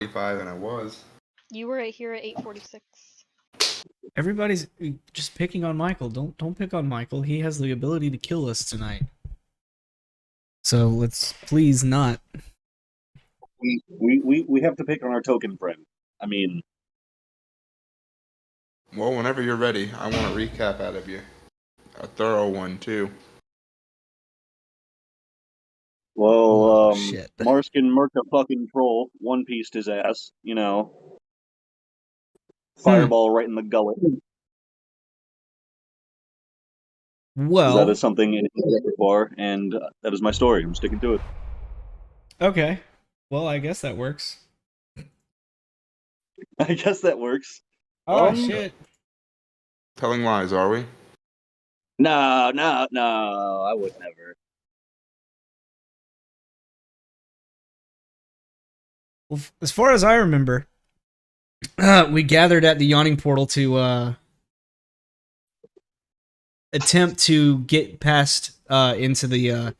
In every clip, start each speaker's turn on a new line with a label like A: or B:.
A: 45 and I was.
B: You were here at 8:46.
C: Everybody's just picking on Michael. Don't pick on Michael. He has the ability to kill us tonight. So let's please not.
D: We have to pick on our token friend. I mean,
A: Well, whenever you're ready, I want a recap out of you. A thorough one, too.
D: well,
C: Shit.
D: Marskin murked a fucking troll, one pieced his ass, you know. Fireball right in the gullet.
C: Well,
D: that is something in his repertoire, and that is my story. I'm sticking to it.
C: Okay. Well, I guess that works.
D: I guess that works.
C: Oh shit.
A: Telling lies, are we?
D: No, I would never.
C: Well, as far as I remember, we gathered at the yawning portal to attempt to get past into the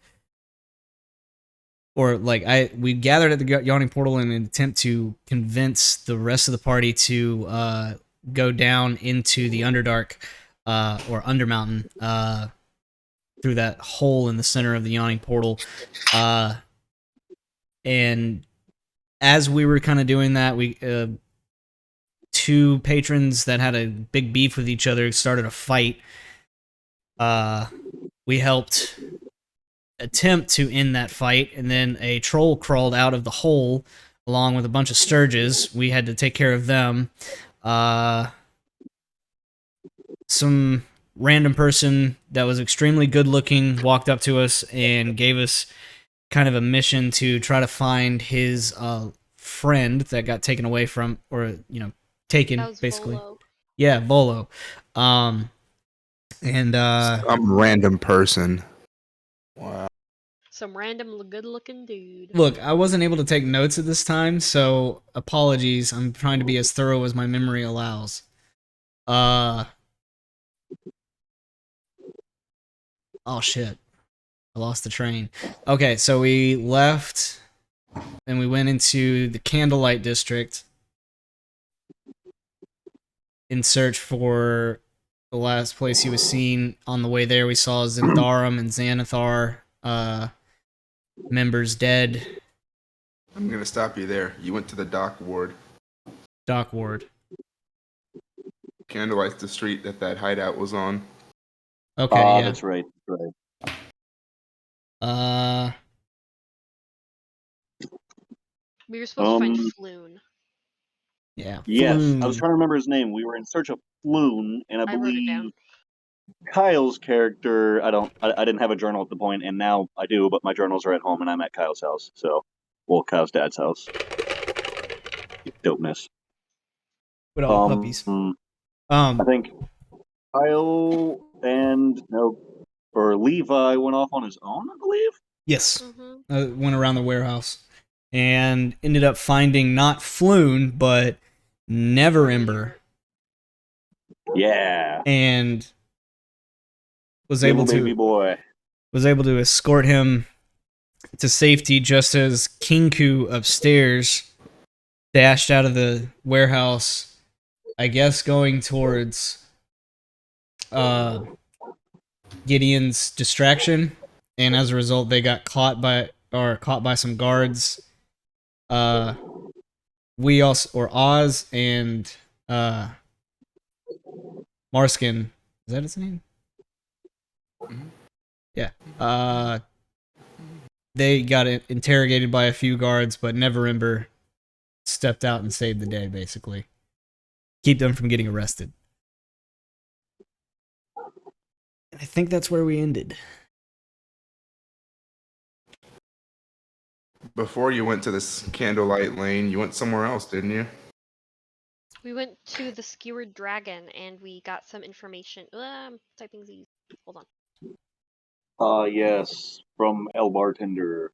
C: we gathered at the yawning portal in an attempt to convince the rest of the party to go down into the Underdark or Undermountain through that hole in the center of the yawning portal. And as we were kind of doing that, we two patrons that had a big beef with each other started a fight. We helped attempt to end that fight, and then a troll crawled out of the hole along with a bunch of sturges. We had to take care of them. Some random person that was extremely good looking walked up to us and gave us kind of a mission to try to find his friend that got taken away from, or taken,
B: That was
C: basically.
B: Volo.
C: Yeah, Volo.
A: Some random person. Wow.
B: Some random good-looking dude.
C: Look, I wasn't able to take notes at this time, so apologies. I'm trying to be as thorough as my memory allows. Oh shit. I lost the train. Okay, so we left and we went into the Candlelight District in search for the last place he was seen. On the way there, we saw Zentharum and Xanathar members dead.
A: I'm going to stop you there. You went to the dock ward.
C: Dock ward.
A: Candlelight's the street that hideout was on.
C: Okay, yeah.
D: That's right.
B: We were supposed to find Floon.
C: Yeah.
D: Yes,
C: Floon.
D: I was trying to remember his name. We were in search of Floon, and I
B: wrote it down.
D: believe Kyle's character. I didn't have a journal at the point, and now I do. But my journals are at home, and I'm at Kyle's house. So, well, Kyle's dad's house. Dopeness.
C: With all puppies.
D: I think Kyle and Levi went off on his own, I believe.
C: Yes. Went around the warehouse and ended up finding not Floon, but Neverember.
D: Yeah.
C: And was able to escort him to safety just as Kinku upstairs dashed out of the warehouse, I guess going towards Gideon's distraction, and as a result they got caught by some guards. Oz and Marskin, is that his name? Yeah. They got interrogated by a few guards, but Neverember stepped out and saved the day, basically. Keep them from getting arrested. I think that's where we ended.
A: Before you went to this Candlelight Lane, you went somewhere else, didn't you?
B: We went to the Skewered Dragon, and we got some information. I'm typing these. Hold on.
D: Yes, from El Bartender.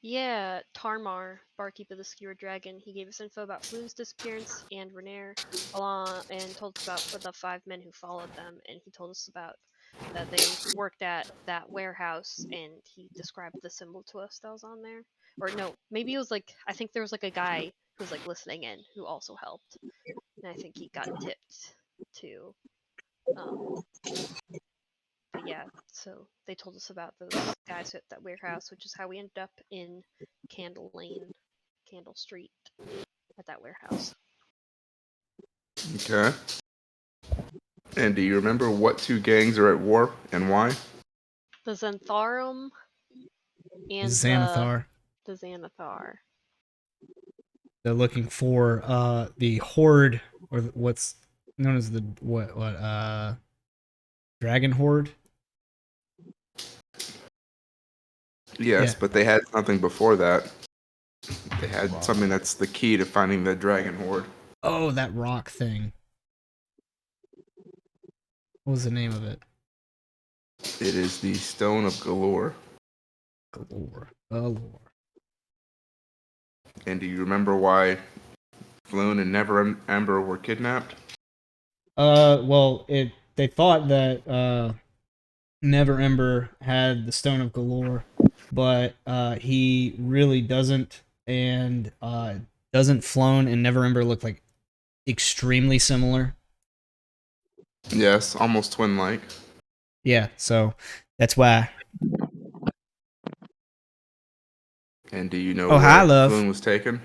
B: Yeah, Tarmar, barkeep of the Skewered Dragon. He gave us info about Floon's disappearance and Renair, and told us about the 5 men who followed them. And he told us about that they worked at that warehouse, and he described the symbol to us that was on there. Or no, maybe it was I think there was a guy was like listening in who also helped, and I think he got tipped too. But yeah, so they told us about those guys at that warehouse, which is how we ended up in Candle Lane, Candle Street, at that warehouse.
A: Okay. And do you remember what two gangs are at war and why?
B: The Xantharum and
C: Xanathar.
B: the Xanathar.
C: They're looking for the horde, or what's known as the dragon horde.
A: Yes,
C: Yeah.
A: but they had something before that. They had something that's the key to finding the dragon horde.
C: Oh, that rock thing. What was the name of it?
A: It is the Stone of Galore.
C: Galore.
A: And do you remember why Floon and Never Ember were kidnapped?
C: Well, they thought that Never Ember had the Stone of Galore, but he really doesn't, and doesn't Flown and Never Ember look like extremely similar?
A: Yes, almost twin-like.
C: Yeah, so that's why.
A: And do you know
C: Oh, hi,
A: where
C: love.
A: Floon was taken?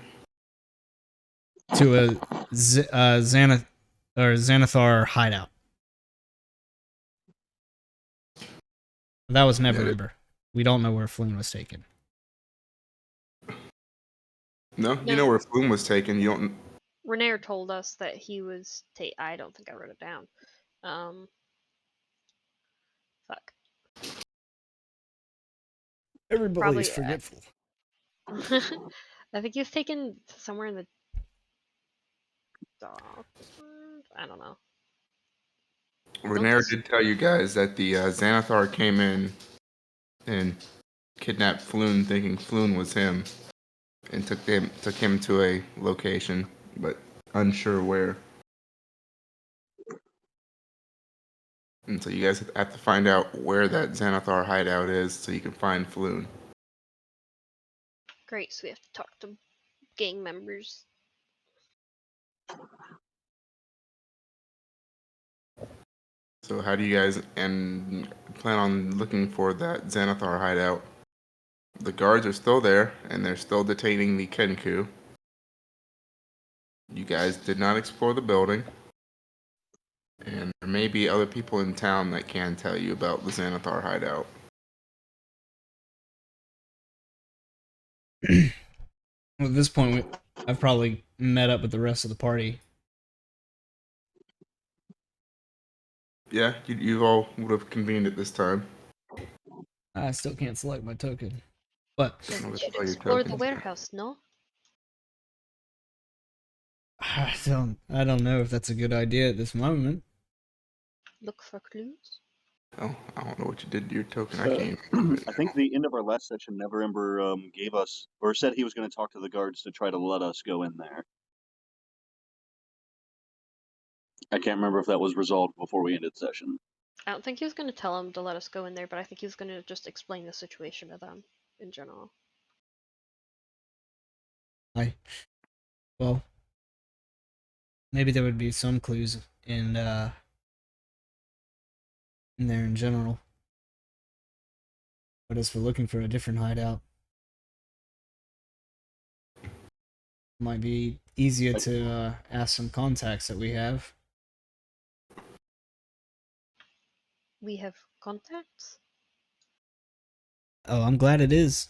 C: To a Xanathar hideout. That was Never
A: Yeah.
C: Ember. We don't know where Floon was taken.
A: No, you
B: No.
A: know where Floon was taken. You don't.
B: Renair told us that he was. I don't think I wrote it down. Fuck.
C: Everybody's
B: Probably.
C: forgetful.
B: I think he was taken somewhere in the dock. I don't know.
A: Renair
B: just-
A: did tell you guys that the Xanathar came in and kidnapped Floon, thinking Floon was him, and took him to a location, but unsure where. And so you guys have to find out where that Xanathar hideout is, so you can find Floon.
B: Great, so we have to talk to gang members.
A: So how do you guys plan on looking for that Xanathar hideout? The guards are still there, and they're still detaining the Kenku. You guys did not explore the building, and there may be other people in town that can tell you about the Xanathar hideout.
C: Well, at this point, I've probably met up with the rest of the party.
A: Yeah, you all would have convened at this time.
C: I still can't select my token. But
B: Then
A: Oh,
B: we
A: that's
B: should
A: all your
B: explore the
A: tokens.
B: warehouse, no?
C: I don't know if that's a good idea at this moment.
B: Look for clues?
A: Oh, I don't know what you did to your token. I can't.
D: I think the end of our last session, Never Ember gave us, or said he was going to talk to the guards to try to let us go in there. I can't remember if that was resolved before we ended session.
B: I don't think he was going to tell them to let us go in there, but I think he was going to just explain the situation to them in general.
C: Well, maybe there would be some clues in there in general. But as for looking for a different hideout, might be easier to ask some contacts that we have.
B: We have contacts?
C: Oh, I'm glad it is.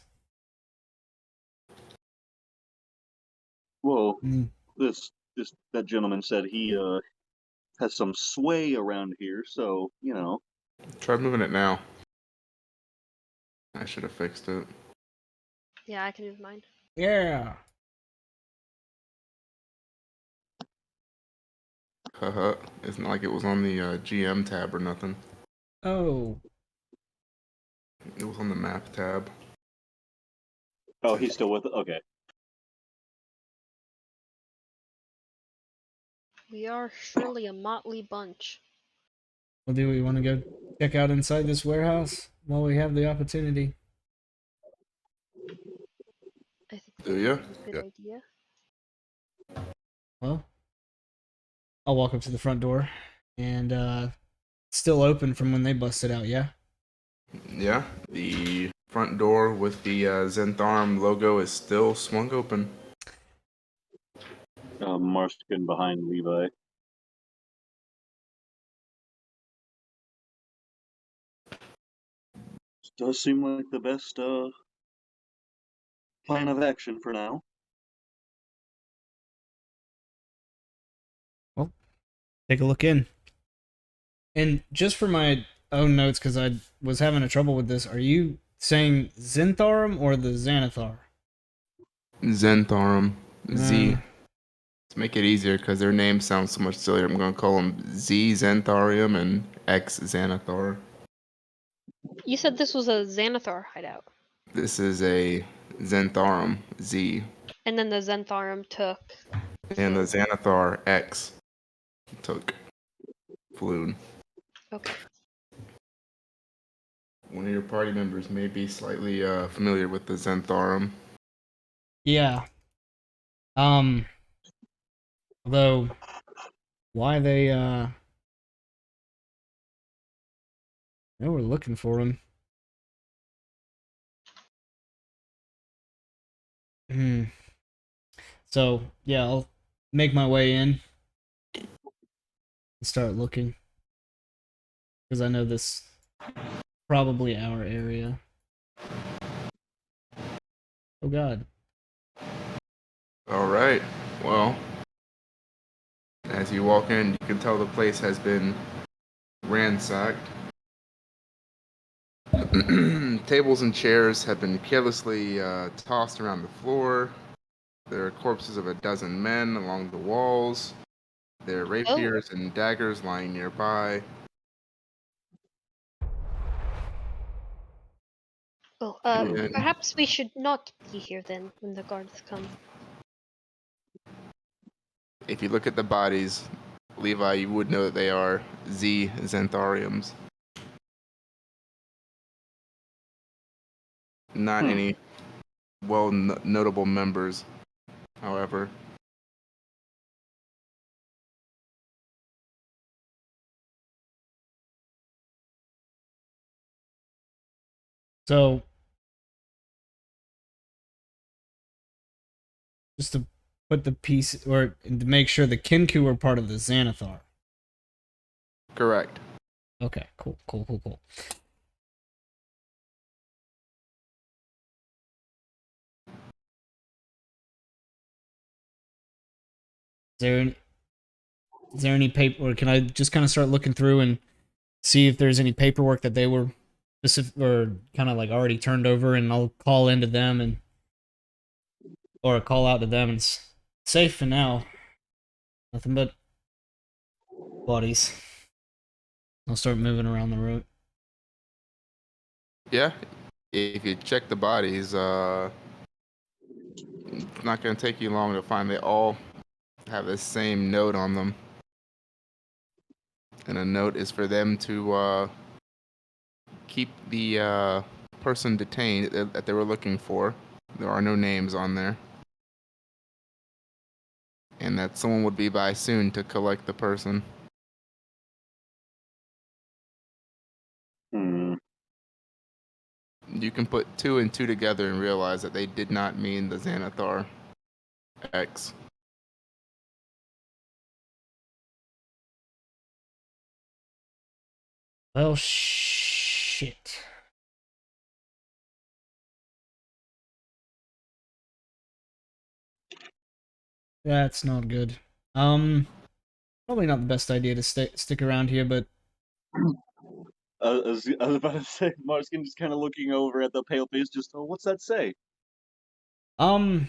D: Well,
C: Mm.
D: that gentleman said he has some sway around here, so
A: Try moving it now. I should have fixed it.
B: Yeah, I can move mine.
C: Yeah.
A: Haha. It's not like it was on the GM tab or nothing.
C: Oh.
A: It was on the map tab.
D: Oh, he's still with it. Okay.
B: We are surely a motley bunch.
C: Well, do we want to go check out inside this warehouse while we have the opportunity?
B: I think
A: Do ya?
B: that's a good idea.
C: Well, I'll walk up to the front door, and still open from when they busted out. Yeah.
A: Yeah, the front door with the Zentharm logo is still swung open.
D: Marskin behind Levi. Does seem like the best plan of action for now.
C: Well, take a look in. And just for my own notes, because I was having a trouble with this, are you saying Zentharum or the Xanathar?
A: Zentharm Z.
C: Uh,
A: To make it easier, because their names sound so much sillier, I'm going to call them Z Zentharium and X Xanathar.
B: You said this was a Xanathar hideout,
A: This is a Zentharum Z,
B: and then the Zentharum took.
A: and the
B: Floon.
A: Xanathar X took Floon.
B: Okay.
A: One of your party members may be slightly familiar with the Zentharum.
C: yeah. Although, why they they were looking for him. Hmm. So yeah, I'll make my way in and start looking, because I know this probably our area. Oh God.
A: All right. Well, as you walk in, you can tell the place has been ransacked. Tables and chairs have been carelessly tossed around the floor. There are corpses of a dozen men along the walls. There are rapiers and daggers lying nearby.
B: Well,
A: And
B: perhaps we should not be here then when the guards come.
A: if you look at the bodies, Levi, you would know that they are Z Xanthariums. Not any notable members, however.
C: So just to put the piece, or to make sure the Kinku are part of the Xanathar.
A: Correct.
C: Okay, cool. Is there any paper, or can I just kind of start looking through and see if there's any paperwork that they were specific or kind of like already turned over, and I'll call into them and or call out to them, and it's safe for now. Nothing but bodies. I'll start moving around the room.
A: Yeah. If you check the bodies, it's not going to take you long to find they all have the same note on them. And a note is for them to keep the person detained that they were looking for. There are no names on there. And that someone would be by soon to collect the person.
D: Hmm.
A: You can put two and two together and realize that they did not mean the Xanathar X.
C: Well, shit. That's not good. Probably not the best idea to stick around here, but
D: I was about to say, Marskin just kind of looking over at the pale face, just, oh, what's that say?
C: um,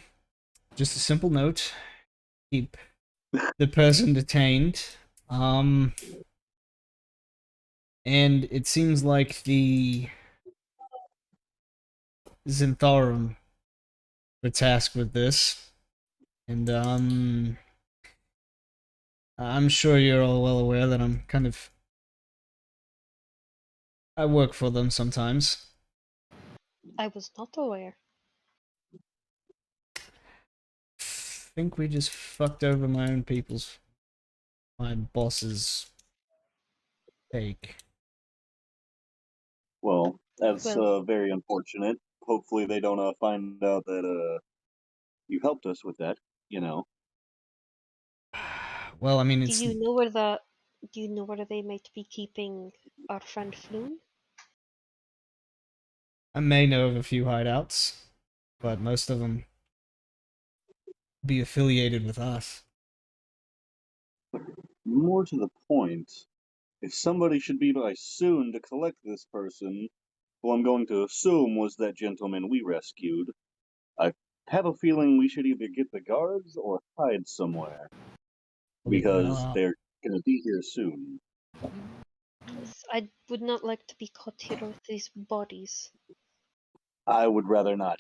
C: just a simple note: keep the person detained. Um, and it seems like the Zentharum were tasked with this, and I'm sure you're all well aware that I work for them sometimes.
B: I was not aware.
C: think we just fucked over my boss's take.
D: Well, that's
B: Well,
D: very unfortunate. Hopefully, they don't find out that you helped us with that. You know.
C: Well, I mean,
B: do you know where they might be keeping our friend Floon?
C: I may know of a few hideouts, but most of them be affiliated with us.
D: More to the point, if somebody should be by soon to collect this person, who I'm going to assume was that gentleman we rescued, I have a feeling we should either get the guards or hide somewhere,
C: Leave the hell
D: because
C: out.
D: they're going to be here soon.
B: Yes, I would not like to be caught here with these bodies.
D: I would rather not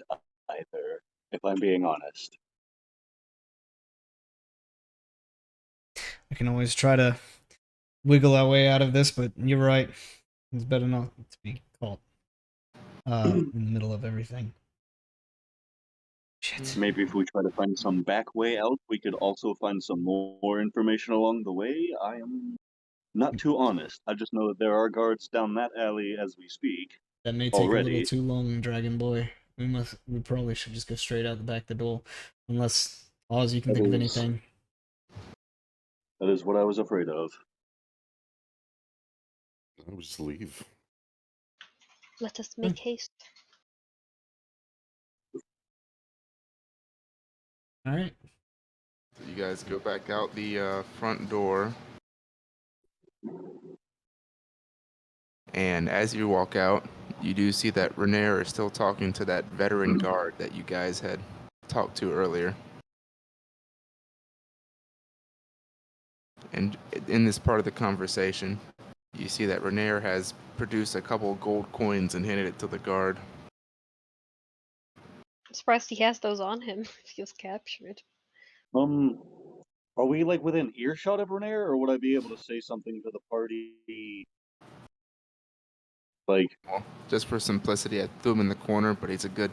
D: either, if I'm being honest.
C: I can always try to wiggle our way out of this, but you're right. It's better not to be caught in the middle of everything. Shit.
D: Maybe if we try to find some back way out, we could also find some more information along the way. I am not too honest. I just know that there are guards down that alley as we speak
C: That may take a little
D: already.
C: too long, Dragon Boy. We probably should just go straight out the back the door. Unless, Oz, you can think of anything.
D: That is what I was afraid of.
E: I would just leave.
B: Let us make haste.
C: Alright.
A: You guys go back out the front door. And as you walk out, you do see that Renair is still talking to that veteran guard that you guys had talked to earlier. And in this part of the conversation, you see that Renair has produced a couple gold coins and handed it to the guard.
B: I'm surprised he has those on him if he was captured.
D: Are we like within earshot of Renair, or would I be able to say something to the party? Like,
A: Well, just for simplicity, I threw him in the corner, but he's a good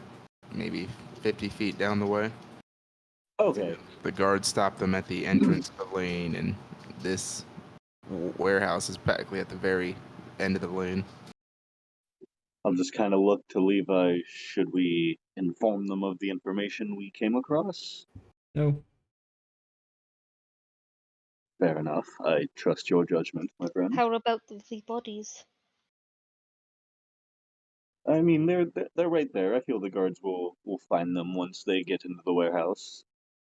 A: maybe 50 feet down the way.
D: okay,
A: The guards stopped them at the entrance of the lane, and this warehouse is practically at the very end of the lane.
D: I'll just kind of look to Levi. Should we inform them of the information we came across?
C: No.
D: Fair enough. I trust your judgment, my friend.
B: How about the bodies?
D: I mean, they're right there. I feel the guards will find them once they get into the warehouse.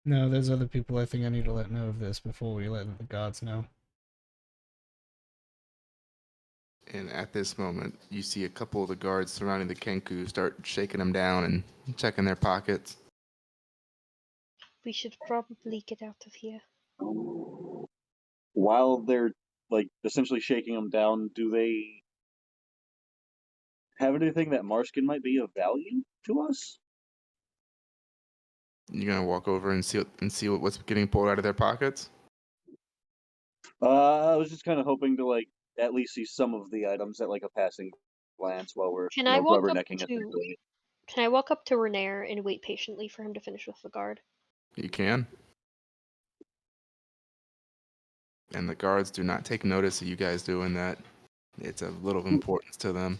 C: No, there's other people I think I need to let know of this before we let the gods know.
A: And at this moment, you see a couple of the guards surrounding the Kenku start shaking them down and checking their pockets.
B: We should probably get out of here.
D: While they're like essentially shaking them down, do they have anything that Marskin might be of value to us?
A: You're gonna walk over and see what's getting pulled out of their pockets.
D: I was just kind of hoping to like at least see some of the items at like a passing glance while we're
B: Can I walk up
D: rubbernecking
B: to
D: essentially.
B: Can I walk up to Renair and wait patiently for him to finish with the guard?
A: You can. And the guards do not take notice of you guys doing that. It's of little importance to them.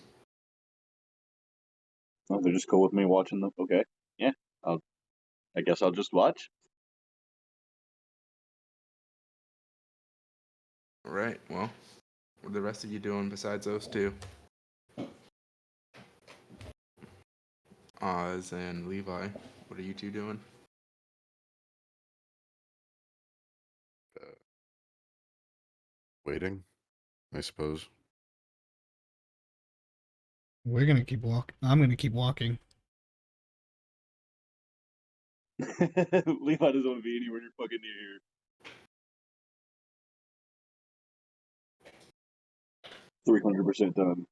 D: Oh, they're just cool with me watching them. Okay, yeah. I guess I'll just watch.
A: All right. Well, what are the rest of you doing besides those two? Oz and Levi, what are you two doing?
E: Waiting, I suppose.
C: We're gonna keep walking. I'm gonna keep walking.
D: Levi doesn't want to be anywhere near fucking near here. 300% done.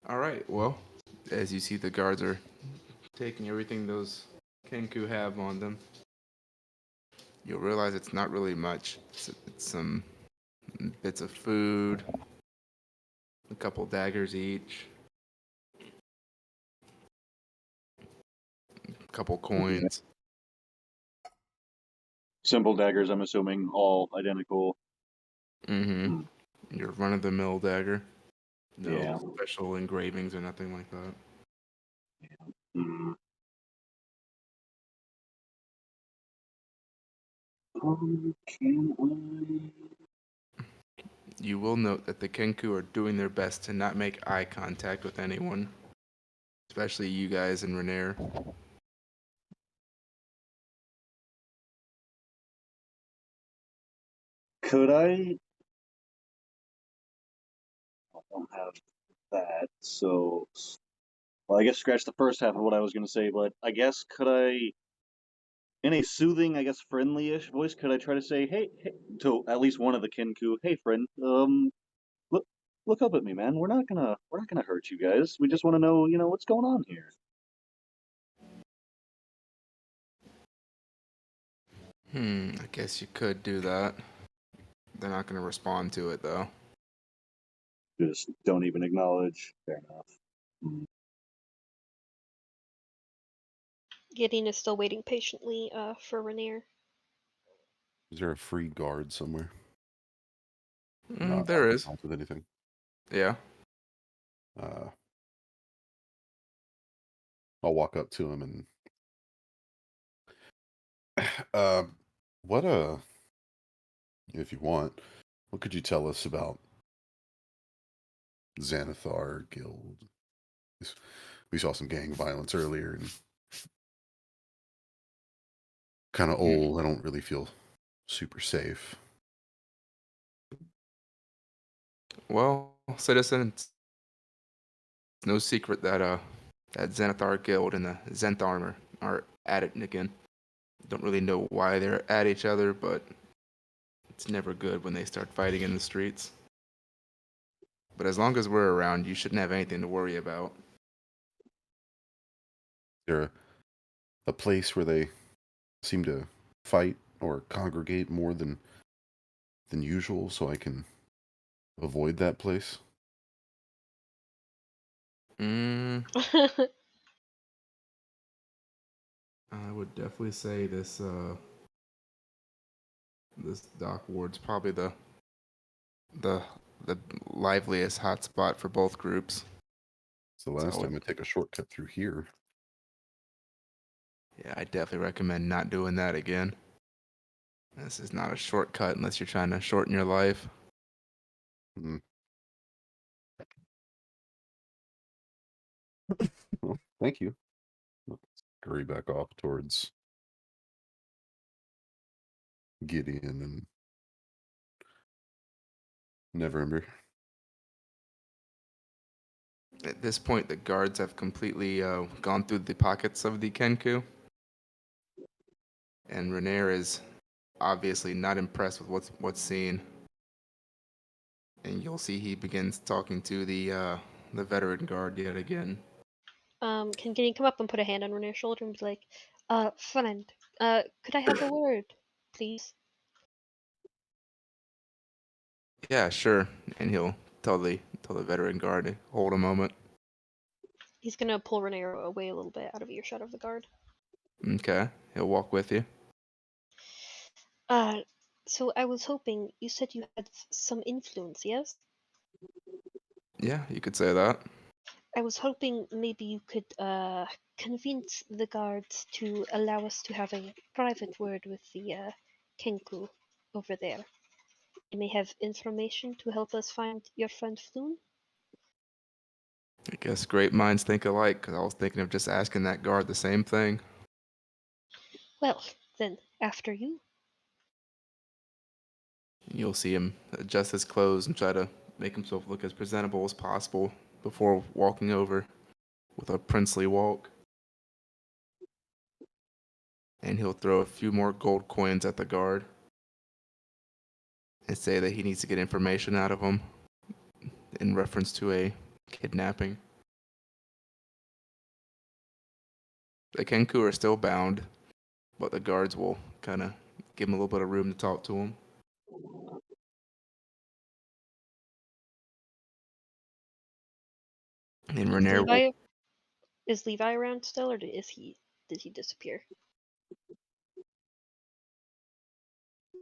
A: All right. Well, as you see, the guards are taking everything those Kenku have on them. You'll realize it's not really much. It's some bits of food, A couple daggers each. A couple coins.
D: Simple daggers, I'm assuming, all identical.
A: Mm-hmm. Your run-of-the-mill dagger. No
D: Yeah.
A: special engravings or nothing like that.
D: Hmm. Can I?
A: You will note that the Kenku are doing their best to not make eye contact with anyone, especially you guys and Renair.
D: Could I? I don't have that, so. Well, I guess scratch the first half of what I was going to say, but I guess could I, in a soothing, I guess friendly-ish voice, could I try to say, hey, to at least one of the Kenku, hey friend, look, look up at me, man. We're not gonna hurt you guys. We just want to know, what's going on here.
A: I guess you could do that. They're not going to respond to it, though.
D: Just don't even acknowledge. Fair enough.
B: Gideon is still waiting patiently for Rainier.
E: Is there a free guard somewhere?
A: There is.
E: Not with anything.
A: Yeah.
E: I'll walk up to him and what if you want, what could you tell us about Xanathar Guild? We saw some gang violence earlier and kind of old. I don't really feel super safe.
A: Well, citizen, it's no secret that that Xanathar Guild and the Zentharmer are at it again. Don't really know why they're at each other, but it's never good when they start fighting in the streets. But as long as we're around, you shouldn't have anything to worry about.
E: Is there a place where they seem to fight or congregate more than usual, so I can avoid that place?
A: I would definitely say this dock ward's probably the the liveliest hotspot for both groups.
E: It's the last
A: So
E: time I take a shortcut through here.
A: yeah, I definitely recommend not doing that again. This is not a shortcut unless you're trying to shorten your life.
E: Hmm. Well, thank you. Let's scurry back off towards Gideon and Neverember.
A: At this point, the guards have completely gone through the pockets of the Kenku, and Renair is obviously not impressed with what's seen. And you'll see he begins talking to the veteran guard yet again.
B: Can Gideon come up and put a hand on Rainier's shoulder and be like, friend, could I have a word, please?
A: Yeah, sure. And he'll tell the veteran guard to hold a moment.
B: He's gonna pull Rainier away a little bit out of earshot of the guard.
A: Okay, he'll walk with you.
B: So I was hoping, you said you had some influence, yes?
A: Yeah, you could say that.
B: I was hoping maybe you could convince the guards to allow us to have a private word with the Kenku over there. They may have information to help us find your friend Floon.
A: I guess great minds think alike, because I was thinking of just asking that guard the same thing.
B: Well, then, after you.
A: You'll see him adjust his clothes and try to make himself look as presentable as possible before walking over with a princely walk. And he'll throw a few more gold coins at the guard and say that he needs to get information out of him in reference to a kidnapping. The Kenku are still bound, but the guards will kind of give him a little bit of room to talk to him. And
B: Is
A: Renair will.
B: Levi around still, or did he disappear?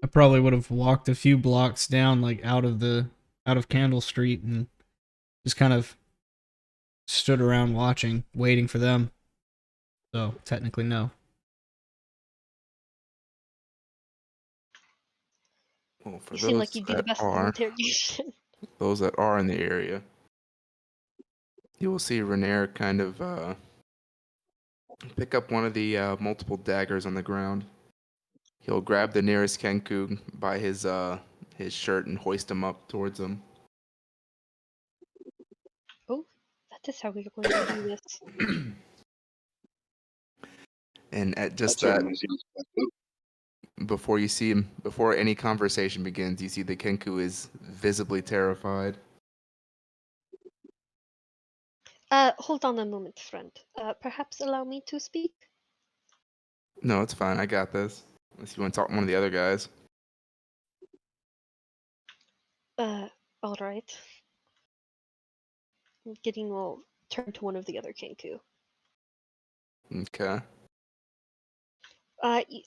C: I probably would have walked a few blocks down, like out of Candle Street, and just kind of stood around watching, waiting for them. So technically, no.
A: Well, for
B: You seem like you'd be the
A: that
B: best at
A: are
B: interrogation.
A: those that are in the area, you will see Renair kind of pick up one of the multiple daggers on the ground. He'll grab the nearest Kenku by his shirt and hoist him up towards him.
B: Oh, that is how we're going to do this.
A: And at just
D: That
A: that,
D: certainly seems like good.
A: before any conversation begins, you see the Kenku is visibly terrified.
B: Hold on a moment, friend. Perhaps allow me to speak?
A: No, it's fine. I got this. Unless you want to talk to one of the other guys.
B: Alright. Gideon will turn to one of the other Kenku.
A: Okay.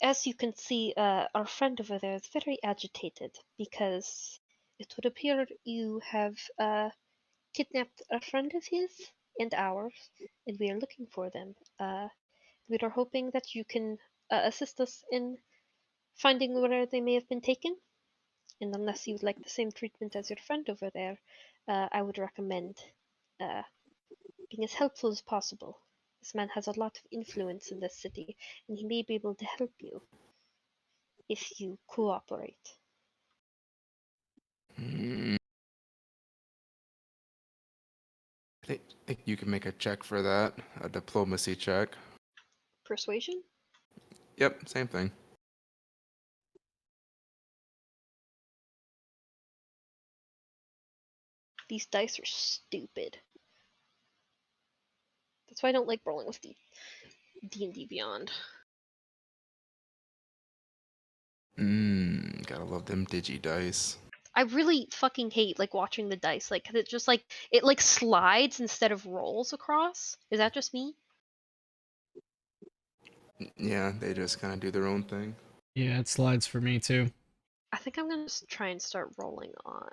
B: As you can see, our friend over there is very agitated because it would appear you have kidnapped a friend of his and ours, and we are looking for them. We are hoping that you can assist us in finding where they may have been taken. And unless you would like the same treatment as your friend over there, I would recommend uh, being as helpful as possible. This man has a lot of influence in this city, and he may be able to help you if you cooperate.
A: Mm, I think you can make a check for that. A diplomacy check.
B: Persuasion?
A: Yep, same thing.
B: These dice are stupid. That's why I don't like rolling with D&D Beyond.
A: Gotta love them digi dice.
B: I really fucking hate like watching the dice, like 'cause it just like it like slides instead of rolls across. Is that just me?
A: Yeah, they just kind of do their own thing.
C: Yeah, it slides for me too.
B: I think I'm gonna try and start rolling on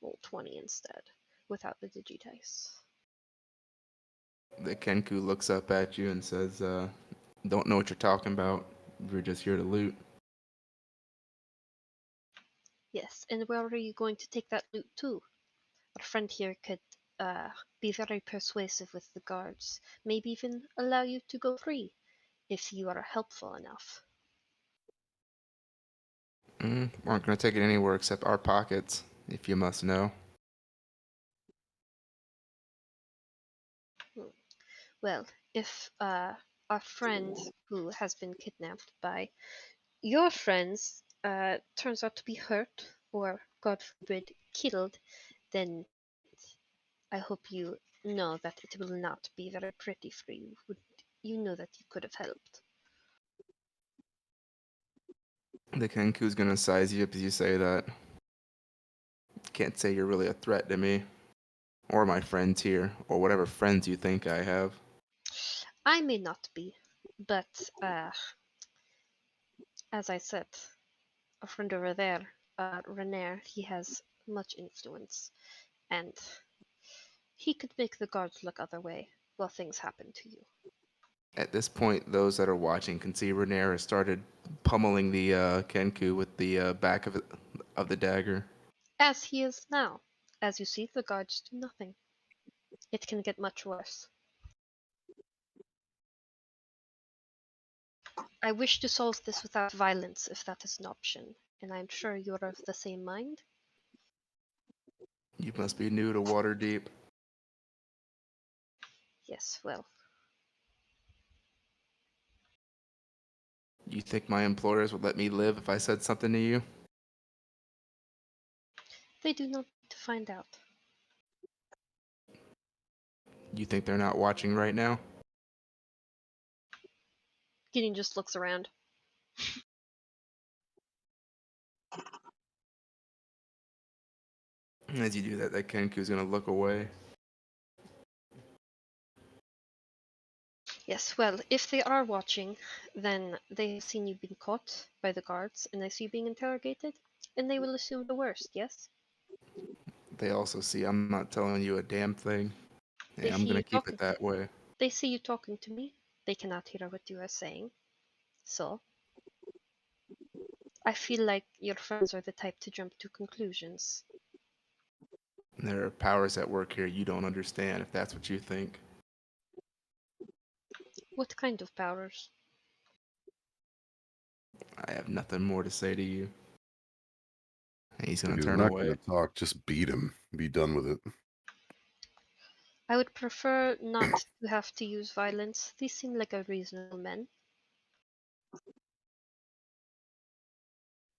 B: roll 20 instead, without the digidice.
A: The Kenku looks up at you and says, "Don't know what you're talking about. We're just here to loot."
B: Yes, and where are you going to take that loot to? Our friend here could be very persuasive with the guards, maybe even allow you to go free if you are helpful enough.
A: We aren't gonna take it anywhere except our pockets, if you must know.
B: Hmm. Well, if our friend who has been kidnapped by your friends turns out to be hurt or, God forbid, killed, then I hope you know that it will not be very pretty for you. You know that you could have helped.
A: The Kenku's gonna size you up as you say that. Can't say you're really a threat to me, or my friends here, or whatever friends you think I have.
B: I may not be, but as I said, a friend over there, Renair, he has much influence, and he could make the guards look other way while things happen to you.
A: At this point, those that are watching can see Renair has started pummeling the Kenku with the back of the dagger.
B: As he is now. As you see, the guards do nothing. It can get much worse. I wish to solve this without violence, if that is an option, and I'm sure you're of the same mind.
A: You must be new to Waterdeep.
B: Yes, well,
A: You think my employers would let me live if I said something to you?
B: they do not need to find out.
A: You think they're not watching right now?
B: Gideon just looks around.
A: As you do that, that Kenku's gonna look away.
B: Yes, well, if they are watching, then they have seen you being caught by the guards, and they see you being interrogated, and they will assume the worst, yes?
A: They also see I'm not telling you a damn thing, and
B: They
A: I'm
B: see
A: gonna
B: you
A: keep it
B: talking.
A: that way.
B: They see you talking to me. They cannot hear what you are saying. So, I feel like your friends are the type to jump to conclusions.
A: There are powers at work here you don't understand if that's what you think.
B: What kind of powers?
A: I have nothing more to say to you. And he's
E: If
A: gonna
E: he's
A: turn
E: not
A: away.
E: going to talk, just beat him. Be done with it.
B: I would prefer not to have to use violence. These seem like a reasonable men.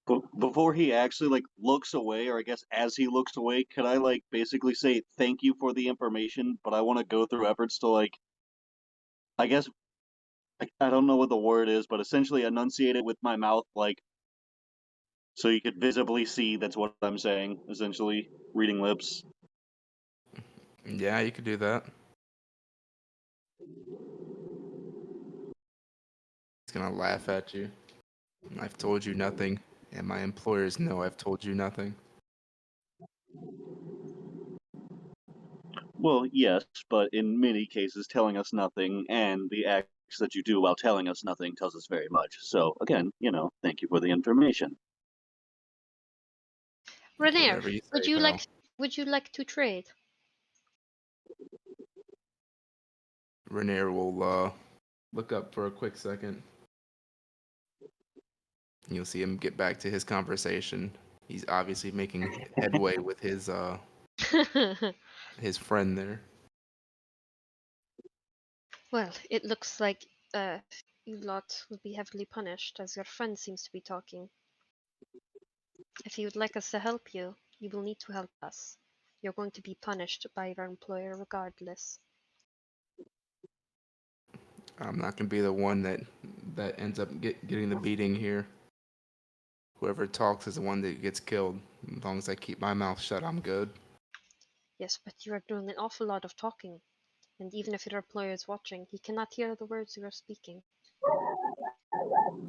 D: But before he actually like looks away, or I guess as he looks away, could I like basically say thank you for the information, but I want to go through efforts to like, I guess I don't know what the word is, but essentially enunciate it with my mouth, like so you could visibly see that's what I'm saying. Essentially, reading lips.
A: Yeah, you could do that. He's gonna laugh at you. I've told you nothing, and my employers know I've told you nothing.
D: Well, yes, but in many cases, telling us nothing and the acts that you do while telling us nothing tells us very much. So again, thank you for the information.
B: Renair,
A: Whatever you
B: would
A: say,
B: you
A: pal.
B: like would you like to trade?
A: Rainier will look up for a quick second. You'll see him get back to his conversation. He's obviously making headway with his friend there.
B: Well, it looks like you lot will be heavily punished, as your friend seems to be talking. If you would like us to help you, you will need to help us. You're going to be punished by your employer regardless.
A: I'm not gonna be the one that ends up getting the beating here. Whoever talks is the one that gets killed. As long as I keep my mouth shut, I'm good.
B: Yes, but you are doing an awful lot of talking, and even if your employer is watching, he cannot hear the words you are speaking.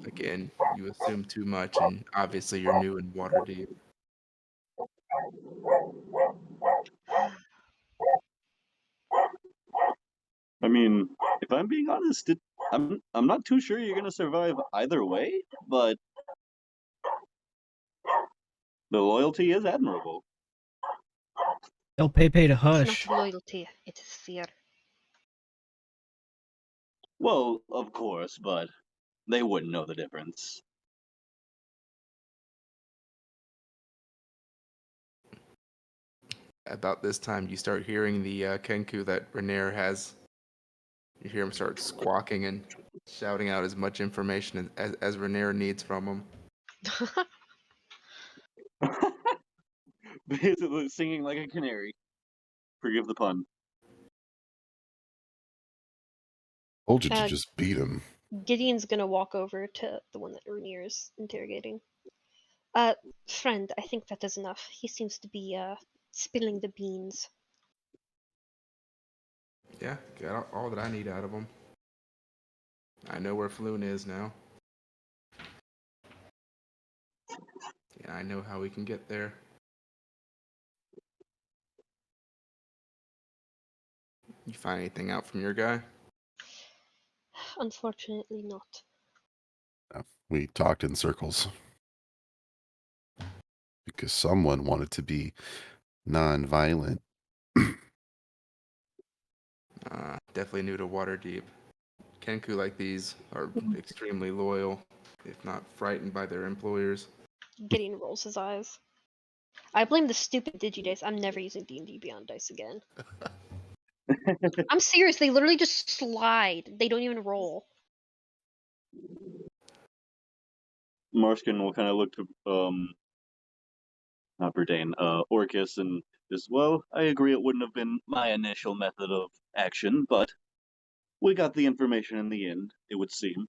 A: Again, you assume too much, and obviously you're new in Waterdeep.
D: I mean, if I'm being honest, I'm not too sure you're gonna survive either way, but the loyalty is admirable.
C: Tell Pepe to
B: It's not
C: hush.
B: loyalty, it is fear.
D: Well, of course, but they wouldn't know the difference.
A: About this time, you start hearing the Kenku that Rainier has. You hear him start squawking and shouting out as much information as Rainier needs from him.
D: Basically, singing like a canary. Forgive the pun.
E: Told you to
B: uh,
E: just beat him.
B: Gideon's gonna walk over to the one that Rainier is interrogating. Friend, I think that is enough. He seems to be, spilling the beans.
A: Yeah, got all that I need out of him. I know where Floon is now. Yeah, I know how we can get there. You find anything out from your guy?
B: Unfortunately not.
E: We talked in circles because someone wanted to be non-violent.
A: Definitely new to Waterdeep. Kenku like these are extremely loyal, if not frightened by their employers.
B: Gideon rolls his eyes. I blame the stupid Digidice. I'm never using D&D Beyond Dice again. I'm serious, they literally just slide. They don't even roll.
D: Marskin will kind of look to not Verdane, Orcus, and just, well, I agree it wouldn't have been my initial method of action, but we got the information in the end, it would seem.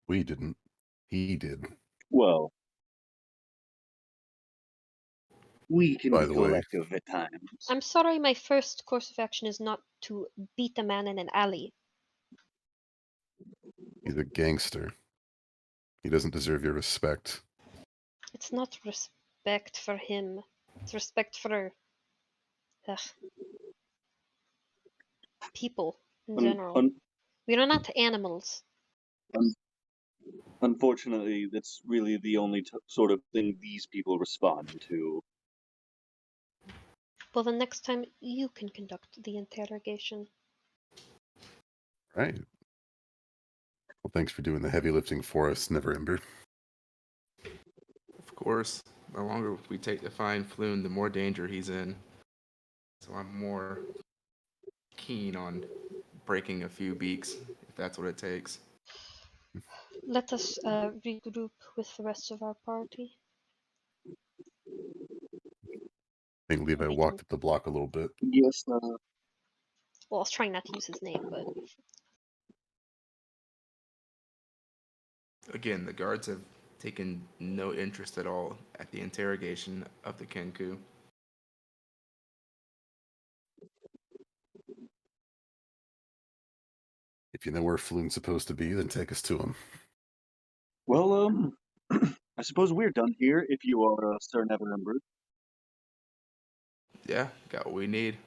E: We didn't. He did.
D: Well, we can
E: By
D: be
E: the way,
D: collective at times.
B: I'm sorry, my first course of action is not to beat a man in an alley.
E: He's a gangster. He doesn't deserve your respect.
B: It's not respect for him. It's respect for ugh, people in
D: Un-
B: general.
D: un-
B: We are not animals.
D: un- Unfortunately, that's really the only sort of thing these people respond to.
B: Well, the next time you can conduct the interrogation.
E: Right. Well, thanks for doing the heavy lifting for us, Neverember.
A: Of course, the longer we take to find Floon, the more danger he's in. So I'm more keen on breaking a few beaks, if that's what it takes.
B: Let us regroup with the rest of our party.
E: I think Levi
B: We
E: walked
B: can.
E: up the block a little bit.
D: Yes,
B: Well, I was trying not to use his name, but
A: Again, the guards have taken no interest at all at the interrogation of the Kenku.
E: If you know where Floon's supposed to be, then take us to him.
D: well, I suppose we're done here, if you are Sir Neverember.
A: Yeah, got what we need.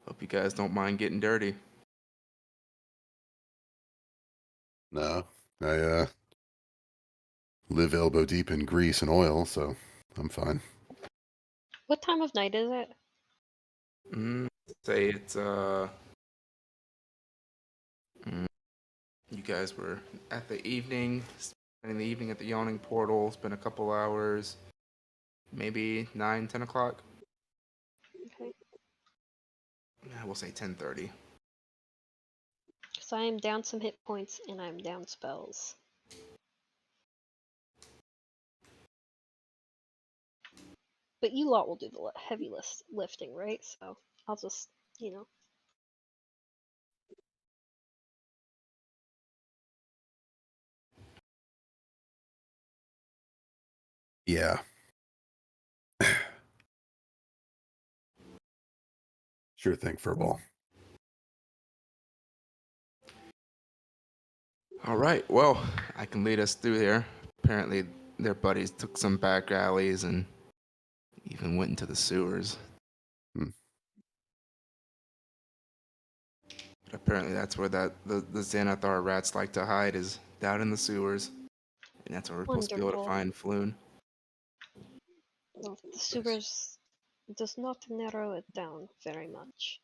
A: Hope you guys don't mind getting dirty.
E: No, I live elbow deep in grease and oil, so I'm fine.
B: what time of night is it?
A: Say it's you guys were at the evening, spending the evening at the yawning portal. It's been a couple hours, maybe 9, 10 o'clock.
B: Okay.
A: We'll say 10:30.
B: Because I am down some hit points and I'm down spells. But you lot will do the heavy lifting, right? So I'll just, you know.
E: Yeah. Sure thing, Furball.
A: All right, well, I can lead us through here. Apparently, their buddies took some back alleys and even went into the sewers.
E: Hmm.
A: But apparently, that's where the Xanathar rats like to hide, is down in the sewers. And that's where we're supposed to be able to
B: Wonderful.
A: find Floon.
B: Well, the sewers does not narrow it down very much.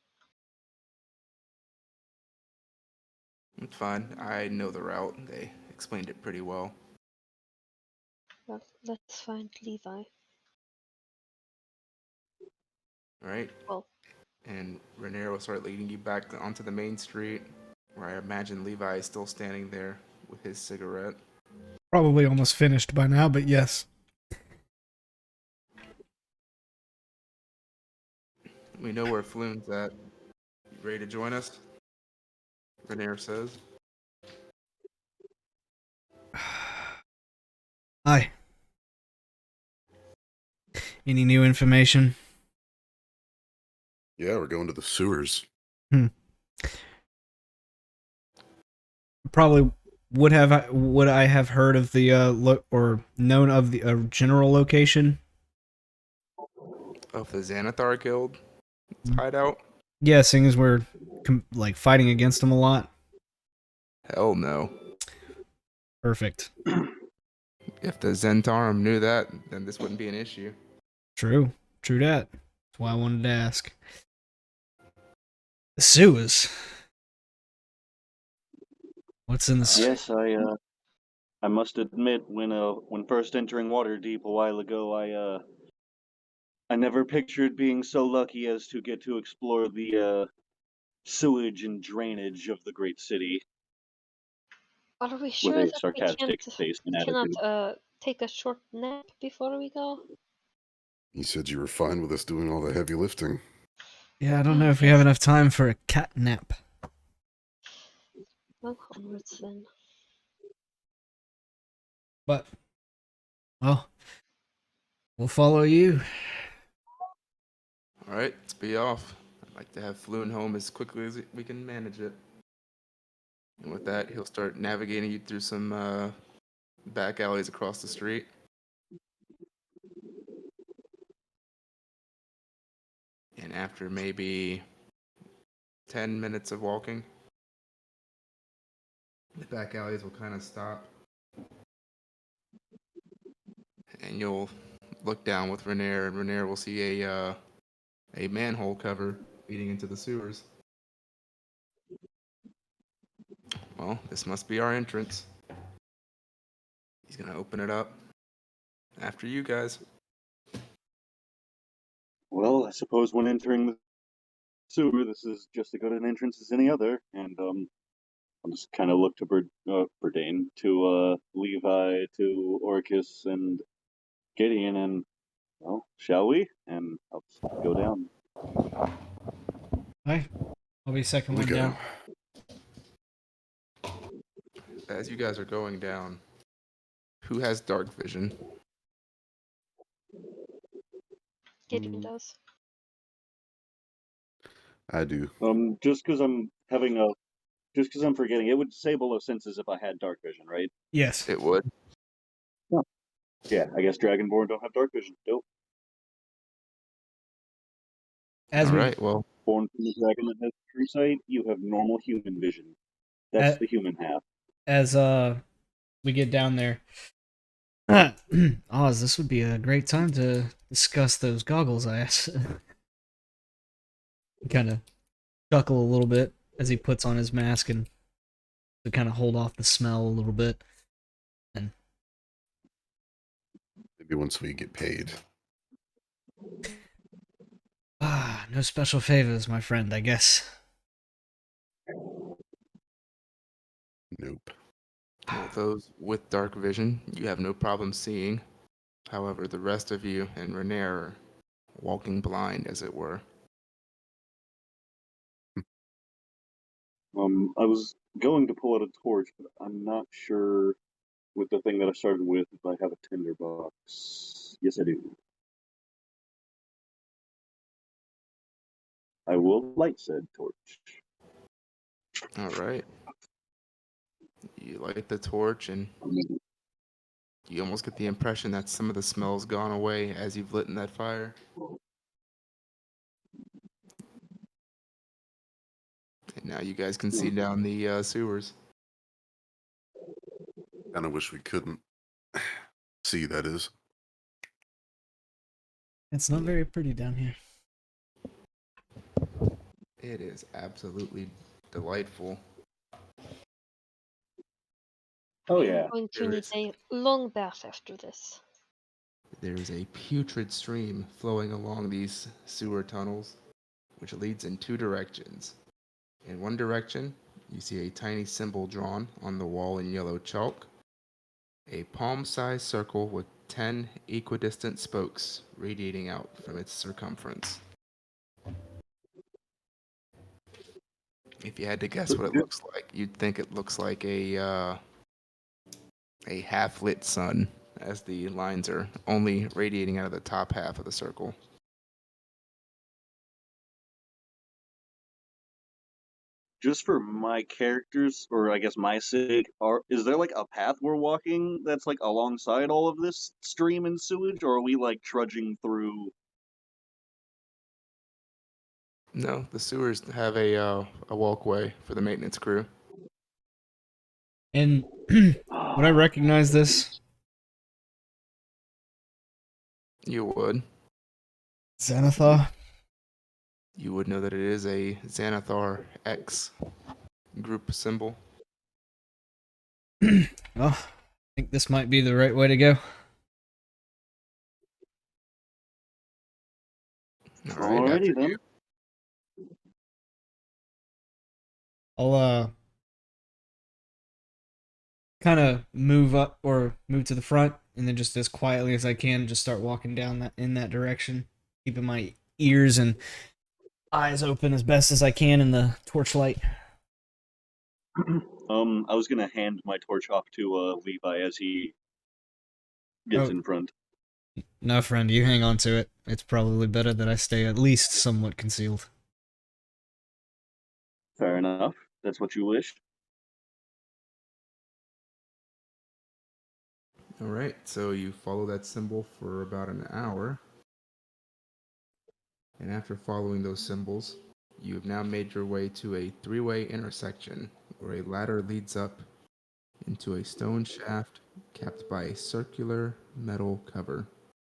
A: It's fine. I know the route. They explained it pretty well.
B: Well, let's find Levi.
A: All right?
B: Well,
A: And Rhaenyra will start leading you back onto the main street, where I imagine Levi is still standing there with his cigarette.
C: Probably almost finished by now, but yes.
A: We know where Floon's at. You ready to join us? Rhaenyra says.
C: Hi. Any new information?
E: Yeah, we're going to the sewers.
C: Probably would I have heard of the or known of the general location?
A: Of the Xanathar Guild hideout?
C: Yeah, seeing as we're like fighting against them a lot.
A: Hell no.
C: Perfect.
A: If the Zentarum knew that, then this wouldn't be an issue.
C: True that. That's why I wanted to ask. The sewers. What's in the
D: Yes, I must admit, when first entering Waterdeep a while ago, I never pictured being so lucky as to get to explore the sewage and drainage of the great city.
B: are we
D: With
B: sure
D: a
B: that
D: sarcastic face and
B: we cannot
D: attitude.
B: take a short nap before we go?
E: You said you were fine with us doing all the heavy lifting.
C: Yeah, I don't know if we have enough time for a cat nap.
B: Well, onwards then.
C: But, well, we'll follow you.
A: All right, let's be off. I'd like to have Floon home as quickly as we can manage it. And with that, he'll start navigating you through some back alleys across the street. And after maybe 10 minutes of walking, the back alleys will kind of stop. And you'll look down with Renair, and Renair will see a manhole cover leading into the sewers. Well, this must be our entrance. He's gonna open it up after you guys.
D: Well, I suppose when entering the sewer, this is just as good an entrance as any other, and I'll just kind of look to Burdane, to Levi, to Orcus, and Gideon, and well, shall we? And I'll just go down.
C: Alright. I'll be second
E: We
C: one
E: go.
C: down.
A: As you guys are going down, who has dark vision?
B: Gideon does.
E: I do.
D: Just because I'm forgetting, it would disable those senses if I had dark vision, right?
C: Yes.
A: It would.
D: Yeah, I guess Dragonborn don't have dark vision. Nope.
C: As
A: All
C: we
A: right. Well,
D: Born from the dragon that has true sight, you have normal human vision. That's the human half.
C: as we get down there. Oz, this would be a great time to discuss those goggles I asked. Kind of chuckle a little bit as he puts on his mask and to kind of hold off the smell a little bit. And
E: Maybe once we get paid.
C: no special favors, my friend, I guess.
E: Nope.
A: well, those with dark vision, you have no problem seeing. However, the rest of you and Renair are walking blind, as it were.
D: I was going to pull out a torch, but I'm not sure with the thing that I started with if I have a tinderbox. Yes, I do. I will light said torch.
A: All right. You light the torch, and you almost get the impression that some of the smell's gone away as you've lit in that fire. And now you guys can see down the sewers.
E: Kind of wish we couldn't see, that is.
C: It's not very pretty down here.
A: It is absolutely delightful.
D: Oh yeah.
B: Going to
A: There
B: need
A: is.
B: a long bath after this.
A: There is a putrid stream flowing along these sewer tunnels, which leads in two directions. In one direction, you see a tiny symbol drawn on the wall in yellow chalk, a palm-sized circle with 10 equidistant spokes radiating out from its circumference. If you had to guess what it looks like, you'd think it looks like a half-lit sun, as the lines are only radiating out of the top half of the circle.
D: Just for my characters, or I guess my sake, is there like a path we're walking that's like alongside all of this stream and sewage, or are we like trudging through?
A: No, the sewers have a walkway for the maintenance crew.
C: And would I recognize this?
A: You would.
C: Xanathar?
A: You would know that it is a Xanathar X group symbol.
C: Well, I think this might be the right way to go.
A: All right,
D: Alrighty
A: after
D: then.
A: you.
C: I'll kind of move up or move to the front and then just as quietly as I can just start walking down in that direction, keeping my ears and eyes open as best as I can in the torchlight.
D: I was gonna hand my torch off to Levi as he gets in front.
C: No, friend, you hang on to it. It's probably better that I stay at least somewhat concealed.
D: Fair enough. That's what you wish.
A: All right, so you follow that symbol for about an hour. And after following those symbols, you have now made your way to a three-way intersection where a ladder leads up into a stone shaft capped by a circular metal cover,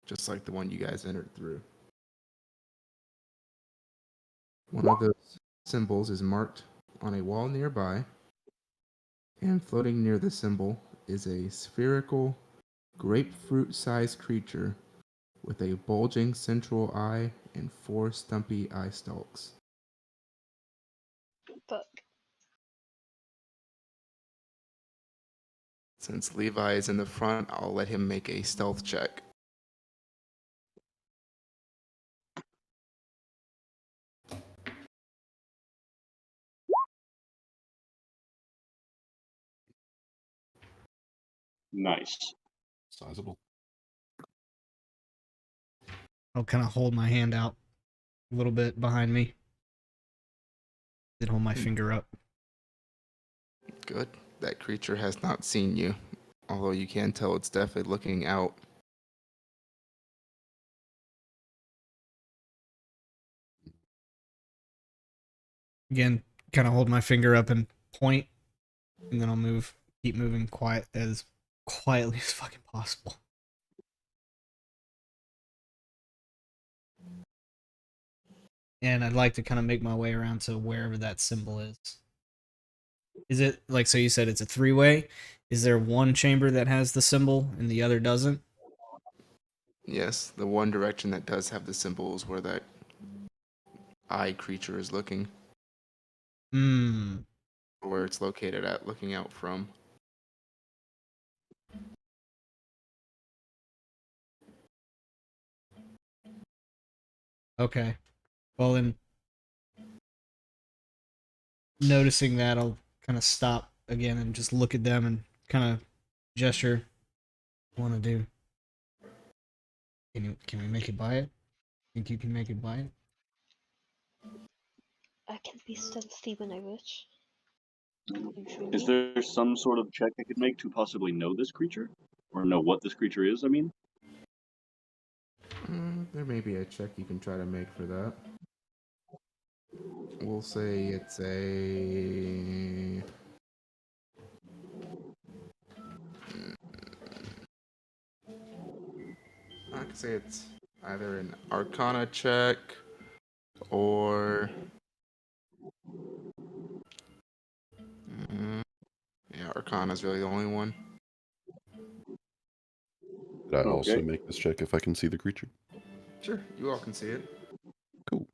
A: just like the one you guys entered through. One of those symbols is marked on a wall nearby, and floating near the symbol is a spherical, grapefruit-sized creature with a bulging central eye and 4 stumpy eye stalks.
B: Fuck.
A: Since Levi is in the front, I'll let him make a stealth check.
D: Nice.
E: Sizable.
C: I'll kind of hold my hand out a little bit behind me. Then hold my finger up.
A: Good. That creature has not seen you, although you can tell it's definitely looking out.
C: Again, kind of hold my finger up and point, and then I'll keep moving as quietly as fucking possible. And I'd like to kind of make my way around to wherever that symbol is. Is it, like, so you said it's a three-way? Is there one chamber that has the symbol and the other doesn't?
A: Yes, the one direction that does have the symbol is where that eye creature is looking,
C: Hmm.
A: where it's located at, looking out from.
C: Okay. Well, then, noticing that, I'll kind of stop again and just look at them and kind of gesture. Want to do? Can we make it by it? Think you can make it by it?
B: I can be stealthy when I wish.
D: Is there some sort of check I could make to possibly know this creature? Or know what this creature is, I mean?
A: There may be a check you can try to make for that. We'll say it's a... I could say it's either an Arcana check or... yeah, Arcana's really the only one.
E: Did I also
D: Okay.
E: make this check if I can see the creature?
A: Sure, you all can see it.
E: Cool.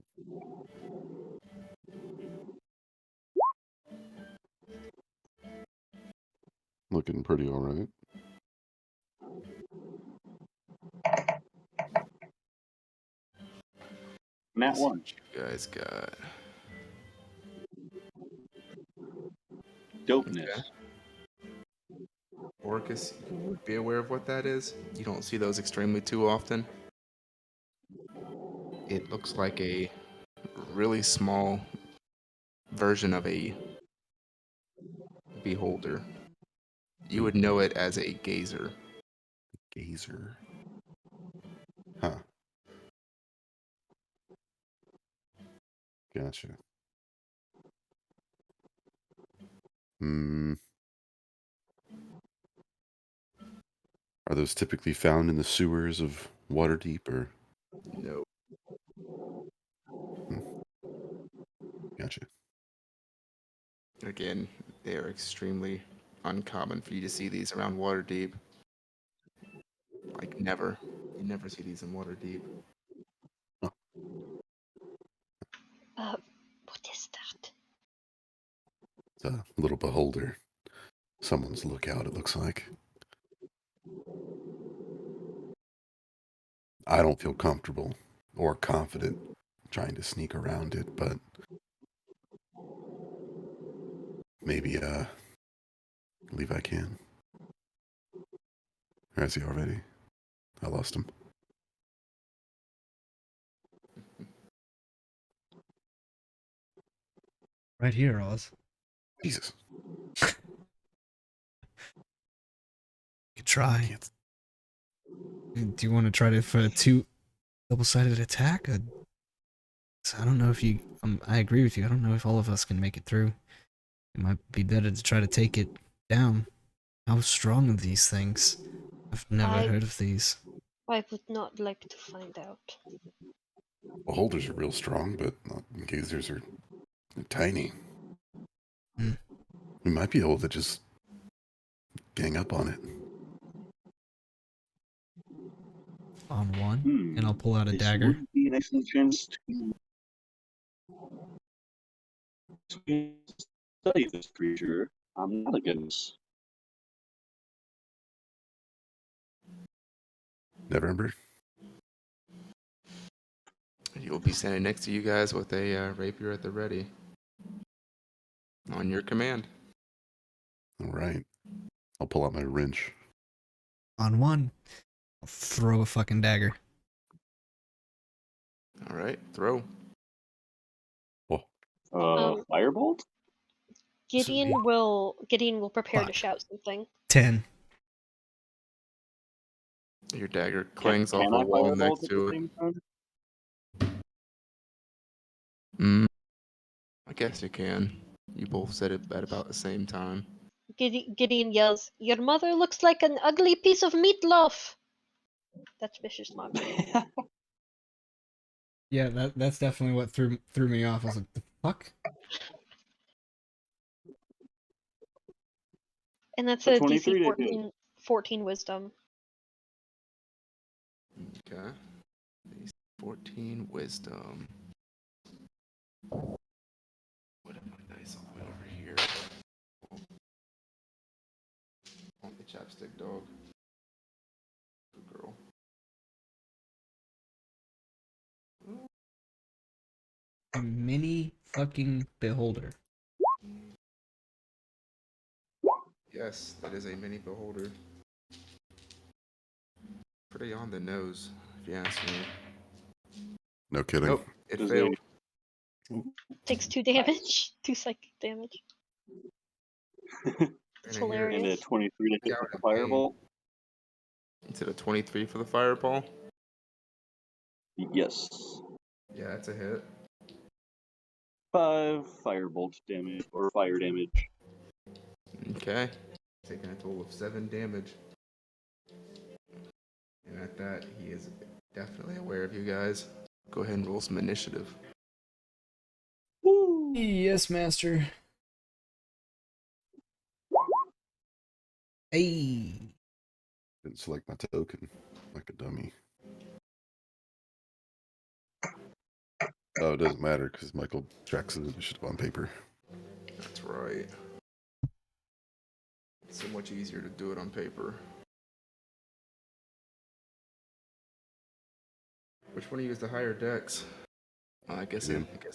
E: Looking pretty alright.
D: Nat
A: Let's see
D: 1.
A: what you guys got.
D: Dopeness.
A: Okay. Orcus, you would be aware of what that is. You don't see those extremely too often. It looks like a really small version of a beholder. You would know it as a gazer.
E: Gazer. Huh. Gotcha. Hmm. Are those typically found in the sewers of Waterdeep or?
A: No.
E: Gotcha.
A: Again, they are extremely uncommon for you to see these around Waterdeep. Like never. You never see these in Waterdeep.
B: What is that?
E: It's a little beholder. Someone's lookout, it looks like. I don't feel comfortable or confident trying to sneak around it, but maybe, believe I can. Or is he already? I lost him.
C: Right here, Oz.
E: Jesus.
C: Could try. Do you want to try to for a double-sided attack? So I don't know if you. I agree with you. I don't know if all of us can make it through. It might be better to try to take it down. How strong are these things? I've never heard of these.
B: I would not like to find out.
E: Beholders are real strong, but gazers are tiny.
C: Hmm.
E: We might be able to just gang up on it.
C: On one, and I'll pull out a
D: This
C: dagger.
D: would be an excellent chance to study this creature. I'm not against.
E: Neverember?
A: You'll be standing next to you guys with a rapier at the ready. On your command.
E: All right. I'll pull out my wrench.
C: On one, I'll throw a fucking dagger.
A: All right, throw.
D: Firebolt?
B: Gideon will prepare to
C: Fuck.
B: shout something.
C: 10.
A: Your dagger clangs off
D: Can
A: a
D: I
A: wall
D: firebolt
A: next
D: at
A: to
D: the
A: it.
D: same time?
A: I guess you can. You both said it at about the same time.
B: Gideon yells, "Your mother looks like an ugly piece of meatloaf!" That's vicious mockery.
C: Yeah, that's definitely what threw me off. I was like, the fuck?
B: And that's
D: A
B: a
D: 23
B: DC
D: to hit.
B: 14 wisdom.
A: Okay. 14 wisdom. What are my dice all the way over here? On the chapstick dog. Good girl.
C: A mini fucking beholder.
A: Yes, that is a mini beholder. Pretty on the nose, if you ask me.
E: No kidding.
A: Nope, it
D: Does
A: failed.
B: Takes 2 damage. 2 psychic damage. It's
A: And I hear it
D: And a
B: hilarious.
D: 23 to hit
A: Out
D: with the
A: of pain.
D: firebolt?
A: Instead of 23 for the fireball?
D: Yes.
A: Yeah, that's a hit.
D: 5 firebolt damage, or fire damage.
A: Okay. Taking a total of 7 damage. And at that, he is definitely aware of you guys. Go ahead and roll some initiative.
D: Woo!
C: Yes, master. Hey.
E: Didn't select my token like a dummy. Oh, it doesn't matter because Michael tracks his initiative on paper.
A: That's right. It's so much easier to do it on paper. Which one of you has the higher dex? I guess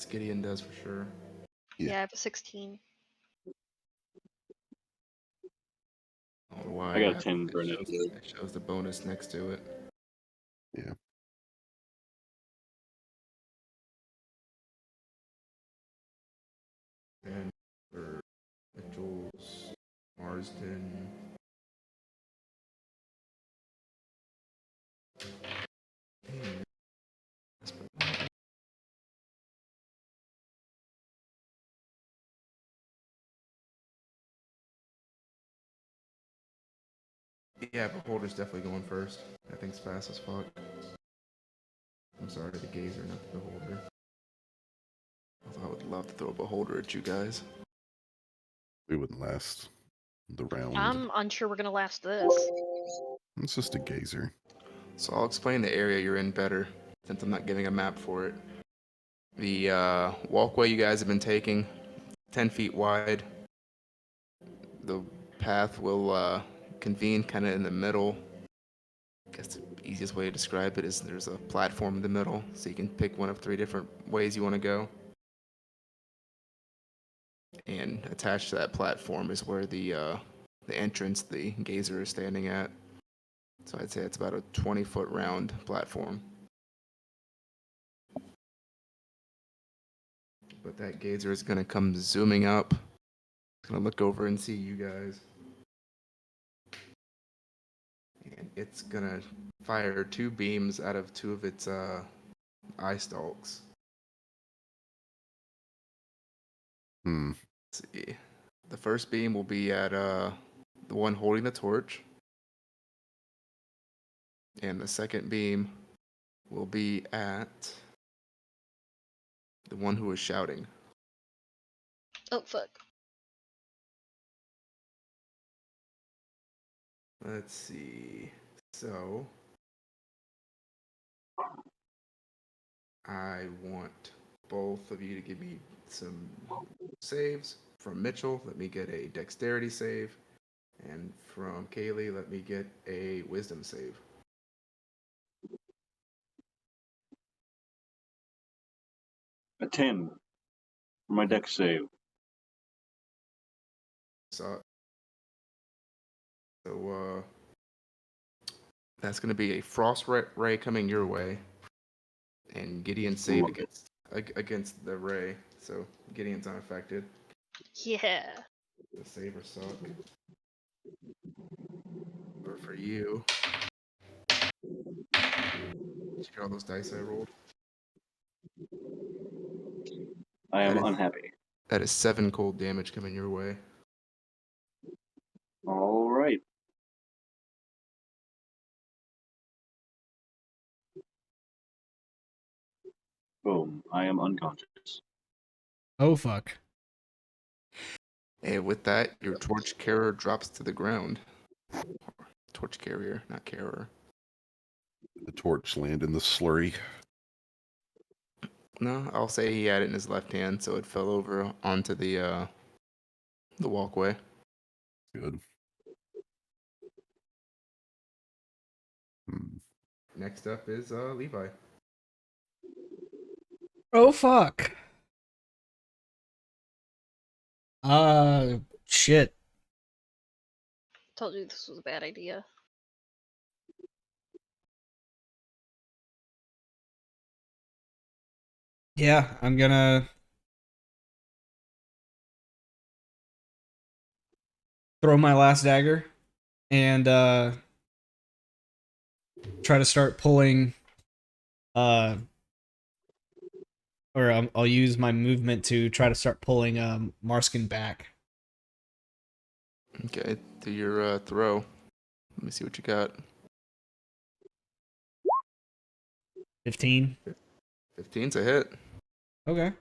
A: Gideon does for sure.
E: Yeah.
B: I have a 16.
A: I don't know why
D: I got a
A: have
D: 10
A: it.
D: for
A: It shows,
D: initiative.
A: it shows the bonus next to it.
E: Yeah.
A: And for Mitchell's, Marsden. Yeah, Beholder's definitely going first. That thing's fast as fuck. I'm sorry, the Gazer, not the Beholder. Although I would love to throw a Beholder at you guys.
E: We wouldn't last the round.
B: I'm unsure we're gonna last this.
E: It's just a gazer.
A: So I'll explain the area you're in better, since I'm not giving a map for it. The walkway you guys have been taking, 10 feet wide. The path will convene kind of in the middle. I guess the easiest way to describe it is there's a platform in the middle, so you can pick one of 3 different ways you want to go. And attached to that platform is where the entrance, the gazer, is standing at. So I'd say it's about a 20-foot round platform. But that gazer is going to come zooming up. It's going to look over and see you guys. And it's gonna fire 2 beams out of 2 of its eye stalks.
E: Hmm.
A: Let's see. The first beam will be at the one holding the torch, and the second beam will be at the one who is shouting.
B: Oh fuck.
A: Let's see. So I want both of you to give me some saves. From Mitchell, let me get a dexterity save. And from Kaylee, let me get a wisdom save.
D: A 10 for my dex save.
A: So, that's going to be a frost ray coming your way, and Gideon saved against the ray, so Gideon's unaffected.
B: Yeah.
A: The save or suck. Or for you, did you get all those dice I rolled?
D: I am
A: That is-
D: unhappy.
A: That is 7 cold damage coming your way.
D: All right. Boom. I am unconscious.
C: Oh fuck.
A: And with that, your torch carrier drops to the ground. Torch carrier, not carrier.
E: The torch land in the slurry.
A: No, I'll say he had it in his left hand, so it fell over onto the walkway.
E: Good. Hmm.
A: Next up is Levi.
C: Oh fuck. Shit.
B: Told you this was a bad idea.
C: Yeah, I'm gonna throw my last dagger and try to start pulling uh or I'll use my movement to try to start pulling Marskin back.
A: Okay, do your throw. Let me see what you got.
C: 15.
A: 15's a hit.
C: Okay.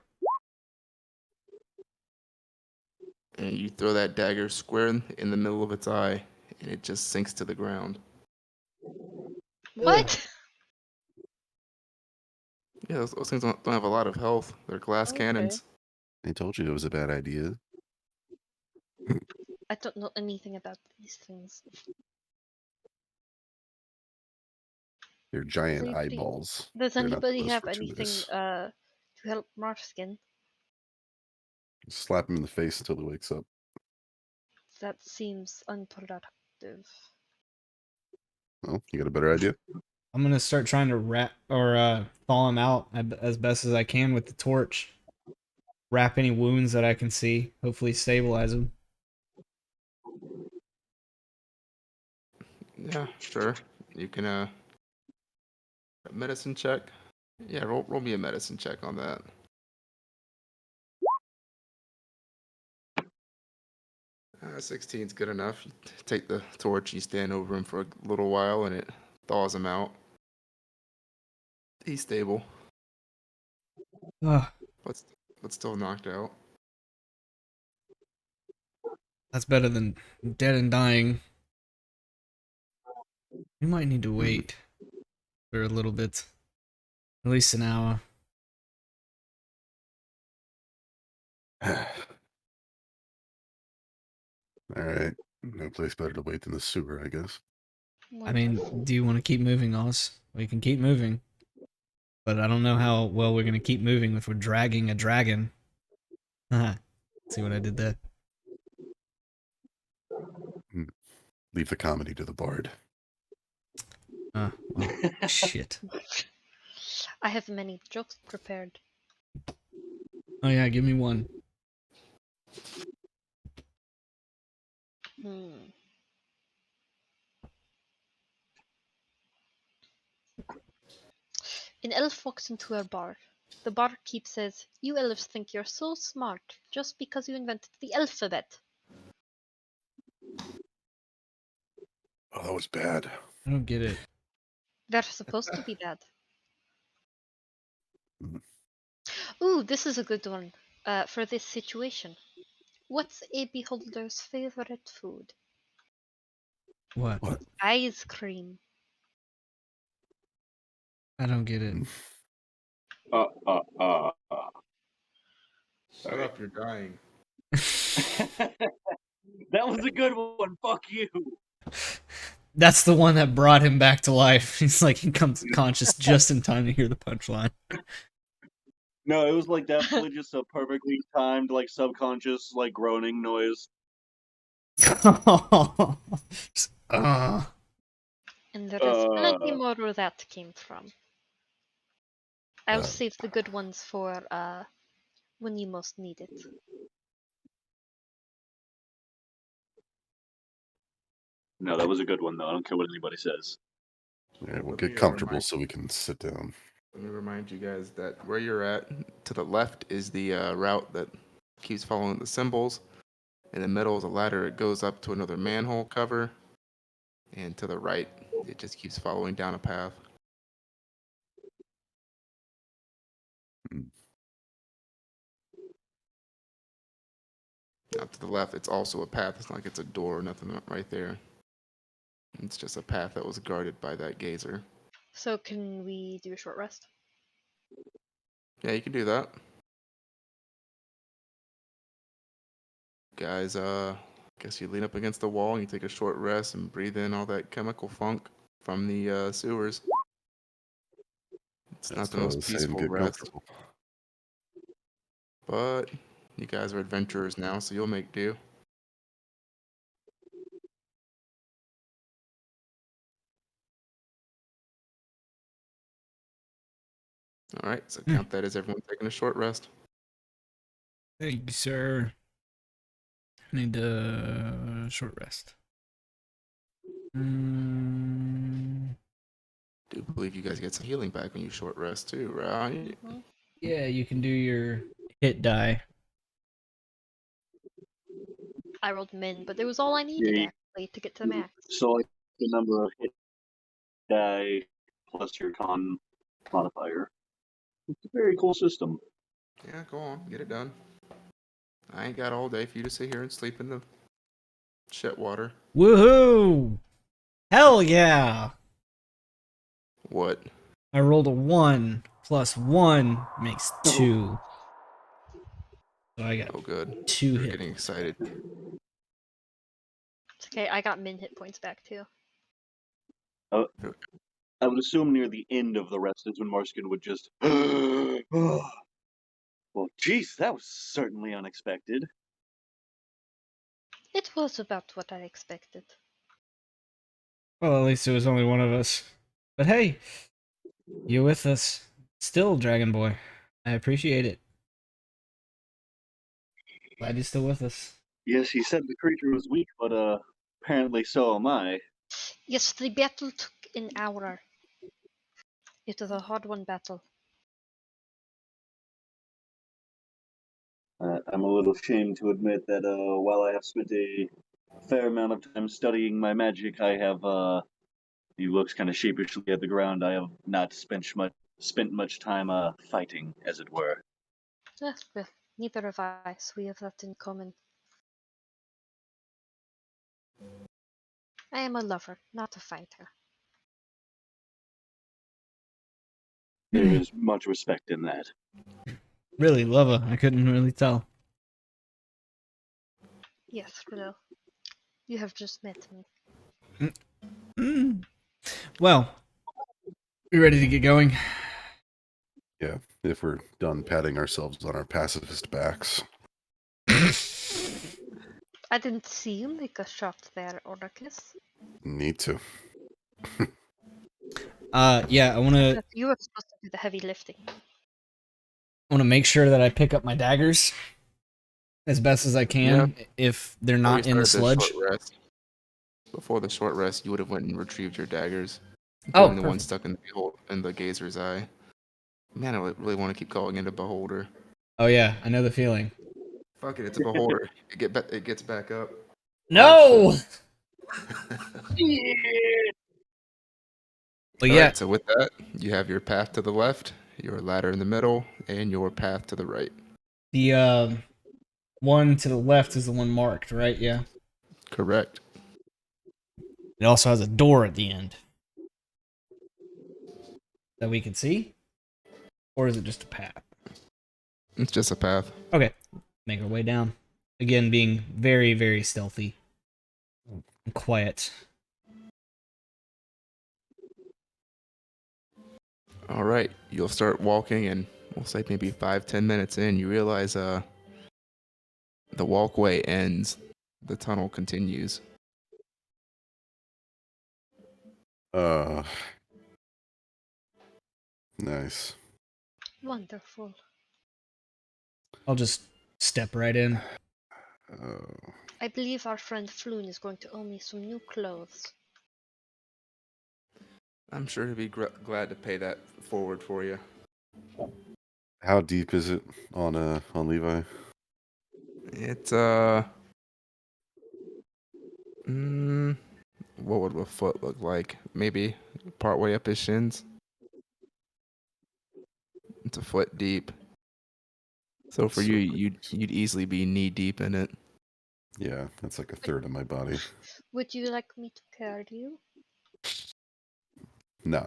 A: And you throw that dagger square in the middle of its eye, and it just sinks to the ground.
B: What?
A: Yeah, those things don't have a lot of health. They're glass
B: Okay.
A: cannons.
E: I told you it was a bad idea.
B: I don't know anything about these things.
E: They're giant
B: Anybody-
E: eyeballs.
B: Does
E: They're not
B: anybody
E: those
B: have anything
E: fortuitous.
B: to help Marskin?
E: Slap him in the face until he wakes up.
B: That seems unproductive.
E: Well, you got a better idea?
C: I'm gonna start trying to wrap or thaw him out as best as I can with the torch. Wrap any wounds that I can see. Hopefully stabilize him.
A: Yeah, sure. You can a medicine check. Yeah, roll me a medicine check on that. 16's good enough. You take the torch, you stand over him for a little while, and it thaws him out. He's stable,
C: Ugh,
A: but still knocked out.
C: that's better than dead and dying. We might need to
E: Hmm.
C: wait for a little bit. At least an hour.
E: Alright. No place better to wait than the sewer, I guess.
C: I mean, do you want to keep moving, Oz? We can keep moving. But I don't know how well we're going to keep moving if we're dragging a dragon. Haha. See what I did there?
E: Leave the comedy to the bard.
C: Well, shit.
B: I have many jokes prepared.
C: Oh yeah, give me one.
B: Hmm. An elf walks into a bar. The barkeep says, "You elves think you're so smart just because you invented the alphabet."
E: Oh, that was bad.
C: I don't get it.
B: They're supposed to be bad.
E: Mhm.
B: Ooh, this is a good one for this situation. What's a beholder's favorite food?
C: What?
E: What?
B: Ice cream.
C: I don't get it.
D: Uh, uh, uh.
A: Shut up, you're dying.
D: That was a good one. Fuck you.
C: That's the one that brought him back to life. He's like, he comes conscious just in time to hear the punchline.
D: No, it was like definitely just a perfectly timed, like subconscious, like groaning noise.
C: Just, uh.
B: And there is plenty
D: Uh,
B: more where that came from. I'll
E: Uh,
B: save the good ones for when you most need it.
D: no, that was a good one though. I don't care what anybody says.
E: yeah, we'll
A: Let
E: get
A: me,
E: comfortable so we can sit down.
A: Let me remind you guys that where you're at, to the left is the route that keeps following the symbols. In the middle is a ladder. It goes up to another manhole cover. And to the right, it just keeps following down a path.
E: Mm.
A: Now to the left, it's also a path. It's not like it's a door or nothing right there. It's just a path that was guarded by that gazer.
B: So can we do a short rest?
A: Yeah, you can do that. Guys, guess you lean up against the wall and you take a short rest and breathe in all that chemical funk from the sewers. It's not
E: That's
A: the
E: what I
A: most
E: was saying.
A: peaceful
E: Get
A: rest,
E: comfortable.
A: but you guys are adventurers now, so you'll make do. All right, so count that as everyone taking a short rest.
C: Thank you, sir. I need a short rest.
A: Do believe you guys get some healing back when you short rest too, right?
C: Yeah, you can do your hit die.
B: I rolled min, but it was all I needed
D: Yeah,
B: actually to get to max.
D: so like the number of hit die plus your con modifier. It's a very cool system.
A: Yeah, go on, get it done. I ain't got all day for you to sit here and sleep in the shit water.
C: Woohoo! Hell yeah!
A: What?
C: I rolled a 1 plus 1 makes 2. So I got
A: Oh, good.
C: 2
A: You're
C: hit.
A: getting excited.
B: It's okay, I got min hit points back too.
D: I would assume near the end of the rest is when Marskin would just. Well, geez, that was certainly unexpected.
B: It was about what I expected.
C: Well, at least it was only one of us. But hey, you're with us. Still, Dragon Boy. I appreciate it. Glad you're still with us.
D: Yes, he said the creature was weak, but apparently so am I.
B: Yes, the battle took an hour. It was a hard one battle.
D: I'm a little ashamed to admit that while I have spent a fair amount of time studying my magic, I have he looks kind of sheepishly at the ground. I have not spent much time fighting, as it were.
B: Yes, well, neither have I, so we have that in common. I am a lover, not a fighter.
D: There is much respect in that.
C: Really, Lava. I couldn't really tell.
B: Yes, Riddle. You have just met me.
C: Well, we ready to get going?
E: Yeah, if we're done patting ourselves on our pacifist backs.
B: I didn't see you make a shot there, Oracus.
E: Need to.
C: Yeah, I wanna
B: You were supposed to do the heavy lifting.
C: make sure that I pick up my daggers as best as I can if they're
A: Before you
C: not in the
A: started
C: sludge.
A: before the short rest, you would have went and retrieved your daggers,
C: Oh,
A: including the one
C: perfect.
A: stuck in the gazer's eye. Man, I really want to keep calling it a beholder.
C: Oh yeah, I know the feeling.
A: Fuck it, it's a beholder. It gets back up.
C: No. But
A: All
C: yeah,
A: right, so with that, you have your path to the left, your ladder in the middle, and your path to the right.
C: the one to the left is the one marked, right? Yeah.
A: Correct.
C: It also has a door at the end that we can see, or is it just a path?
A: It's just a path.
C: Okay, make our way down. Again, being very, very stealthy and quiet.
A: All right, you'll start walking, and we'll say maybe 5-10 minutes in, you realize the walkway ends, the tunnel continues.
E: Nice.
B: Wonderful.
C: I'll just step right in.
B: I believe our friend Floon is going to owe me some new clothes.
A: I'm sure he'd be glad to pay that forward for you.
E: How deep is it on Levi?
A: It's what would a foot look like? Maybe partway up his shins. It's a foot deep. So for
E: That's
A: you,
E: so
A: you'd easily be knee deep in it.
E: yeah, that's like a third of my body.
B: Would you like me to carry you?
E: Nah,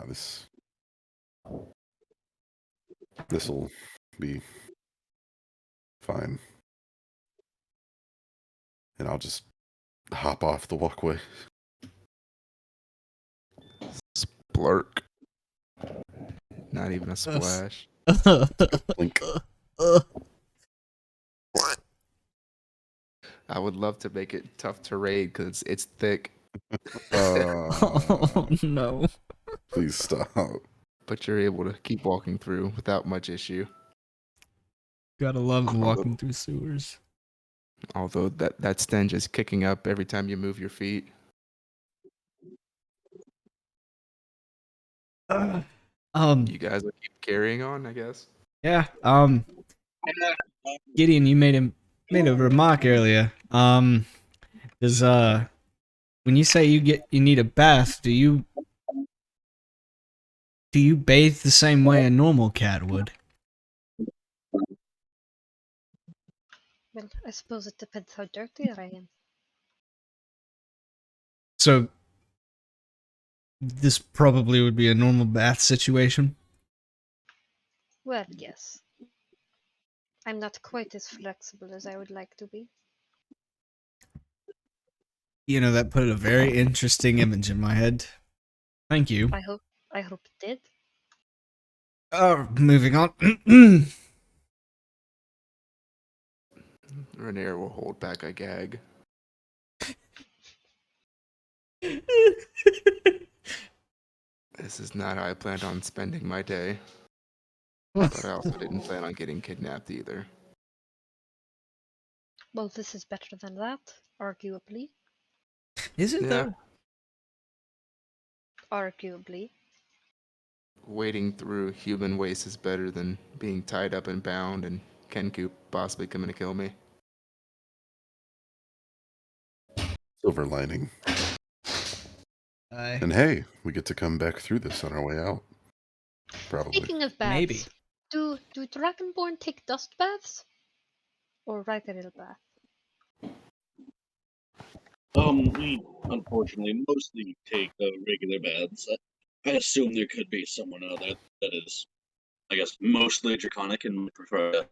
E: this'll be fine, and I'll just hop off the walkway.
A: Splurk. Not even a splash.
E: Blink.
A: I would love to make it tough to raid because it's thick,
C: Oh no.
E: Please stop.
A: but you're able to keep walking through without much issue.
C: Gotta love walking through sewers.
A: Although that stench is kicking up every time you move your feet. You guys will keep carrying on, I guess.
C: Yeah. Gideon, you made a remark earlier. Does when you say you need a bath, do you bathe the same way a normal cat would?
B: Well, I suppose it depends how dirty I am.
C: So this probably would be a normal bath situation.
B: Well, yes. I'm not quite as flexible as I would like to be.
C: You know, that put a very interesting image in my head. Thank you.
B: I hope it did.
C: Moving on.
A: Rainier will hold back a gag. This is not how I planned on spending my day. But I also didn't plan on getting kidnapped either.
B: Well, this is better than that, arguably.
C: Is it
A: Yeah.
C: though?
B: Arguably.
A: Wading through human waste is better than being tied up and bound and Kenku possibly coming to kill me.
E: Silver lining. And hey, we get to come back through this on our way out. Probably.
B: Speaking of baths,
C: Maybe.
B: do Dragonborn take dust baths? Or regular bath?
D: We unfortunately mostly take regular baths. I assume there could be someone out there that is, I guess, mostly draconic and would prefer that.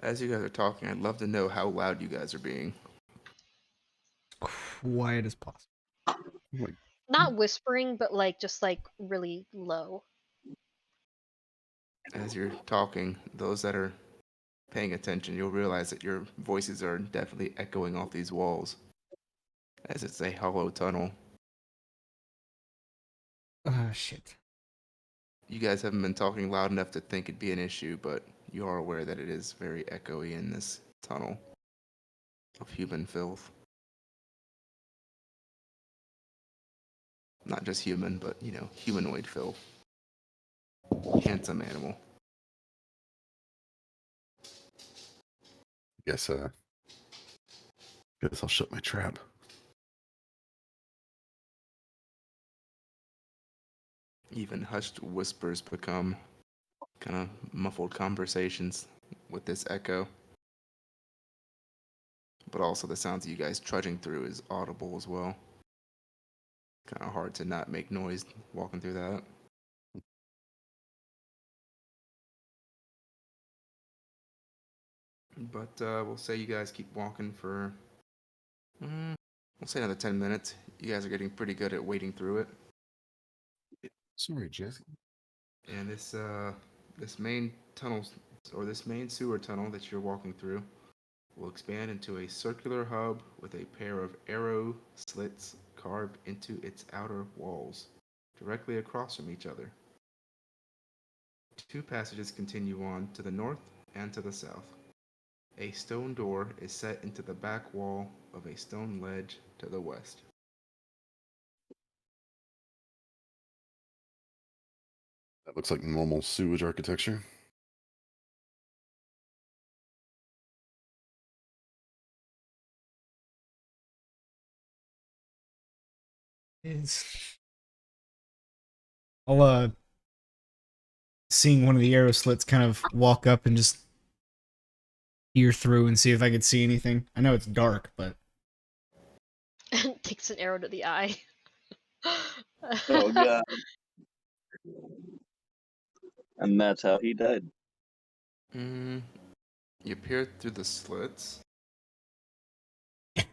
A: As you guys are talking, I'd love to know how loud you guys are being.
C: Quiet as possible.
E: Like,
B: Not whispering, but like just like really low.
A: As you're talking, those that are paying attention, you'll realize that your voices are definitely echoing off these walls, as it's a hollow tunnel.
C: Shit.
A: You guys haven't been talking loud enough to think it'd be an issue, but you are aware that it is very echoey in this tunnel of human filth. not just human, but humanoid Phil. Handsome animal.
E: Guess I'll shut my trap.
A: Even hushed whispers become kind of muffled conversations with this echo. But also the sounds of you guys trudging through is audible as well. Kind of hard to not make noise walking through that. But we'll say you guys keep walking for, we'll say another 10 minutes. You guys are getting pretty good at wading through it.
E: Sorry, Jesse.
A: And this main tunnel, or this main sewer tunnel that you're walking through, will expand into a circular hub with a pair of arrow slits carved into its outer walls, directly across from each other. Two passages continue on to the north and to the south. A stone door is set into the back wall of a stone ledge to the west.
E: That looks like normal sewage architecture.
C: Is I'll seeing one of the arrow slits kind of walk up and just peer through and see if I could see anything. I know it's dark, but
B: Takes an arrow to the eye.
D: Oh god. And that's how he died.
A: You peer through the slits. You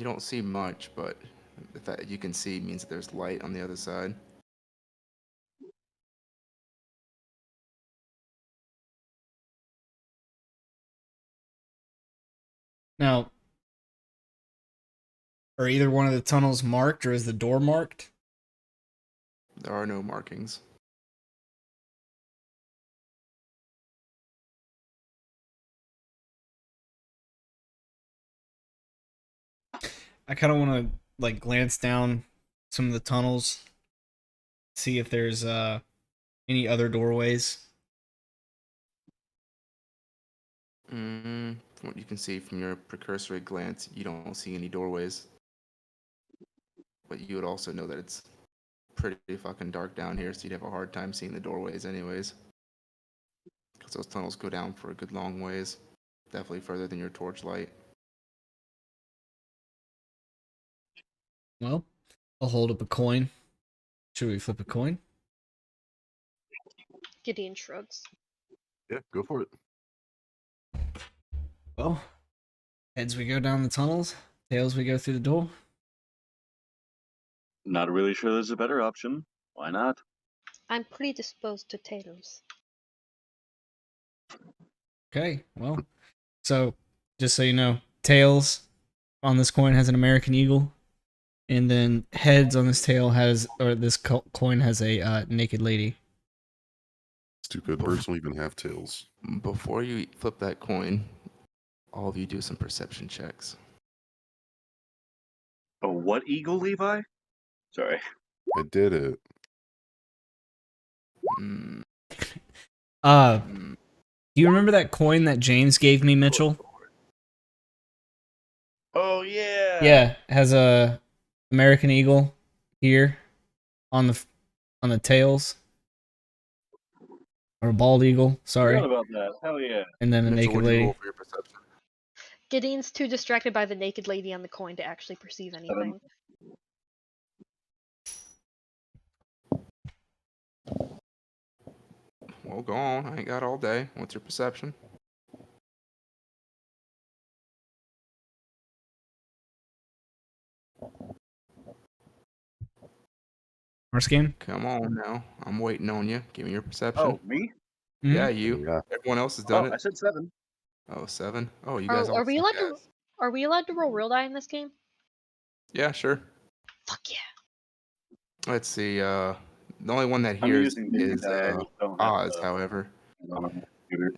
A: don't see much, but the fact that you can see means that there's light on the other side.
C: now are either one of the tunnels marked or is the door marked?
A: There are no markings.
C: I kind of want to like glance down some of the tunnels, see if there's any other doorways.
A: From what you can see from your precursory glance, you don't see any doorways. But you would also know that it's pretty fucking dark down here, so you'd have a hard time seeing the doorways anyways. Because those tunnels go down for a good long ways. Definitely further than your torchlight.
C: Well, I'll hold up a coin. Should we flip a coin?
B: Gideon shrugs.
E: Yeah, go for it.
C: Well, heads we go down the tunnels, tails we go through the door.
D: Not really sure there's a better option. Why not?
B: I'm predisposed to tails.
C: Okay, well, so just so you know, tails on this coin has an American eagle, and then heads on this tail has, or this coin has a naked lady.
E: Stupid birds don't even have tails.
A: Before you flip that coin, all of you do some perception checks.
D: Oh, what eagle, Levi? Sorry.
E: I did it.
A: Mm,
C: Do you remember that coin that James gave me, Mitchell?
D: Oh yeah.
C: Yeah, it has a American eagle here on the tails, or a bald eagle. Sorry,
D: Forgot about that. Hell yeah.
C: and then a
A: Mitchell,
C: naked
A: what'd you
C: lady.
A: roll for your perception?
B: Gideon's too distracted by the naked lady on the coin to actually perceive anything.
A: Well, go on. I ain't got all day. What's your perception?
C: Horse game.
A: Come on now. I'm waiting on you. Give me your perception.
D: Oh, me?
A: Yeah, you.
E: Yeah.
A: Everyone else has done
D: Oh, I
A: it.
D: said 7.
A: Oh, 7. Oh, you guys all.
B: Are we allowed to?
A: Yes.
B: Are we allowed to roll real die in this game?
A: Yeah, sure.
B: Fuck yeah!
A: Let's see. The only one that
D: I'm
A: hears
D: using big
A: is
D: die. I just don't have
A: Oz,
D: the
A: however.
D: on my computer.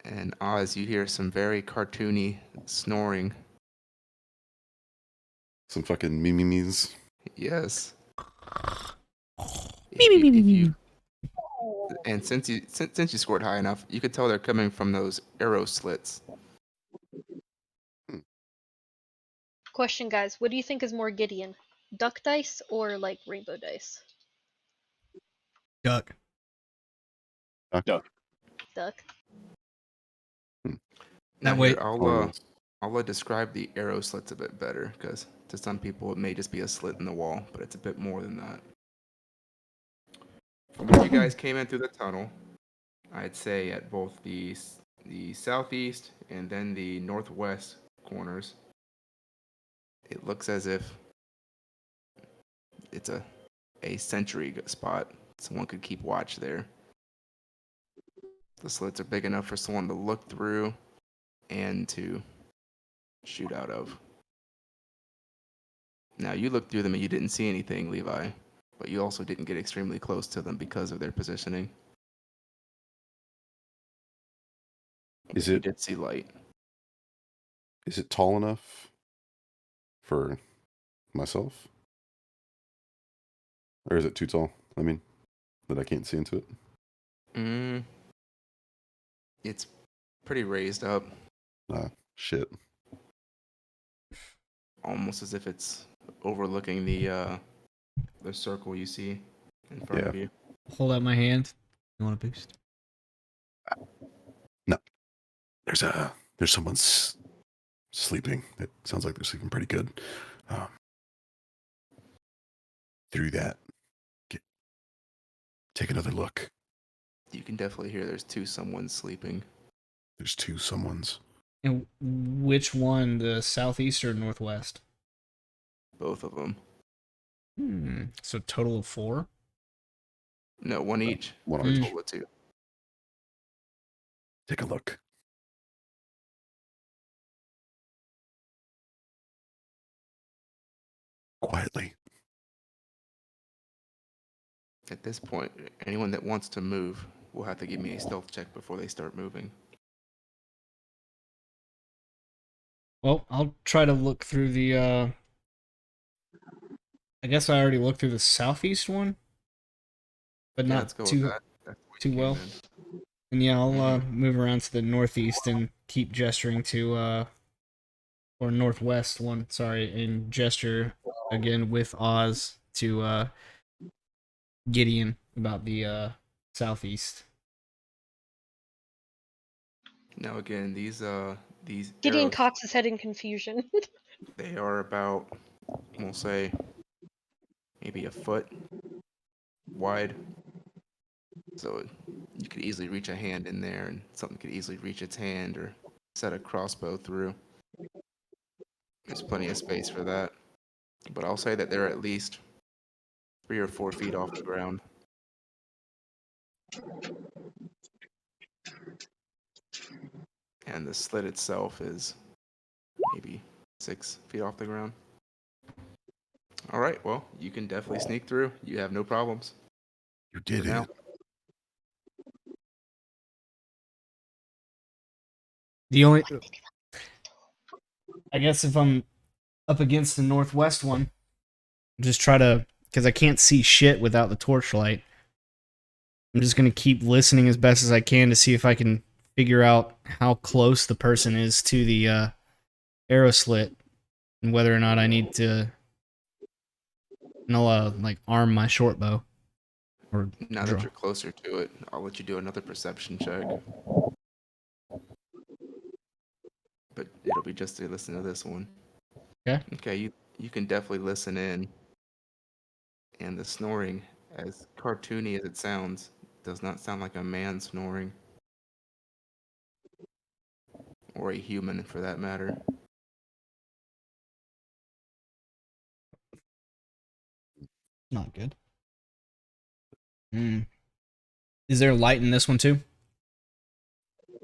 A: And Oz, you hear some very cartoony snoring.
E: Some fucking memes.
A: Yes.
C: Me, me, me, me,
A: If
C: me,
A: you
C: me.
A: and since you scored high enough, you could tell they're coming from those arrow slits.
B: Question, guys. What do you think is more Gideon? Duck dice or like rainbow dice?
C: Duck.
D: Duck.
B: Duck.
A: Now
C: That way-
A: here,
E: Oh, yes.
A: I'll describe the arrow slits a bit better, because to some people it may just be a slit in the wall, but it's a bit more than that. From where you guys came in through the tunnel, I'd say at both the southeast and then the northwest corners, it looks as if it's a sentry spot. Someone could keep watch there. The slits are big enough for someone to look through and to shoot out of. Now, you looked through them and you didn't see anything, Levi, but you also didn't get extremely close to them because of their positioning.
E: Is
A: You
E: it
A: did see light.
E: tall enough for myself? Or is it too tall? I mean, that I can't see into it?
A: It's pretty raised up,
E: Ah, shit.
A: almost as if it's overlooking the circle you see in front
E: Yeah.
A: of you.
C: Hold out my hand. You want a boost?
E: No. There's someone sleeping. It sounds like they're sleeping pretty good. Through that. Take another look.
A: You can definitely hear there's someone sleeping.
E: There's two someones.
C: And which one? The southeast or northwest?
A: Both of them.
C: So total of 4?
A: No, one each.
E: One
C: Hmm.
E: on each.
A: Total of 2.
E: Take a look. Quietly.
A: At this point, anyone that wants to move will have to give me a stealth check before they start moving.
C: Well, I'll try to look through the I guess I already looked through the southeast one, but
A: Yeah,
C: not
A: let's go with
C: too
A: that. That's where you
C: too
A: came
C: well.
A: in.
C: And yeah, I'll move around to the northeast and keep gesturing to or northwest one, sorry, and gesture again with Oz to Gideon about the southeast.
A: Now again, these
B: Gideon
A: arrows,
B: cocks his head in confusion.
A: they are about, we'll say, maybe a foot wide. So you could easily reach a hand in there, and something could easily reach its hand or set a crossbow through. There's plenty of space for that. But I'll say that they're at least 3 or 4 feet off the ground. And the slit itself is maybe 6 feet off the ground. All right, well, you can definitely sneak through. You have no problems.
E: You did
A: For now.
E: it.
C: The only, I guess, if I'm up against the northwest one, just try to, because I can't see shit without the torchlight. I'm just gonna keep listening as best as I can to see if I can figure out how close the person is to the arrow slit and whether or not I need to, like arm my short bow or
A: Now
C: draw.
A: that you're closer to it, I'll let you do another perception check. But it'll be just to listen to this one.
C: Okay.
A: Okay, you can definitely listen in. And the snoring, as cartoony as it sounds, does not sound like a man snoring. Or a human, for that matter.
C: Not good. Is there light in this one too?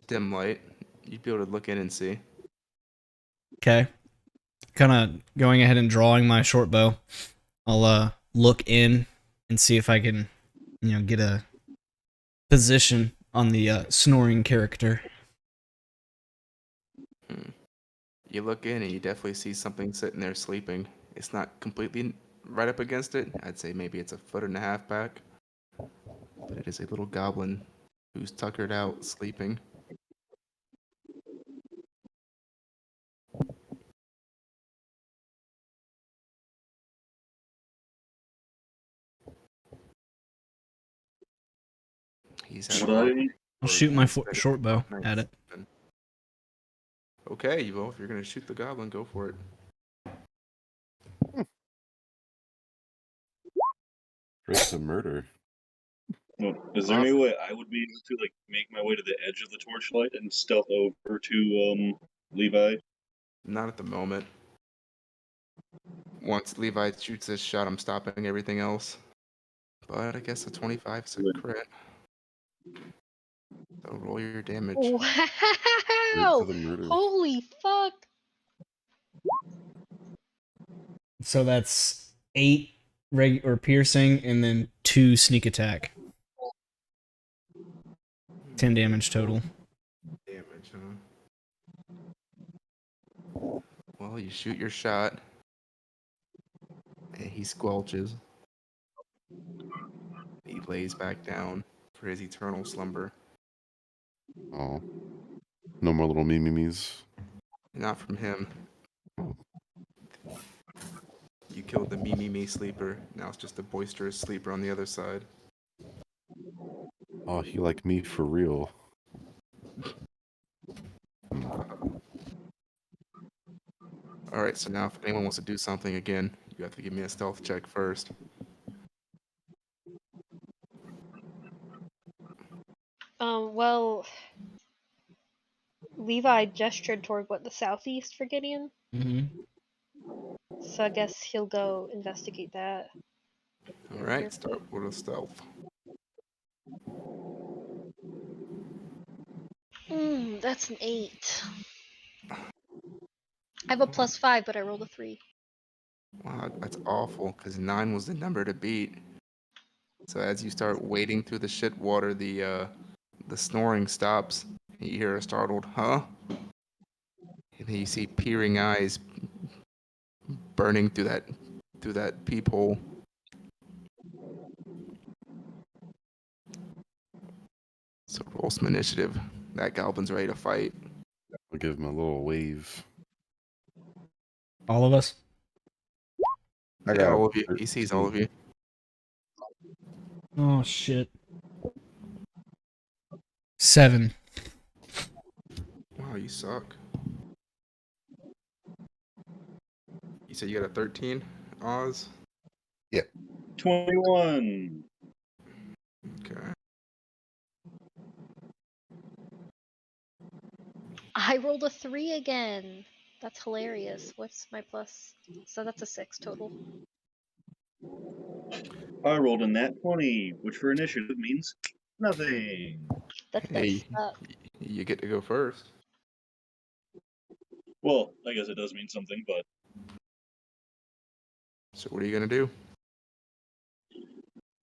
A: Dim light. You'd be able to look in and see.
C: Okay. Kind of going ahead and drawing my short bow. I'll look in and see if I can, get a position on the snoring character.
A: You look in and you definitely see something sitting there sleeping. It's not completely right up against it. I'd say maybe it's a foot and a half back. But it is a little goblin who's tuckered out, sleeping. He's had a
D: Would
A: hard
D: I?
C: I'll shoot my
A: Nice
C: short bow
A: night
C: at it.
A: sleeping. Okay, well, if you're gonna shoot the goblin, go for it.
E: Straight to murder.
D: Is there any way I would be able to like make my way to the edge of the torchlight and stealth over to Levi?
A: Not at the moment. Once Levi shoots his shot, I'm stopping everything else. But I guess a 25 is a crit. So roll your damage.
E: Straight to
B: Wow!
E: the murder.
B: Holy fuck!
C: So that's 8 or piercing, and then 2 sneak attack. 10 damage total.
A: Damage, huh? Well, you shoot your shot. And he squelches. He lays back down for his eternal slumber.
E: Oh. No more little memes.
A: Not from him.
E: Oh.
A: You killed the me sleeper. Now it's just a boisterous sleeper on the other side.
E: Oh, he like me for real.
A: Alright, so now if anyone wants to do something again, you have to give me a stealth check first.
B: Well, Levi gestured toward the southeast for Gideon,
C: Mm-hmm.
B: so I guess he'll go investigate that.
A: Alright, start with a stealth.
B: That's an 8. I have a +5, but I rolled a 3.
A: Wow, that's awful, because 9 was the number to beat. So as you start wading through the shit water, the snoring stops. You hear a startled, huh? And then you see peering eyes burning through that peephole. So roll some initiative. That goblin's ready to fight.
E: I'll give him a little wave.
C: All of us?
E: I
A: Yeah,
E: got
A: all of you. He sees all of you.
C: Oh, shit. 7.
A: Wow, you suck. You said you got a 13, Oz?
D: 21.
A: Okay.
B: I rolled a 3 again. That's hilarious. What's my plus? So that's a 6 total.
D: I rolled a nat 20, which for initiative means nothing.
B: That's
A: Hey,
B: messed up.
A: you get to go first.
D: Well, I guess it does mean something, but
A: So what are you gonna do?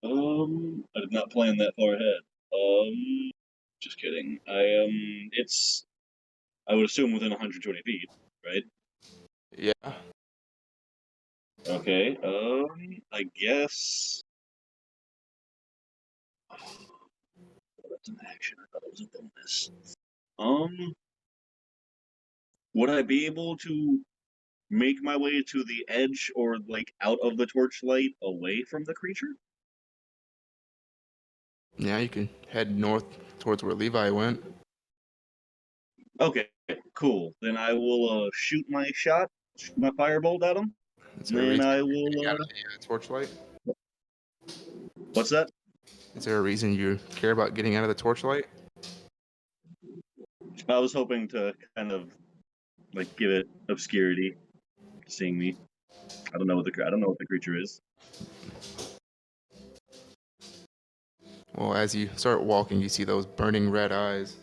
D: I did not plan that far ahead. Just kidding. It's I would assume within 120 feet, right?
A: Yeah.
D: Okay. I guess. That's an action. I thought it was a bonus. Would I be able to make my way to the edge or like out of the torchlight away from the creature?
A: Yeah, you can head north towards where Levi went.
D: Okay, cool. Then I will shoot my shot, shoot my firebolt at him.
A: Is
D: And
A: there a
D: then
A: reason
D: I
A: you're
D: will.
A: getting out of the torchlight?
D: What's that?
A: Is there a reason you care about getting out of the torchlight?
D: I was hoping to kind of like give it obscurity, seeing me. I don't know what the creature is.
A: Well, as you start walking, you see those burning red eyes.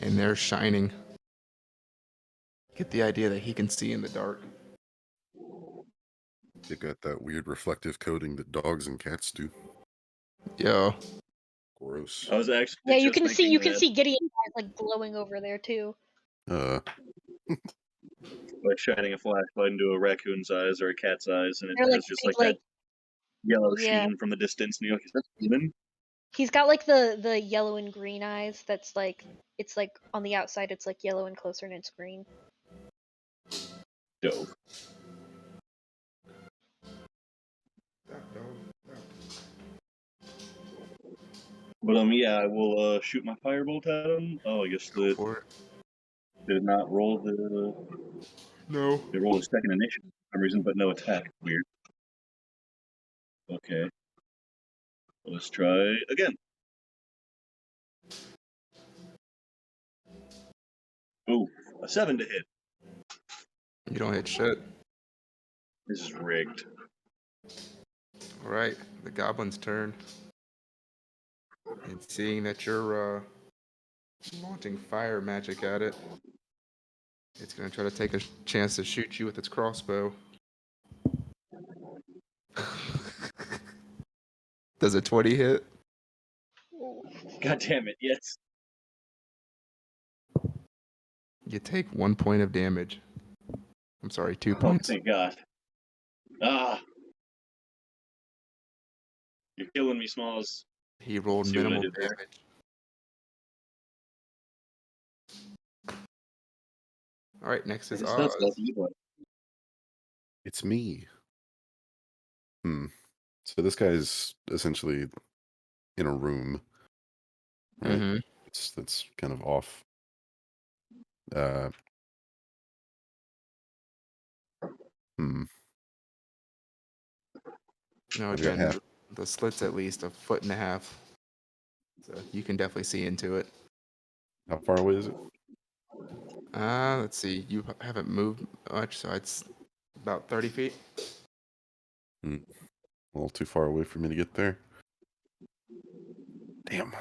A: And they're shining. Get the idea that he can see in the dark.
E: It got that weird reflective coating that dogs and cats do.
A: Yeah.
E: Gross.
D: I was actually
B: Yeah, you
D: just
B: can see
D: thinking that.
B: Gideon's eyes like glowing over there too.
E: Uh,
D: by shining a flashlight into a raccoon's eyes or a cat's eyes, and it
B: They're like
D: has just
B: big,
D: like that yellow
B: yeah.
D: sheen from the distance, and you're like, is that a demon?
B: He's got like the yellow and green eyes. That's like it's like on the outside it's like yellow and closer and it's green.
D: Dope. But yeah, I will shoot my firebolt at him. Oh, I guess
A: Go for it.
D: did not roll the
A: No.
D: it rolled a second initiative for some reason, but no attack. Weird. Okay. Let's try again. Ooh, a 7 to hit.
A: You don't hit shit.
D: This is rigged.
A: All right, the goblin's turn. And seeing that you're launching fire magic at it, it's gonna try to take a chance to shoot you with its crossbow. Does a 20 hit?
B: Ooh.
D: God damn it, yes.
A: You take 1 point of damage. I'm sorry, 2
D: Oh,
A: points.
D: thank God. Ah. You're killing me, Smalls.
A: He rolled
D: See what I
A: minimal
D: did there?
A: damage. All right, next is
D: That's
A: Oz.
D: lucky, but
E: It's me. So this guy's essentially in a room, right?
A: Mm-hmm.
E: That's kind of off. Uh,
A: No,
E: I've got
A: again,
E: half.
A: the slit's at least 1.5 feet, so you can definitely see into it.
E: How far away is it?
A: Let's see. You haven't moved much, so it's about 30 feet.
E: A little too far away for me to get there. Damn.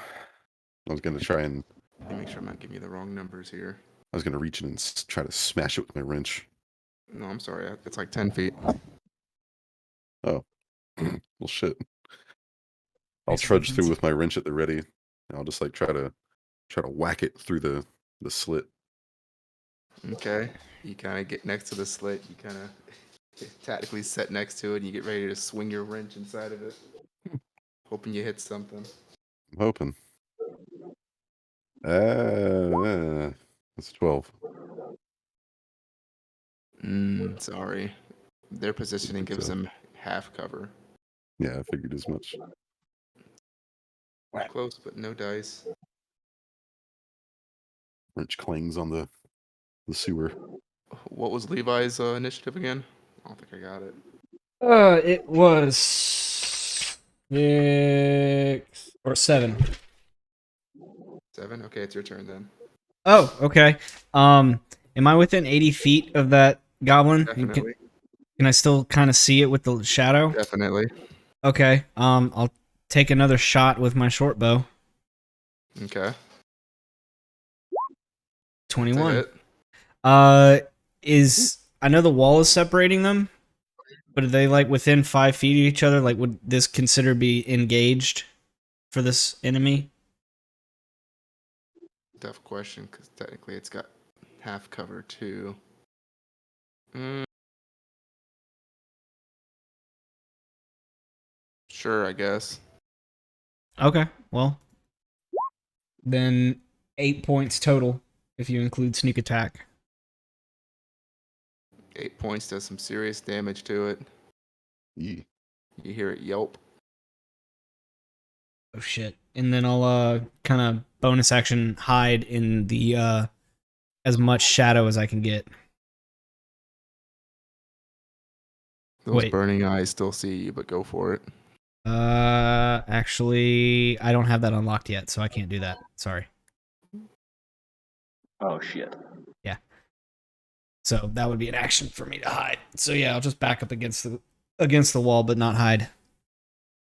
E: I was gonna try and
A: Let me make sure I'm not giving you the wrong numbers here.
E: I was gonna reach in and try to smash it with my wrench.
A: No, I'm sorry. It's like 10 feet.
E: Oh, well, shit. I'll
C: Thanks for
E: trudge through
C: convincing.
E: with my wrench at the ready. I'll just like try to whack it through the slit.
A: Okay. You kind of get next to the slit. You kind of tactically set next to it, and you get ready to swing your wrench inside of it, hoping you hit something.
E: I'm hoping. That's 12.
A: Sorry. Their positioning gives them half cover.
E: Yeah, I figured as much.
A: Close, but no dice.
E: Wrench clangs on the sewer.
A: What was Levi's initiative again? I don't think I got it.
C: It was 6 or 7.
A: 7? Okay, it's your turn then.
C: Oh, okay. Am I within 80 feet of that goblin?
A: Definitely.
C: Can I still kind of see it with the shadow?
A: Definitely.
C: Okay. I'll take another shot with my short bow.
A: Okay.
C: 21.
A: Hit.
C: I know the wall is separating them, but are they like within 5 feet of each other? Like, would this consider be engaged for this enemy?
A: Tough question, because technically it's got half cover too. Sure, I guess.
C: Okay. Well, then 8 points total if you include sneak attack.
A: 8 points does some serious damage to it.
E: Yee.
A: You hear it yelp.
C: Oh shit. And then I'll kind of bonus action hide in the as much shadow as I can get.
A: Those
C: Wait.
A: burning eyes still see you, but go for it.
C: Actually, I don't have that unlocked yet, so I can't do that. Sorry.
D: oh shit.
C: Yeah. So that would be an action for me to hide. So yeah, I'll just back up against the wall, but not hide.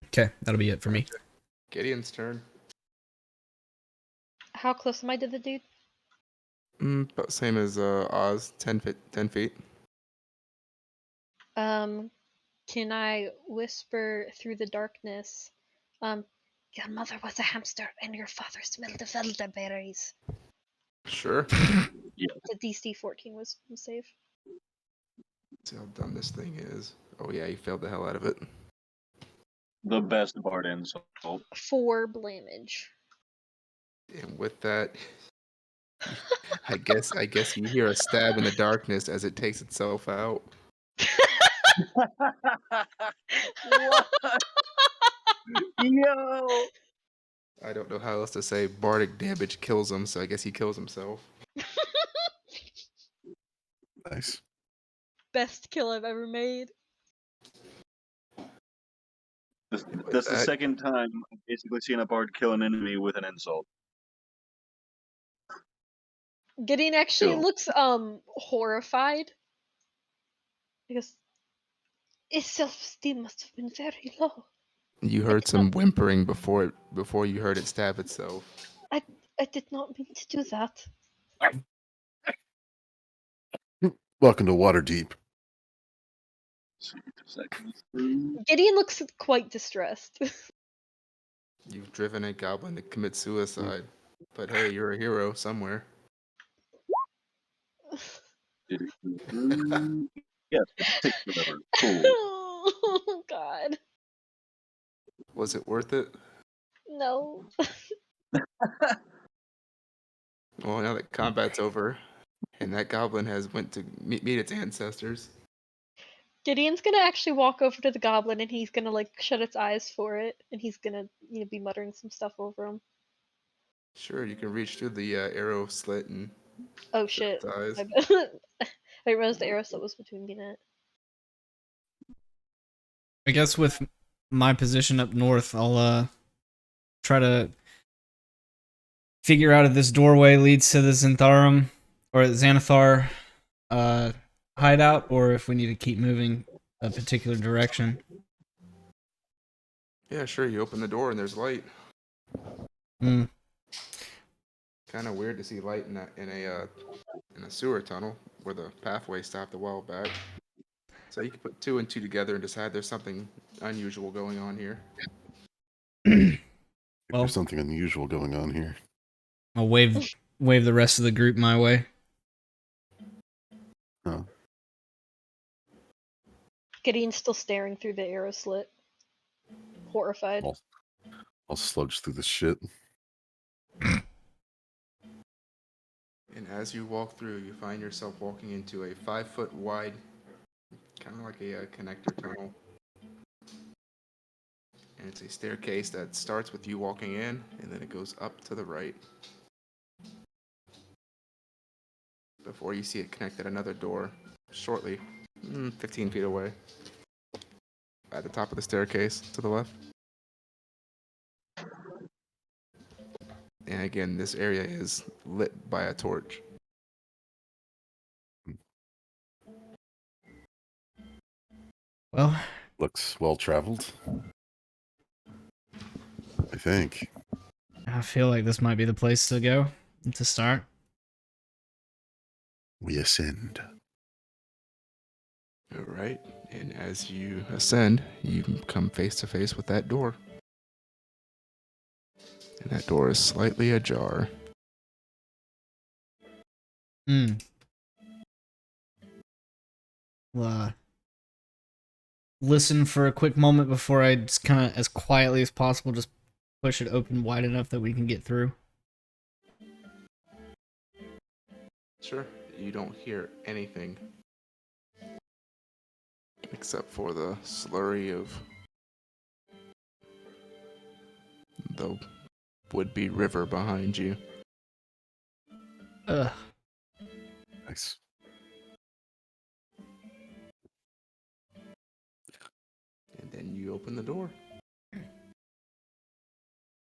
C: Okay, that'll be it for me.
A: Gideon's turn.
B: How close am I to the dude?
A: About same as Oz. 10 feet.
B: Can I whisper through the darkness? Your mother was a hamster, and your father smelled of elderberries.
A: Sure.
B: The DC 14 was save.
A: See how dumb this thing is. Oh yeah, you failed the hell out of it.
D: The best bard insult.
B: 4 blamage.
A: And with that, I guess you hear a stab in the darkness as it takes itself out.
D: What? Yo!
A: I don't know how else to say. Bardic damage kills him, so I guess he kills himself.
E: Nice.
B: Best kill I've ever made.
D: That's the second time I've basically seen a bard kill an enemy with an insult.
B: Gideon actually
D: Cool.
B: looks horrified. Because his self-esteem must have been very low.
A: You heard some whimpering before you heard it stab itself.
B: I did not mean to do that.
E: Welcome to Waterdeep.
B: Gideon looks quite distressed.
A: You've driven a goblin to commit suicide. But hey, you're a hero somewhere.
D: Yes, it takes forever. Cool.
B: Oh god.
A: Was it worth it?
B: No.
A: Well, now that combat's over, and that goblin has went to meet its ancestors.
B: Gideon's gonna actually walk over to the goblin and he's gonna like shut its eyes for it and he's gonna be muttering some stuff over him.
A: Sure, you can reach through the arrow slit and
B: Oh shit.
A: its eyes.
B: I realized the arrow slit was between me and it.
C: I guess with my position up north, I'll try to figure out if this doorway leads to the Xantharum or the Xanathar hideout, or if we need to keep moving a particular direction.
A: Yeah, sure. You open the door and there's light.
C: Hmm.
A: Kind of weird to see light in a sewer tunnel where the pathway stopped a while back. So you can put 2 and 2 together and decide there's something unusual going on here.
C: Well,
E: There's something unusual going on here.
C: I'll wave the rest of the group my way.
E: Oh,
B: Gideon's still staring through the arrow slit. Horrified.
E: I'll sludge through this shit.
A: And as you walk through, you find yourself walking into a 5-foot wide, kind of like a connector tunnel. And it's a staircase that starts with you walking in, and then it goes up to the right. Before you see it connect at another door, shortly, 15 feet away. At the top of the staircase, to the left. And again, this area is lit by a torch.
C: Well,
E: Looks well traveled. I think.
C: I feel like this might be the place to go to start.
E: We ascend.
A: All right. And as you ascend, you come face to face with that door. And that door is slightly ajar.
C: Well, listen for a quick moment before I just kind of, as quietly as possible, just push it open wide enough that we can get through.
A: Sure. You don't hear anything except for the slurry of the would-be river behind you.
C: Ugh.
E: Nice.
A: And then you open the door.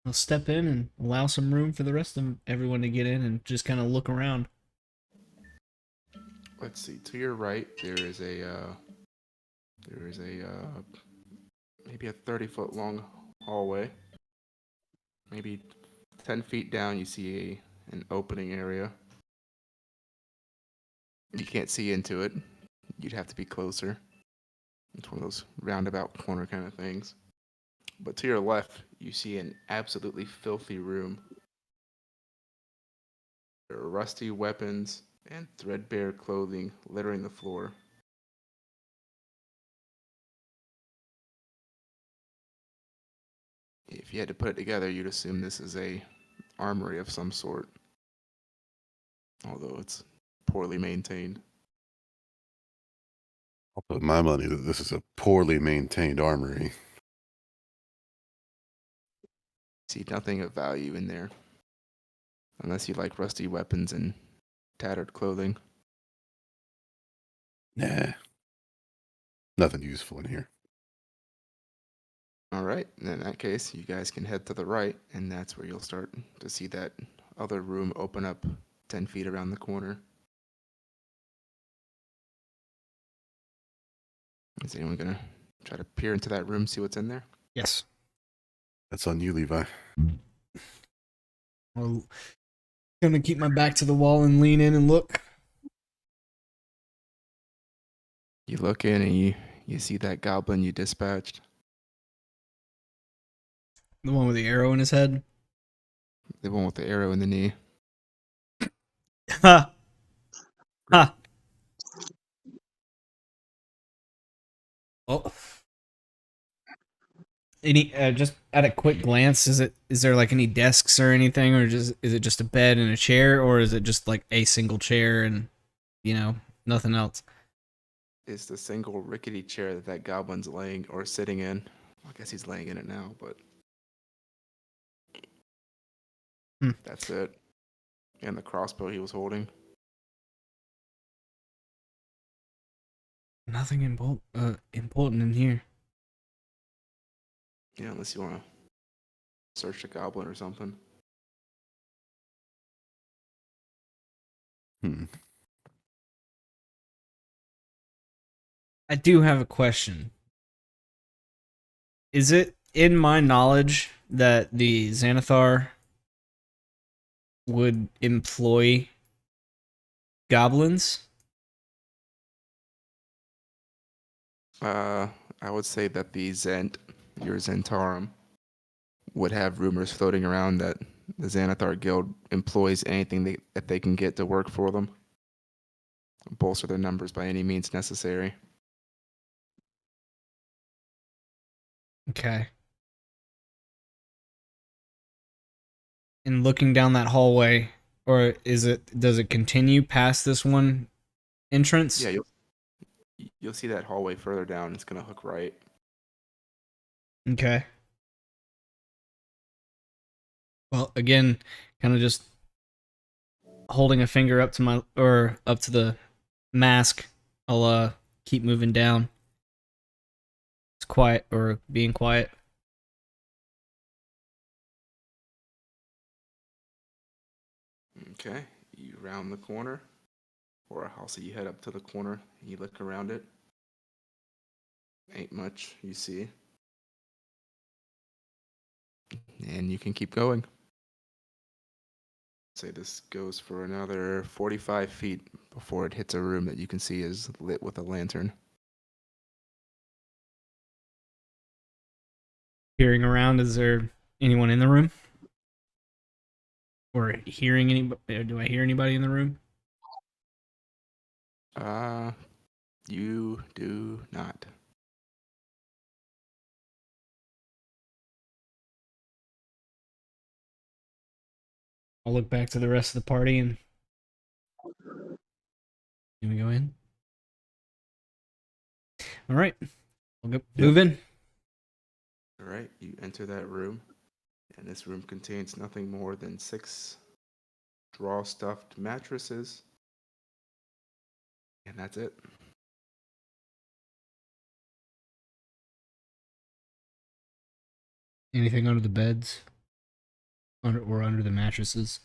C: I'll step in and allow some room for the rest of everyone to get in and just kind of look around.
A: Let's see. To your right, there is maybe a 30-foot long hallway. Maybe 10 feet down, you see an opening area. You can't see into it. You'd have to be closer. It's one of those roundabout corner kind of things. But to your left, you see an absolutely filthy room. There are rusty weapons and threadbare clothing littering the floor. If you had to put it together, you'd assume this is a armory of some sort, although it's poorly maintained.
E: I'll put my money that this is a poorly maintained armory.
A: See nothing of value in there, unless you like rusty weapons and tattered clothing.
E: Nah. Nothing useful in here.
A: All right, in that case, you guys can head to the right, and that's where you'll start to see that other room open up 10 feet around the corner. Is anyone gonna try to peer into that room, see what's in there?
C: Yes.
E: That's on you, Levi.
C: I'm gonna keep my back to the wall and lean in and look.
A: You look in and you see that goblin you dispatched.
C: The one with the arrow in his head.
A: The one with the arrow in the knee.
C: Ha! Ha! Oh. Any just at a quick glance, is there like any desks or anything, or is it just a bed and a chair, or is it just like a single chair and nothing else?
A: It's the single rickety chair that goblin's laying or sitting in. I guess he's laying in it now, but that's it. And the crossbow he was holding.
C: Nothing important in here.
A: Yeah, unless you want to search the goblin or something.
C: I do have a question. Is it in my knowledge that the Xanathar would employ goblins?
A: I would say that your Zentarum, would have rumors floating around that the Xanathar Guild employs anything that they can get to work for them. Bolster their numbers by any means necessary.
C: Okay. And looking down that hallway, or does it continue past this one entrance?
A: Yeah, you'll see that hallway further down. It's gonna hook right.
C: Okay. Well, again, kind of just holding a finger up to the mask. I'll keep moving down. It's quiet, or being quiet.
A: Okay, you round the corner, or I'll say you head up to the corner. You look around it. Ain't much you see. And you can keep going. Say this goes for another 45 feet before it hits a room that you can see is lit with a lantern.
C: Peering around, is there anyone in the room? Or hearing anybody? Do I hear anybody in the room?
A: You do not.
C: I'll look back to the rest of the party and can we go in? All right, we'll go move in.
A: All right, you enter that room, and this room contains nothing more than 6 draw-stuffed mattresses, and that's it.
C: Anything under the beds? Under the mattresses?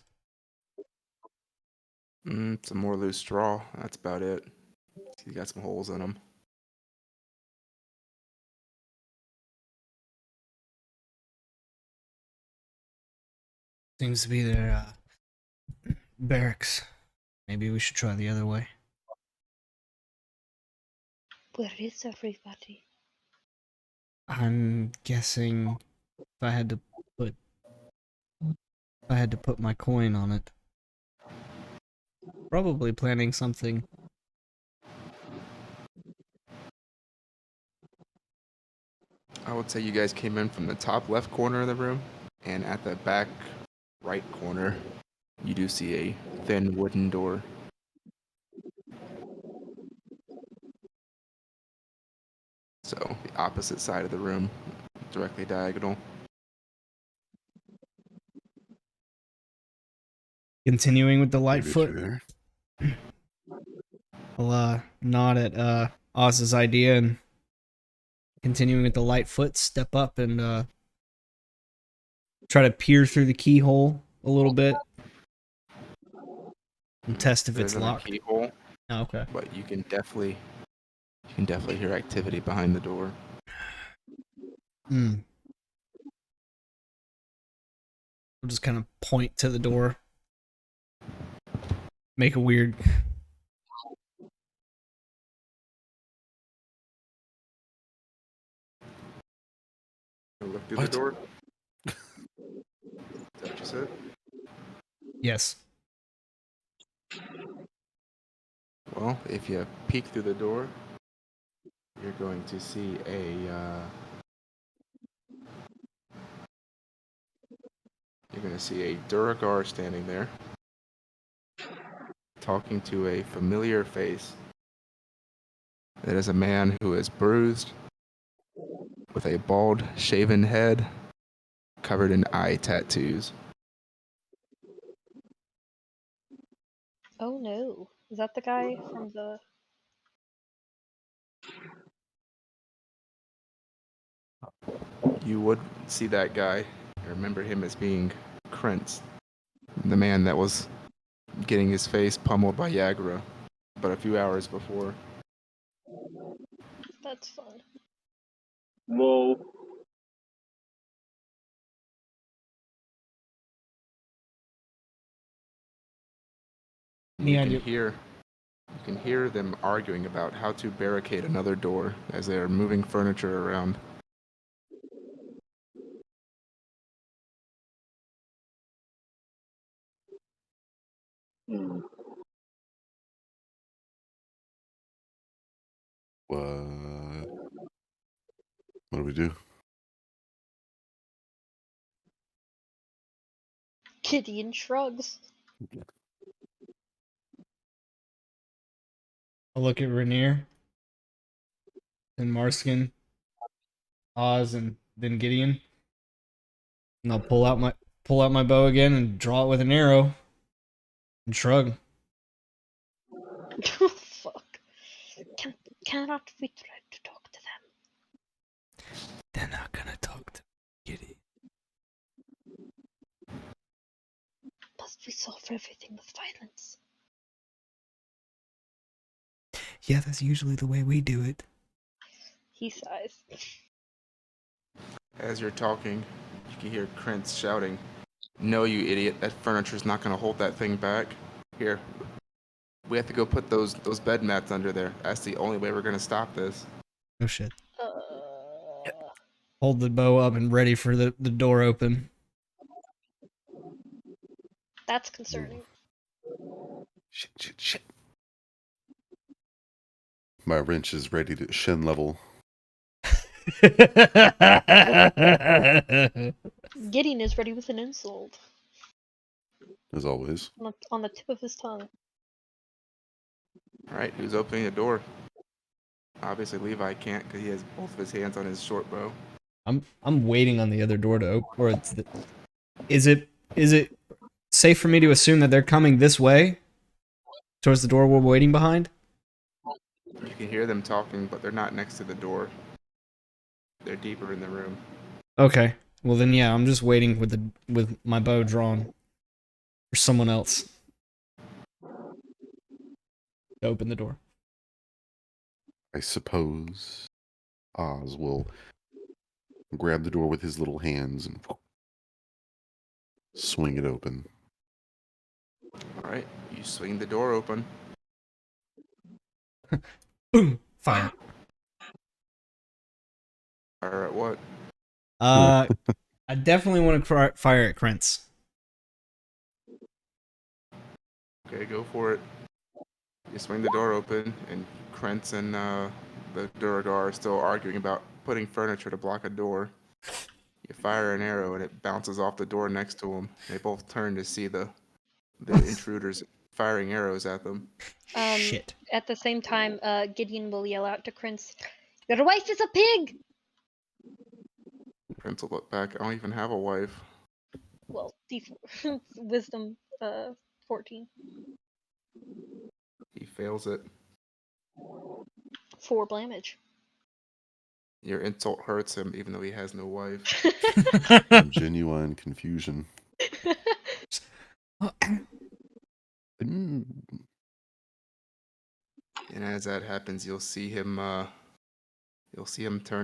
A: Some more loose straw. That's about it. You got some holes in them.
C: Seems to be their barracks. Maybe we should try the other way.
B: Where is everybody?
C: I'm guessing if I had to put my coin on it, probably planning something.
A: I would say you guys came in from the top left corner of the room, and at the back right corner, you do see a thin wooden door. So, the opposite side of the room, directly diagonal.
C: Continuing with the
E: Maybe
C: Lightfoot,
E: through there.
C: I'll nod at Oz's idea and continuing with the Lightfoot, step up and try to peer through the keyhole a little bit and test if
A: There
C: it's
A: isn't a
C: locked.
A: keyhole,
C: Oh, okay.
A: but you can definitely hear activity behind the door.
C: Hmm. I'll just kind of point to the door. Make a weird.
A: Look through
E: What?
A: the door. Is that what you said?
C: Yes.
A: Well, if you peek through the door, you're going to see a Duragar standing there, talking to a familiar face. It is a man who is bruised, with a bald, shaven head, covered in eye tattoos.
B: Oh no. Is that the guy from the...
A: You would see that guy. I remember him as being Krentz, the man that was getting his face pummeled by Yagra, but a few hours before.
B: That's fun.
D: Lol.
A: You
C: Yeah, I
A: can
C: do.
A: hear them arguing about how to barricade another door as they are moving furniture around.
D: Hmm.
E: What? What do we do?
B: Gideon shrugs.
C: I'll look at Rainier, then Marskin, Oz, and then Gideon. And I'll pull out my bow again and draw it with an arrow. And shrug.
B: Fuck. Cannot we try to talk to them?
C: They're not gonna talk to Gideon.
B: Must we solve everything with violence?
C: Yeah, that's usually the way we do it.
B: He sighs.
A: As you're talking, you can hear Krentz shouting, "No, you idiot, that furniture's not going to hold that thing back. Here, we have to go put those bed mats under there. That's the only way we're going to stop this."
C: Oh shit.
B: Uh,
C: Hold the bow up and ready for the door open.
B: that's concerning.
E: Shit. My wrench is ready to shin level.
B: Gideon is ready with an insult.
E: As always.
B: On the tip of his tongue.
A: All right, who's opening the door? Obviously, Levi can't because he has both of his hands on his short bow.
C: I'm waiting on the other door to open. Or is it safe for me to assume that they're coming this way towards the door we're waiting behind?
A: You can hear them talking, but they're not next to the door. They're deeper in the room.
C: Okay. Well then, yeah, I'm just waiting with my bow drawn for someone else to open the door.
E: I suppose Oz will grab the door with his little hands and swing it open.
A: All right, you swing the door open.
C: Boom! Fire.
A: Fire at what?
C: I definitely want to fire at Krentz.
A: Okay, go for it. You swing the door open, and Krentz and the Duragar are still arguing about putting furniture to block a door. You fire an arrow and it bounces off the door next to them. They both turn to see the intruders firing arrows at them.
C: Shit.
B: At the same time, Gideon will yell out to Prince, "Your wife is a pig!"
A: Prince will look back. I don't even have a wife.
B: Well, wisdom, 14.
A: He fails it.
B: 4 blamage.
A: Your insult hurts him even though he has no wife.
E: Genuine confusion. Mm.
A: And as that happens, you'll see him turn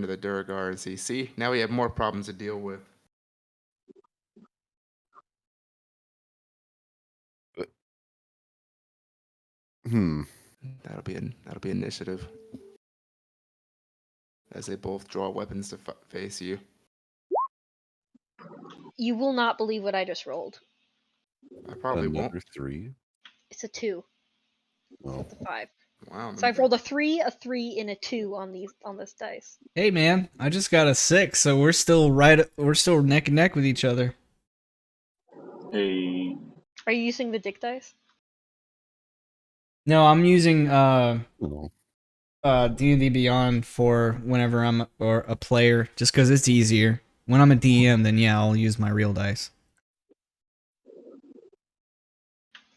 A: to the Durgar and see, now we have more problems to deal with. That'll be initiative. As they both draw weapons to face you.
B: You will not believe what I just rolled.
A: I probably
E: Another
A: won't.
E: 3.
B: It's a 2.
E: Well,
B: It's a 5.
A: Wow.
B: So I've rolled a 3, and a 2 on this dice.
C: Hey man, I just got a 6, so we're still neck and neck with each other.
D: Hey,
B: Are you using the dick dice?
C: No, I'm using
E: no.
C: D&D Beyond for whenever I'm a player, just because it's easier. When I'm a DM, then yeah, I'll use my real dice.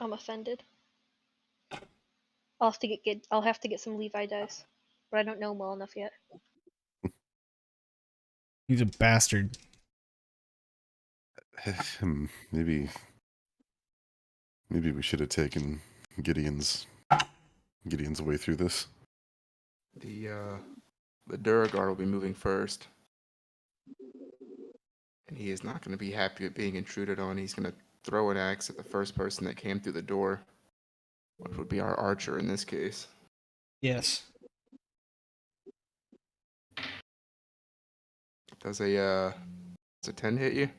B: I'm offended. I'll have to get some Levi dice, but I don't know him well enough yet.
C: He's a bastard.
E: Maybe we should have taken Gideon's way through this.
A: The Durgar will be moving first. And he is not going to be happy with being intruded on. He's going to throw an axe at the first person that came through the door, which would be our archer in this case.
C: Yes.
A: Does a 10 hit you?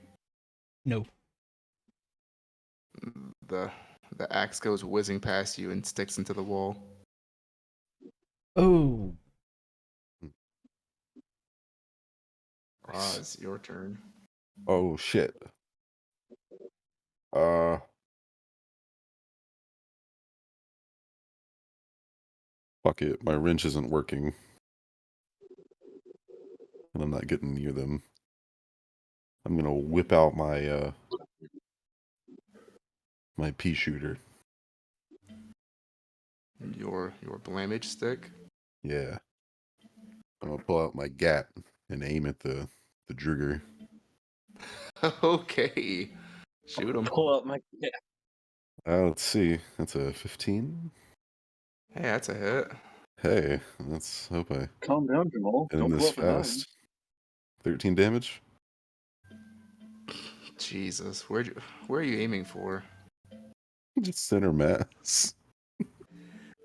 C: No.
A: The axe goes whizzing past you and sticks into the wall.
C: Oh.
A: It's your turn.
E: Oh shit. Fuck it. My wrench isn't working. And I'm not getting near them. I'm gonna whip out my my pea shooter.
A: Your blamage stick?
E: Yeah. I'm gonna pull out my gat and aim at the Drugger.
A: Okay. Shoot him.
D: pull out my. Yeah.
E: Let's see. That's a 15.
A: Hey, that's a hit.
E: Hey, let's hope I
D: Calm down, Jamal.
E: end
D: Don't
E: this
D: pull out the
E: fast. 13 damage.
A: Jesus, where are you aiming for?
E: Just center mass.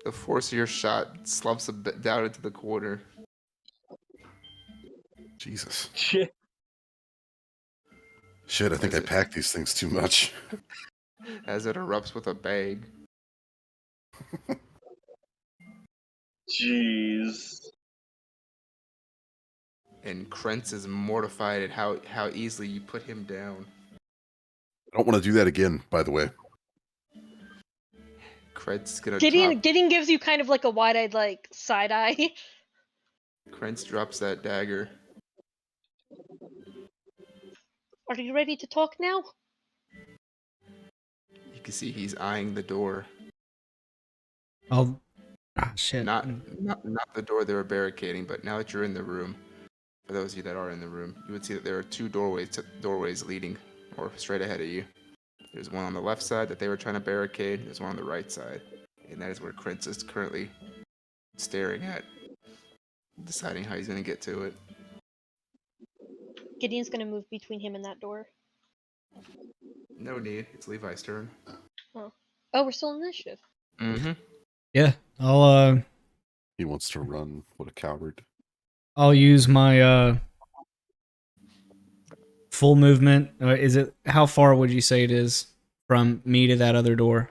A: The force of your shot slumps a bit down into the corner.
E: Jesus.
D: Shit.
E: Shit, I think I
A: Is it-
E: packed these things too much.
A: As it erupts with a bang.
D: Jeez.
A: And Krentz is mortified at how easily you put him down.
E: I don't want to do that again, by the way.
A: Krentz is gonna
B: Gideon gives you kind of like a wide-eyed, like, side eye.
A: Krentz drops that dagger.
B: Are you ready to talk now?
A: You can see he's eyeing the door.
C: Oh, shit.
A: Not the door they were barricading, but now that you're in the room, for those of you that are in the room, you would see that there are two doorways leading or straight ahead of you. There's one on the left side that they were trying to barricade. There's one on the right side, and that is where Krentz is currently staring at, deciding how he's going to get to it.
B: Gideon's gonna move between him and that door.
A: No need. It's Levi's turn.
B: Oh, we're still in initiative.
A: Mm-hmm.
C: Yeah, I'll
E: He wants to run. What a coward.
C: I'll use my full movement. Is it, how far would you say it is from me to that other door?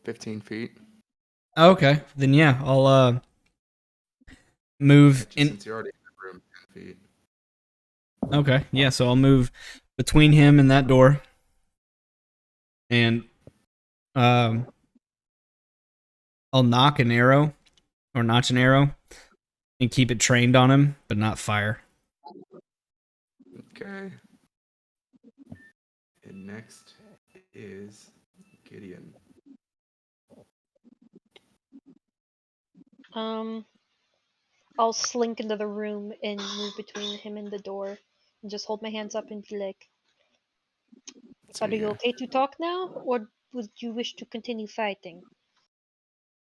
A: 15 feet.
C: Okay, then yeah, I'll move
A: Just
C: in.
A: since you're already in the room 10 feet.
C: Okay, yeah. So I'll move between him and that door, and um, I'll knock an arrow or notch an arrow and keep it trained on him, but not fire.
A: Okay. And next is Gideon.
B: I'll slink into the room and move between him and the door, and just hold my hands up and be like,
A: So
B: "Are you
A: you're,
B: okay to talk now, or would you wish to continue fighting?"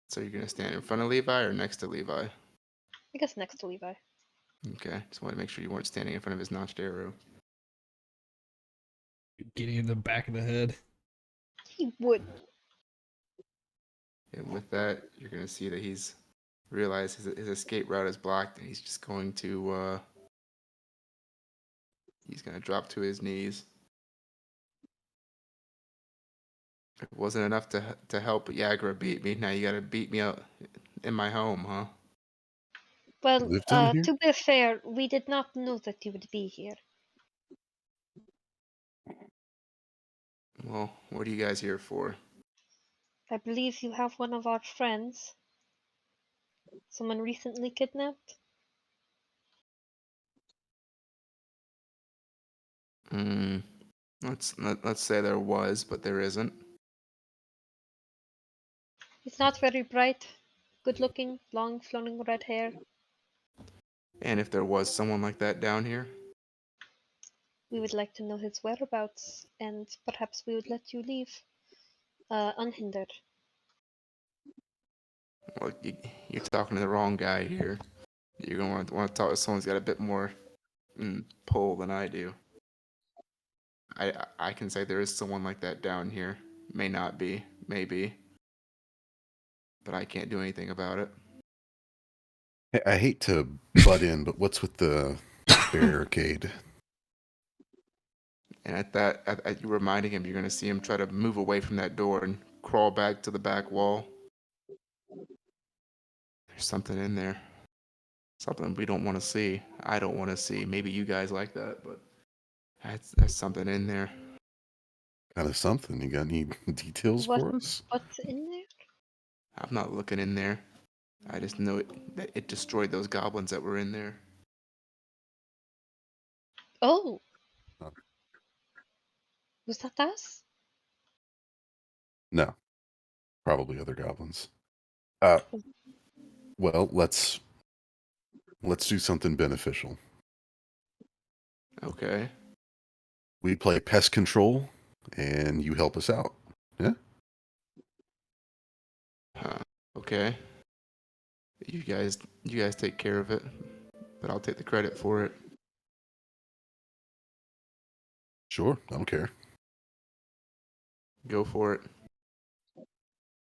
A: so you're gonna stand in front of Levi or next to Levi?
B: I guess next to Levi.
A: Okay. Just want to make sure you weren't standing in front of his notched arrow.
C: Getting in the back of the head.
B: He would.
A: And with that, you're gonna see that he's realized his escape route is blocked, and he's just going to he's gonna drop to his knees. It wasn't enough to help Yagra beat me. Now you gotta beat me out in my home, huh?
B: Well,
E: Lived in here?
B: to be fair, we did not know that you would be here.
A: Well, what are you guys here for?
B: I believe you have one of our friends. Someone recently kidnapped?
A: Hmm. Let's say there was, but there isn't.
B: He's not very bright, good looking, long flowing red hair.
A: And if there was someone like that down here,
B: We would like to know his whereabouts, and perhaps we would let you leave unhindered.
A: well, you're talking to the wrong guy here. You're gonna want to talk to someone who's got a bit more pull than I do. I can say there is someone like that down here. May not be, maybe, but I can't do anything about it.
E: I hate to butt in, but what's with the barricade?
A: And at you reminding him, you're gonna see him try to move away from that door and crawl back to the back wall. There's something in there. Something we don't want to see. I don't want to see. Maybe you guys like that, but that's something in there.
E: Kind of something. You got any details
B: What?
E: for us?
B: What's in there?
A: I'm not looking in there. I just know that it destroyed those goblins that were in there.
B: Oh,
E: Uh,
B: was that us?
E: No, probably other goblins. Uh, well, let's do something beneficial.
A: Okay.
E: We play pest control, and you help us out. Yeah.
A: Huh. Okay. You guys take care of it, but I'll take the credit for it.
E: Sure. I don't care.
A: Go for it.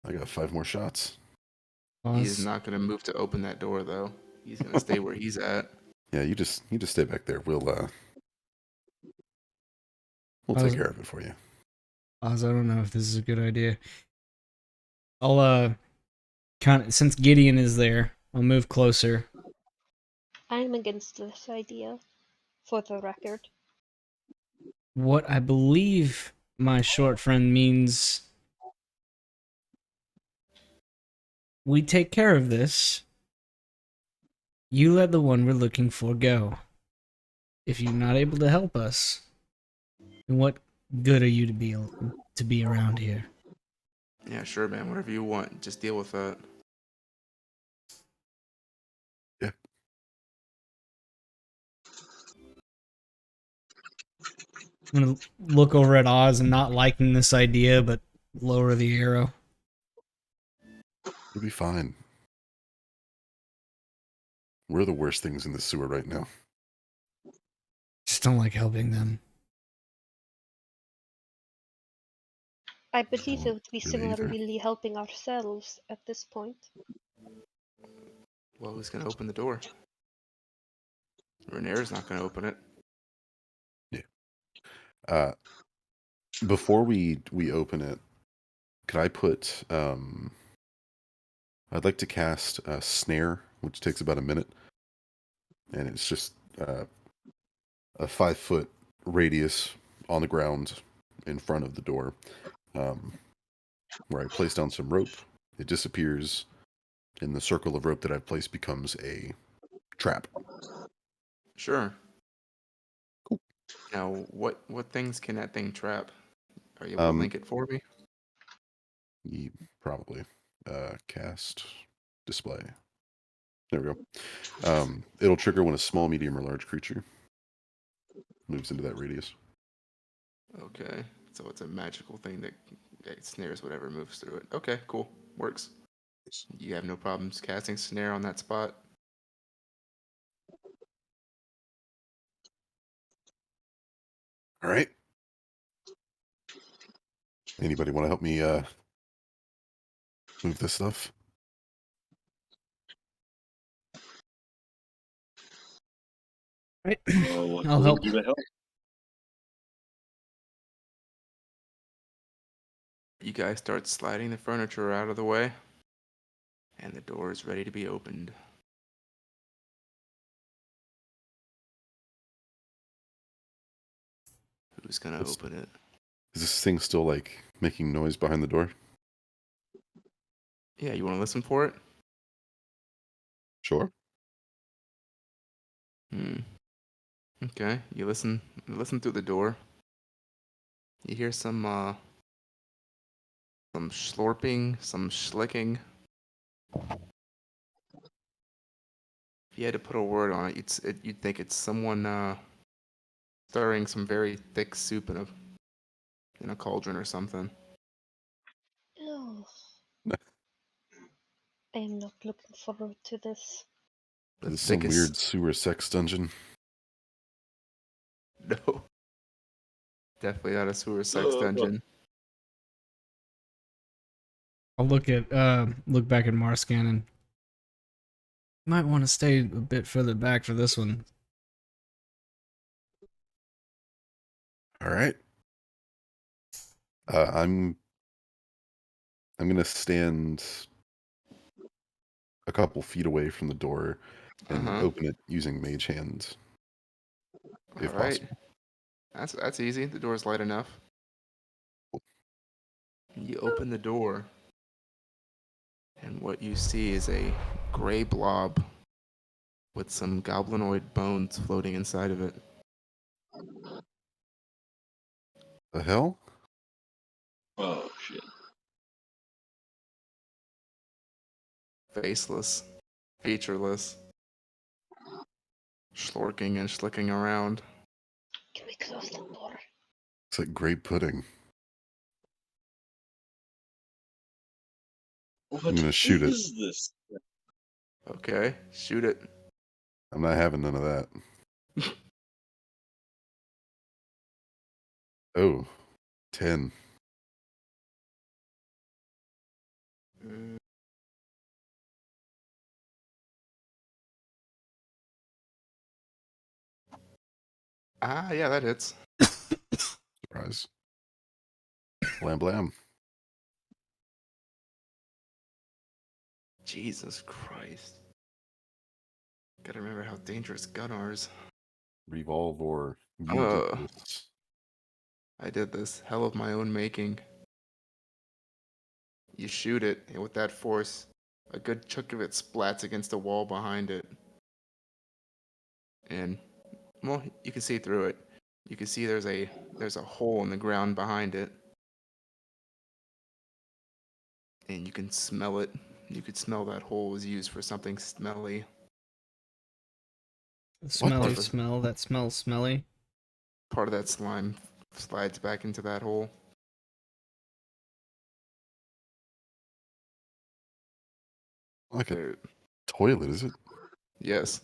E: I got 5 more shots.
A: He is
C: Pause.
A: not gonna move to open that door though. He's gonna stay where he's at.
E: Yeah, you just stay back there. We'll
C: Pause.
E: take care of it for you.
C: Pause. I don't know if this is a good idea. I'll kind of, since Gideon is there, I'll move closer.
B: I'm against this idea, for the record.
C: What I believe my short friend means, we take care of this. You let the one we're looking for go. If you're not able to help us, then what good are you to be around here?
A: Yeah, sure, man. Whatever you want. Just deal with that.
E: Yeah.
C: I'm gonna look over at Oz and not liking this idea, but lower the arrow.
E: You'll be fine. We're the worst things in the sewer right now.
C: Just don't like helping them.
B: I believe it
E: Don't
B: would be
E: really either.
B: similarly helping ourselves at this point.
A: Well, who's gonna open the door? Renair's not gonna open it.
E: Uh, before we open it, could I put I'd like to cast a snare, which takes about a minute. and it's just a 5-foot radius on the ground in front of the door, where I place down some rope. It disappears, and the circle of rope that I've placed becomes a trap.
A: Sure. Now, what things can that thing trap? Are you able to link it for me?
E: Probably. Cast display. There we go. It'll trigger when a small, medium, or large creature moves into that radius.
A: Okay, so it's a magical thing that snares whatever moves through it. Okay, cool. Works. You have no problems casting snare on that spot?
E: All right. Anybody want to help me move this stuff?
C: Right.
D: What
C: I'll
D: can we
C: help.
D: do to help?
A: You guys start sliding the furniture out of the way, and the door is ready to be opened. Who's gonna open it?
E: Is this thing still like making noise behind the door?
A: Yeah, you want to listen for it?
E: Sure.
A: Okay, you listen through the door. You hear some slurping, some schlicking. If you had to put a word on it, you'd think it's someone stirring some very thick soup in a cauldron or something.
B: Ew. I am not looking forward to this.
A: The
E: Is this some
A: thickest.
E: weird sewer sex dungeon?
A: No. Definitely not a sewer sex dungeon.
C: I'll look back at Marscan and might want to stay a bit further back for this one.
E: All right. I'm gonna stand a couple feet away from the door and open it using mage hand, if
A: All right.
E: possible.
A: That's easy. The door's light enough. You open the door, and what you see is a gray blob with some goblinoid bones floating inside of it.
E: The hell?
D: Oh, shit.
A: Faceless, featureless, slorking and schlicking around.
B: Can we close the door?
E: It's like grape pudding.
D: What
E: I'm gonna shoot it.
D: is this?
A: Okay, shoot it.
E: I'm not having none of that. Oh, 10.
A: Yeah, that hits.
E: Surprise. Blam blam.
A: Jesus Christ. Gotta remember how dangerous gun are.
E: Revolve or you did this.
A: I did this hell of my own making. You shoot it, and with that force, a good chunk of it splats against the wall behind it. And, well, you can see through it. You can see there's a hole in the ground behind it. And you can smell it. You could smell that hole was used for something smelly.
C: Smelly
A: the-
C: smell. That smells smelly.
A: Part of that slime slides back into that hole.
E: Like a
A: There,
E: toilet, is it?
A: yes.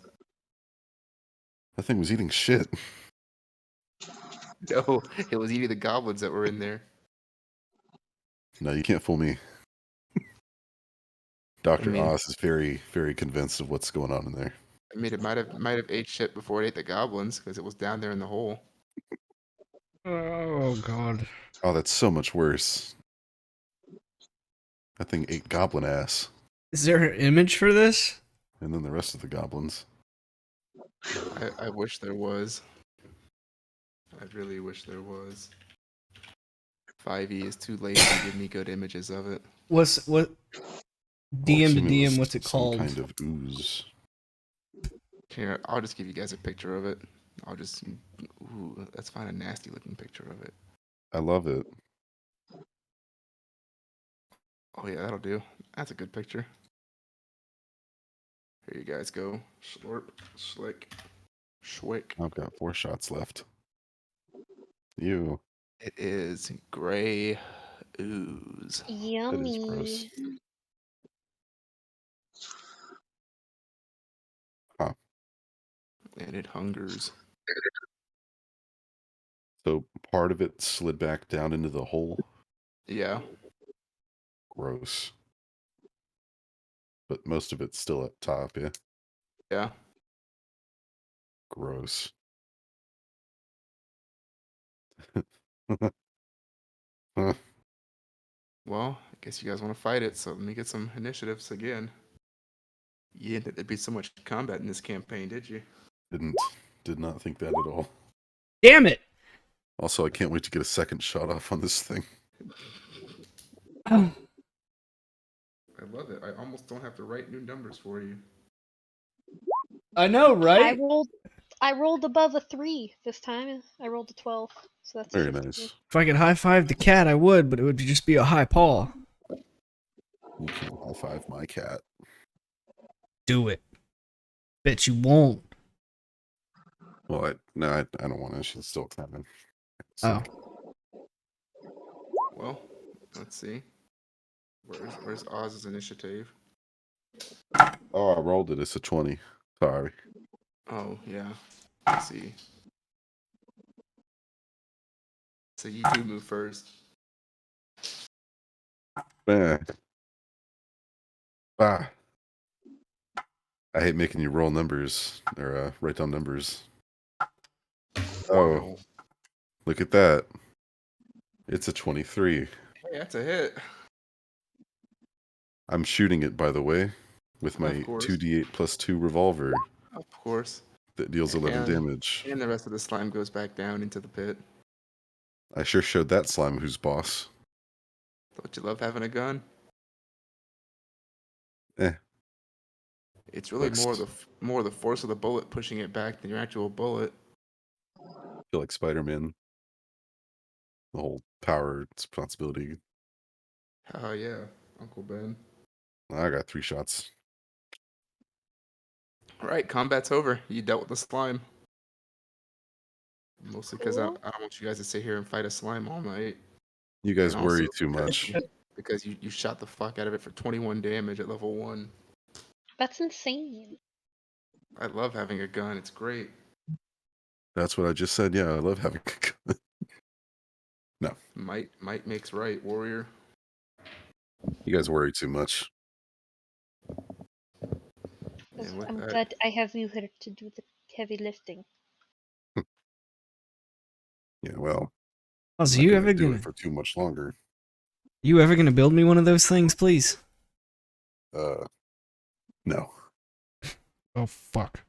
E: That thing was eating shit.
A: No, it was eating the goblins that were in there.
E: No, you can't fool me. Dr.
A: I mean-
E: Oz is very, very convinced of what's going on in there.
A: I mean, it might have ate shit before it ate the goblins because it was down there in the hole.
C: Oh god.
E: Oh, that's so much worse. That thing ate goblin ass.
C: Is there an image for this?
E: And then the rest of the goblins.
A: I wish there was. I really wish there was. 5e is too lazy to give me good images of it.
C: What
E: Well,
C: DM to
E: assuming it
C: DM?
E: was
C: What's it
E: some
C: called?
E: kind of ooze.
A: Here, I'll just give you guys a picture of it. I'll just. Ooh, let's find a nasty looking picture of it.
E: I love it.
A: Oh yeah, that'll do. That's a good picture. Here you guys go. Slurp, slick, schwick.
E: I've got 4 shots left. You.
A: It is gray ooze.
E: That is gross.
B: Yummy.
E: Huh.
A: And it hungers.
E: So part of it slid back down into the hole.
A: Yeah.
E: Gross. But most of it's still up top, yeah?
A: Yeah.
E: Gross. Huh.
A: Well, I guess you guys want to fight it, so let me get some initiatives again. You didn't think there'd be so much combat in this campaign, did you?
E: Did not think that at all.
C: Damn it!
E: Also, I can't wait to get a second shot off on this thing.
A: I love it. I almost don't have to write new numbers for you.
C: I know, right?
B: I rolled above a 3 this time. I rolled a 12, so that's a
E: Very
B: 15.
E: nice.
C: If I could high five the cat, I would, but it would just be a high paw.
E: You can't high five my cat.
C: Do it. Bet you won't.
E: Well, I don't want to. She's still coming.
C: Oh.
A: Well, let's see. Where's Oz's initiative?
E: Oh, I rolled it. It's a 20. Sorry.
A: Oh, yeah. Let's see. So you do move first.
E: Ah. Ah. I hate making you roll numbers or write down numbers. Oh,
A: Wow.
E: look at that. It's a 23.
A: Hey, that's a hit.
E: I'm shooting it, by the way, with my
A: Of course.
E: 2d8 plus 2 revolver
A: Of course.
E: that deals 11
A: And-
E: damage.
A: And the rest of the slime goes back down into the pit.
E: I sure showed that slime who's boss.
A: Don't you love having a gun?
E: Eh.
A: It's really
E: Looks-
A: more the force of the bullet pushing it back than your actual bullet.
E: I feel like Spider-Man. The whole power responsibility.
A: Oh yeah, Uncle Ben.
E: I got 3 shots.
A: All right, combat's over. You dealt with the slime. Mostly because
B: Cool.
A: I don't want you guys to sit here and fight a slime all night.
E: You guys
A: And
E: worry
A: also
E: too much.
A: Because you shot the fuck out of it for 21 damage at level 1.
B: That's insane.
A: I love having a gun. It's great.
E: That's what I just said. Yeah, I love having a gun. No,
A: Might makes right, warrior.
E: you guys worry too much.
A: And with
B: I'm
A: that,
B: glad I have you here to do the heavy lifting.
E: Yeah, well,
C: Oz,
E: I'm not
C: you
E: gonna
C: ever
E: do
C: gonna
E: it for too much longer.
C: build me one of those things, please?
E: No.
C: Oh fuck.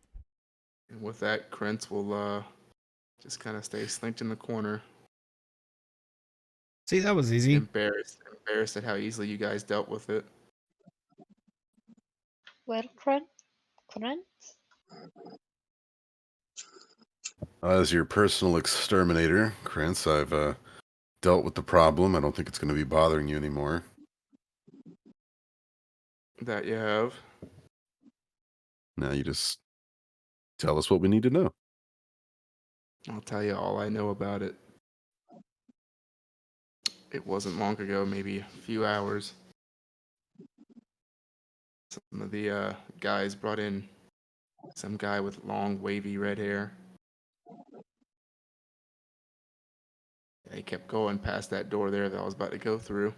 A: and with that, Krentz will just kind of stay slinked in the corner,
C: See, that was easy.
A: embarrassed at how easily you guys dealt with it.
B: Well, Crunch?
E: As your personal exterminator, Krantz, I've dealt with the problem. I don't think it's going to be bothering you anymore.
A: That you have.
E: Now you just tell us what we need to know.
A: I'll tell you all I know about it. It wasn't long ago, maybe a few hours. Some of the guys brought in some guy with long, wavy red hair. He kept going past that door there that I was about to go through.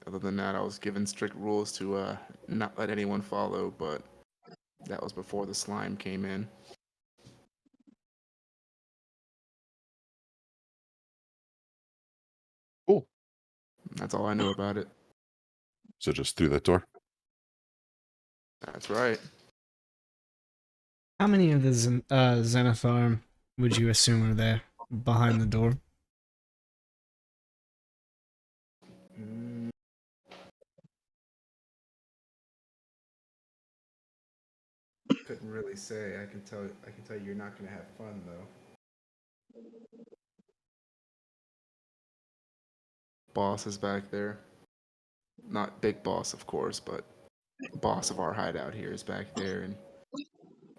A: Other than that, I was given strict rules to not let anyone follow, but that was before the slime came in.
E: Cool.
A: That's all I know about it.
E: So just through that door.
A: That's right.
C: How many of the Xenotharm would you assume are there behind the door?
A: Mm, couldn't really say. I can tell. I can tell you, you're not gonna have fun though. Boss is back there. Not big boss, of course, but boss of our hideout here is back there, and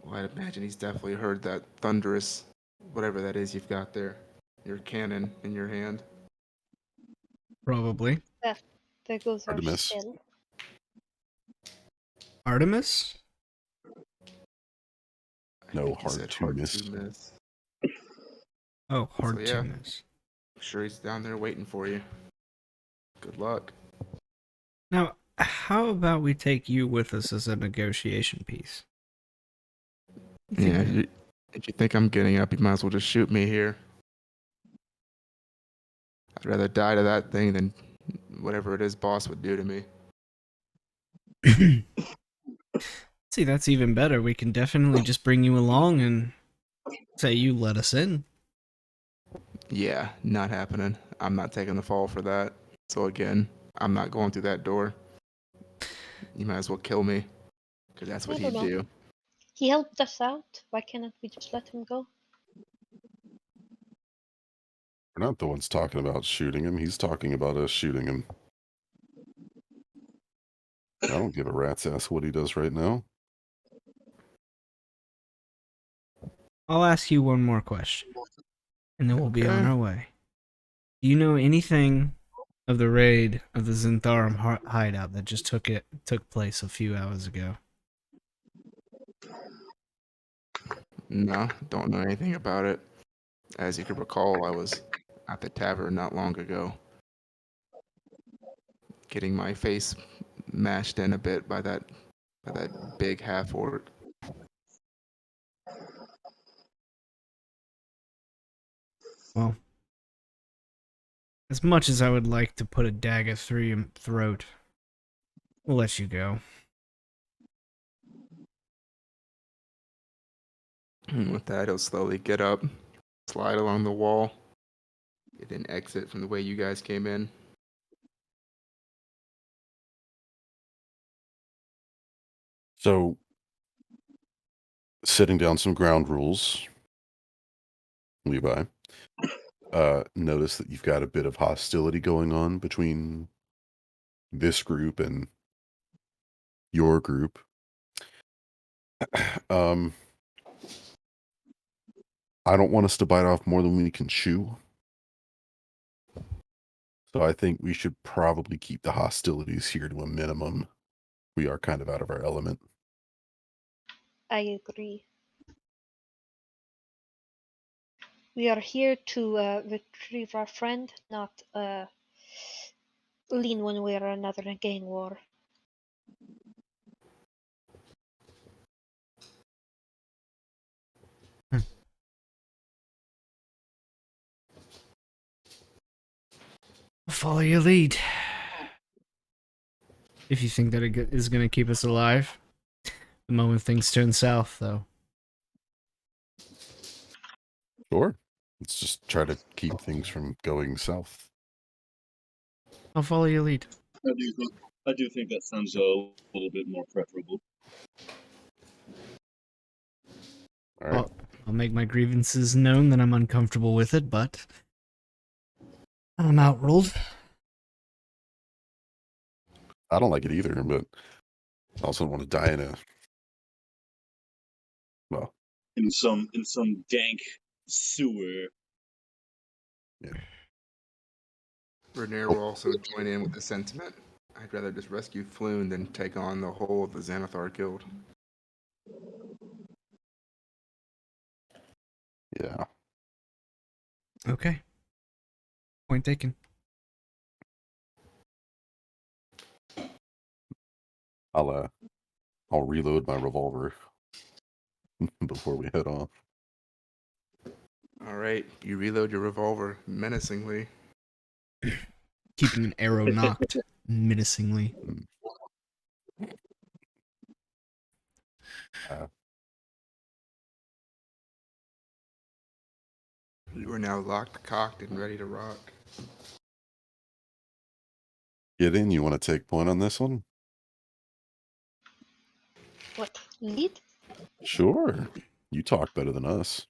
A: well, I'd imagine he's definitely heard that thunderous, whatever that is you've got there, your cannon in your hand.
C: Probably.
B: There goes our
E: Artemis.
B: spell.
C: Artemis?
A: I
E: No,
A: think you
E: hard
A: said
E: to
A: hard
E: miss.
A: to miss.
C: Oh, hard
A: So,
C: to
A: yeah.
C: miss.
A: I'm sure he's down there waiting for you. Good luck.
C: Now, how about we take you with us as a negotiation piece?
A: Yeah, if you think I'm getting up, you might as well just shoot me here. I'd rather die to that thing than whatever it is boss would do to me.
C: See, that's even better. We can definitely just bring you along and say you let us in.
A: Yeah, not happening. I'm not taking the fall for that. So again, I'm not going through that door. You might as well kill me, because that's what
B: I don't
A: he'd
B: know.
A: do.
B: He helped us out. Why cannot we just let him go?
E: We're not the ones talking about shooting him. He's talking about us shooting him. I don't give a rat's ass what he does right now.
C: I'll ask you one more question, and then we'll be on
A: Okay.
C: our way. Do you know anything of the raid of the Zentharum hideout that just took place a few hours ago?
A: No, don't know anything about it. As you could recall, I was at the tavern not long ago, getting my face mashed in a bit by that big half orc.
C: Well, as much as I would like to put a dagger through your throat, we'll let you go.
A: And with that, he'll slowly get up, slide along the wall, and then exit from the way you guys came in.
E: So, setting down some ground rules, Levi. Notice that you've got a bit of hostility going on between this group and your group. um, I don't want us to bite off more than we can chew. So I think we should probably keep the hostilities here to a minimum. We are kind of out of our element.
B: I agree. We are here to retrieve our friend, not lean one way or another in a gang war.
C: Follow your lead. If you think that it is going to keep us alive. The moment things turn south, though.
E: Sure. Let's just try to keep things from going south.
C: I'll follow your lead.
D: I do think that sounds a little bit more preferable.
E: All right.
C: I'll make my grievances known that I'm uncomfortable with it, but I'm outruled.
E: I don't like it either, but I also don't want to die in a
D: In some dank sewer.
A: Renair will also join in with the sentiment. I'd rather just rescue Floon than take on the whole of the Xanathar Guild.
E: yeah.
C: Okay. Point taken.
E: I'll reload my revolver before we head off.
A: All right, you reload your revolver menacingly.
C: Keeping an arrow knocked menacingly.
A: You are now locked, cocked, and ready to rock.
E: Get in. You want to take point on this one?
B: What? Lead?
E: Sure. You talk better than us.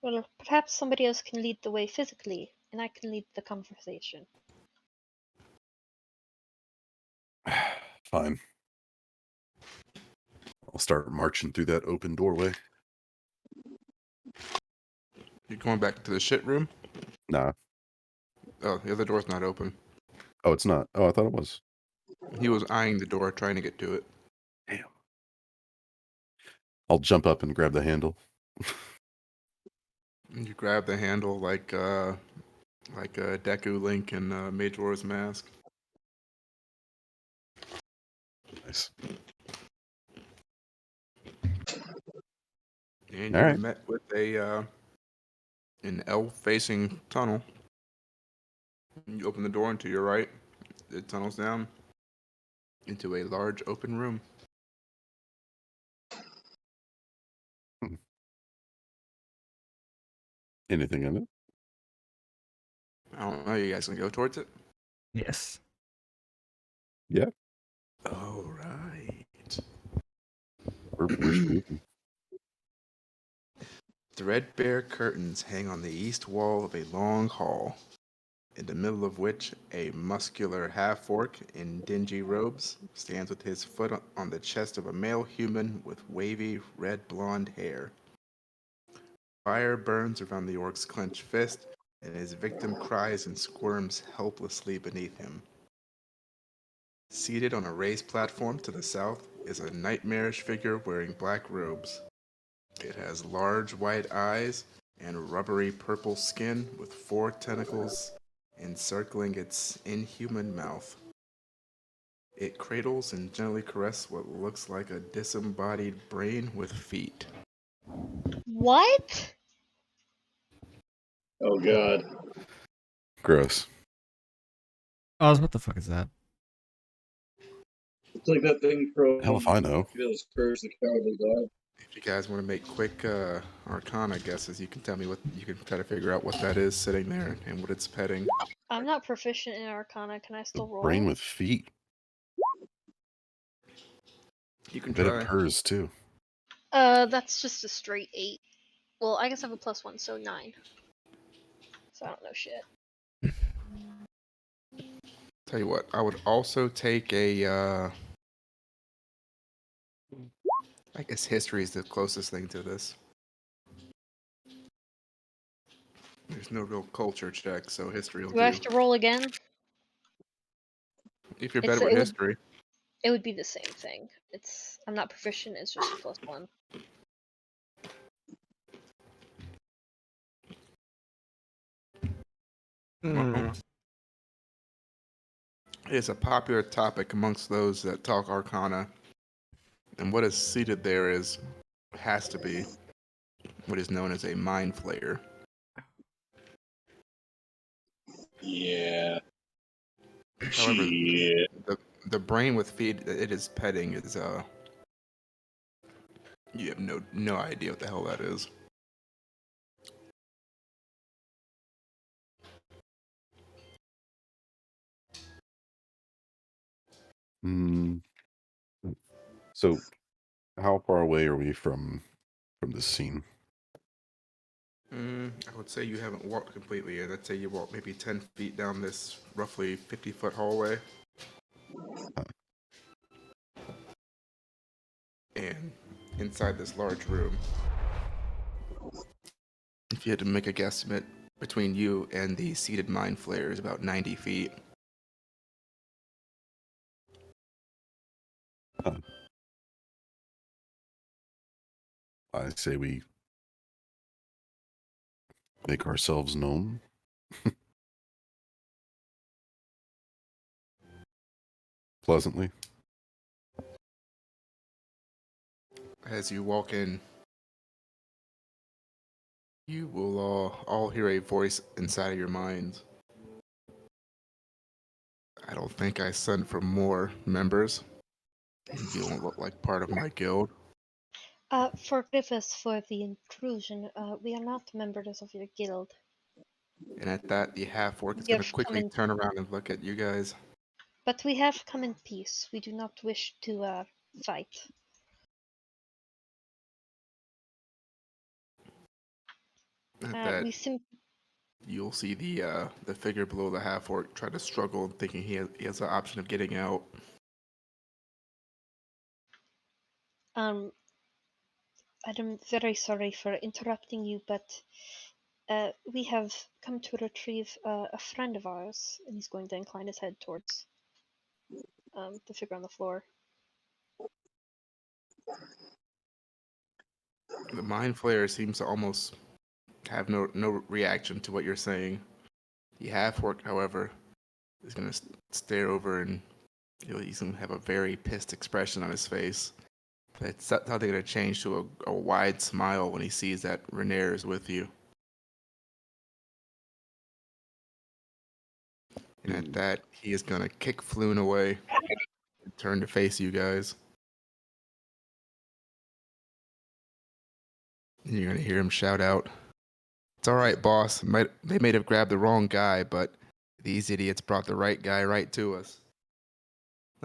B: Well, perhaps somebody else can lead the way physically, and I can lead the conversation.
E: Fine. I'll start marching through that open doorway.
A: You're going back to the shit room?
E: Nah.
A: Oh, the other door's not open.
E: Oh, it's not. Oh, I thought it was.
A: He was eyeing the door, trying to get to it.
E: Damn. I'll jump up and grab the handle.
A: And you grab the handle like Deku Link in Majora's Mask.
E: Nice.
A: And
E: All
A: you're
E: right.
A: met with an L-facing tunnel. You open the door, and to your right, it tunnels down into a large open room.
E: Anything in it?
A: I don't know. You guys gonna go towards it?
C: Yes.
E: Yeah.
A: All right.
E: We're spooky.
A: Threadbare curtains hang on the east wall of a long hall, in the middle of which a muscular half-orc in dingy robes stands with his foot on the chest of a male human with wavy red-blonde hair. Fire burns around the orc's clenched fist, and his victim cries and squirms helplessly beneath him. Seated on a raised platform to the south is a nightmarish figure wearing black robes. It has large white eyes and rubbery purple skin with 4 tentacles encircling its inhuman mouth. It cradles and gently caresses what looks like a disembodied brain with feet.
B: What?
D: Oh god.
E: Gross.
C: Oz, what the fuck is that?
D: It's like that thing from
E: Hell if I know.
D: Those Curse the Cowardly Dog.
A: If you guys want to make quick Arcana guesses, you can tell me what you can try to figure out what that is sitting there and what it's petting.
B: I'm not proficient in Arcana. Can I
E: The
B: still roll?
E: brain with feet.
A: You
E: I
A: can
E: bet it
A: try.
E: purrs too.
B: That's just a straight 8. Well, I guess I have a +1, so 9. So I don't know shit.
A: Tell you what, I would also take a. I guess history is the closest thing to this. There's no real culture check, so history will
B: Do I
A: do.
B: have to roll again?
A: If you're
B: It's
A: better with
B: it would
A: history,
B: it would be the same thing. I'm not proficient. It's just a +1.
A: well, it's a popular topic amongst those that talk Arcana, and what is seated there has to be what is known as a mind flayer.
D: Yeah.
A: However,
D: Shit.
A: the brain with feet that it is petting is you have no idea what the hell that is.
E: Mm. So, how far away are we from this scene?
A: I would say you haven't walked completely yet. I'd say you walked maybe 10 feet down this roughly 50-foot hallway. And inside this large room, if you had to make a guesstimate between you and the seated mind flayer is about 90 feet.
E: I say we make ourselves known. Pleasantly.
A: As you walk in, you will all hear a voice inside of your minds. I don't think I sent for more members. You don't look like part of my guild.
B: Forgive us for the intrusion. We are not members of your guild.
A: And at that, the half-orc is
B: We
A: going to
B: have come
A: quickly
B: in,
A: turn around and look at you guys.
B: but we have come in peace. We do not wish to fight.
A: At that,
B: We simply
A: you'll see the figure below the half-orc try to struggle, thinking he has the option of getting out.
B: I'm very sorry for interrupting you, but we have come to retrieve a friend of ours, and he's going to incline his head towards the figure on the floor.
A: The mind flayer seems to almost have no reaction to what you're saying. The half-orc, however, is going to stare over and he's going to have a very pissed expression on his face. It's suddenly going to change to a wide smile when he sees that Renair is with you. And at that, he is going to kick Floon away and turn to face you guys. And you're going to hear him shout out, "It's all right, boss. They may have grabbed the wrong guy, but these idiots brought the right guy right to us.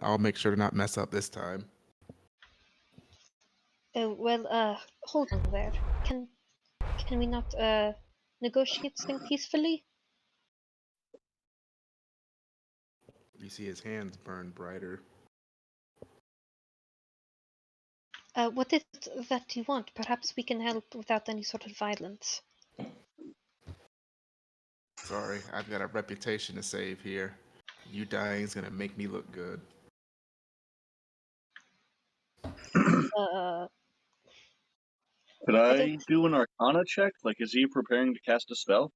A: I'll make sure to not mess up this time."
B: Hold on there. Can we not negotiate something peacefully?
A: You see his hands burn brighter.
B: What is it that you want? Perhaps we can help without any sort of violence.
A: Sorry, I've got a reputation to save here. You dying is going to make me look good.
B: Uh,
D: Could
B: I
D: I
B: don't.
D: do an Arcana check? Like, is he preparing to cast a spell?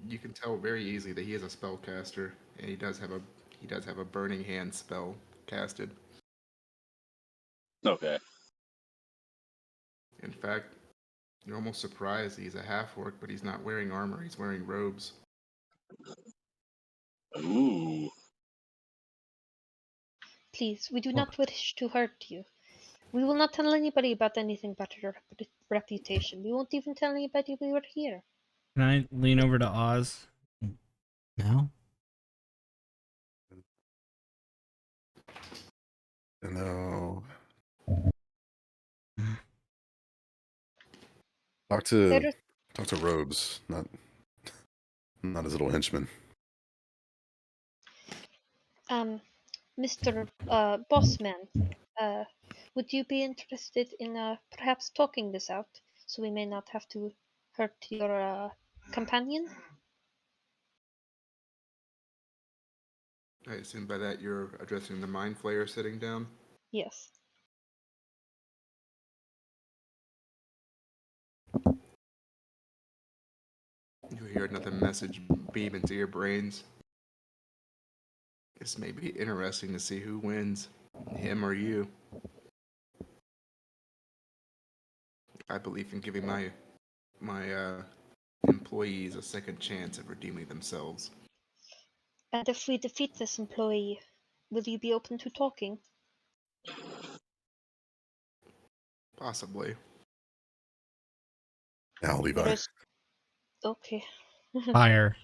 A: You can tell very easily that he is a spellcaster, and he does have a burning hand spell casted.
D: Okay.
A: In fact, you're almost surprised he's a half-orc, but he's not wearing armor, he's wearing robes.
D: Ooh.
B: Please, we do not wish to hurt you. We will not tell anybody about anything about your reputation. We won't even tell anybody we were here.
C: Can I lean over to Oz? No.
E: No.
C: Mm.
E: Talk to Robes, not his little henchman.
B: Mr. Bossman, would you be interested in perhaps talking this out so we may not have to hurt your companion?
A: I assume by that you're addressing the mind flayer sitting down.
B: Yes.
A: You hear another message beam into your brains. This may be interesting to see who wins, him or you. I believe in giving my employees a second chance at redeeming themselves.
B: And if we defeat this employee, will you be open to talking?
A: Possibly.
E: Now, Levi.
B: Okay.
C: Fire.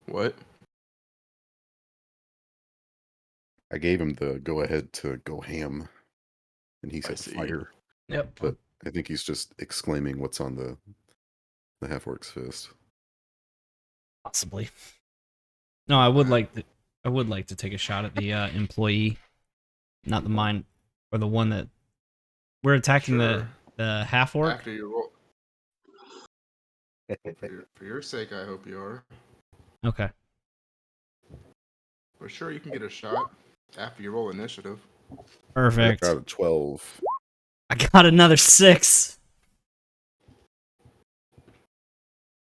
A: What?
E: I gave him the go ahead to go ham, and he
A: I
E: said
A: see.
E: fire.
C: Yep.
E: But I think he's just exclaiming what's on the half-orc's fist.
C: Possibly. No, I would like to take a shot at the employee, not the mine, or the one that we're attacking
A: Sure.
C: the half orc.
A: After you roll. For your sake, I hope you are.
C: Okay.
A: For sure, you can get a shot after you roll initiative.
C: Perfect.
E: Out of 12.
C: I got another 6.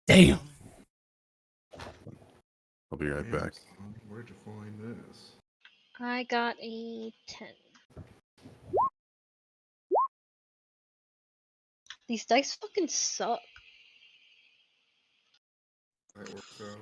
C: Damn.
E: I'll be right back.
A: Where'd you find this?
B: I got a 10. These dice fucking suck.
A: That works out.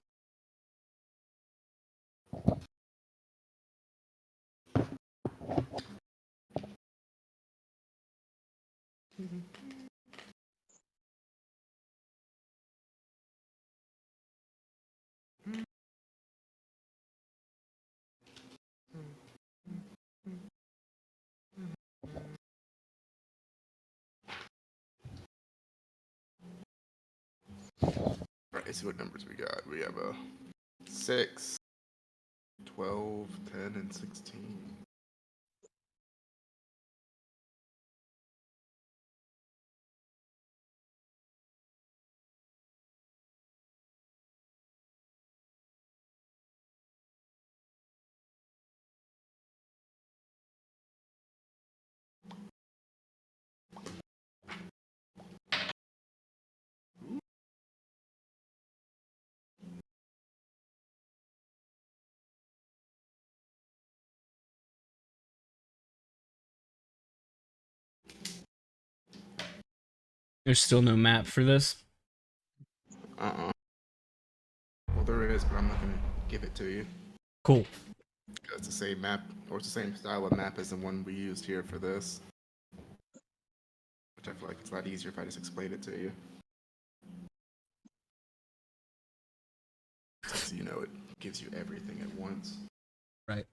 A: Right, let's see what numbers we got. We have a 6, 12, 10, and 16.
C: There's still no map for this.
A: Well, there is, but I'm not gonna give it to you.
C: Cool.
A: It's the same map, or it's the same style of map as the one we used here for this. Which I feel like it's a lot easier if I just explain it to you. Since, you know, it gives you everything at once.
C: Right.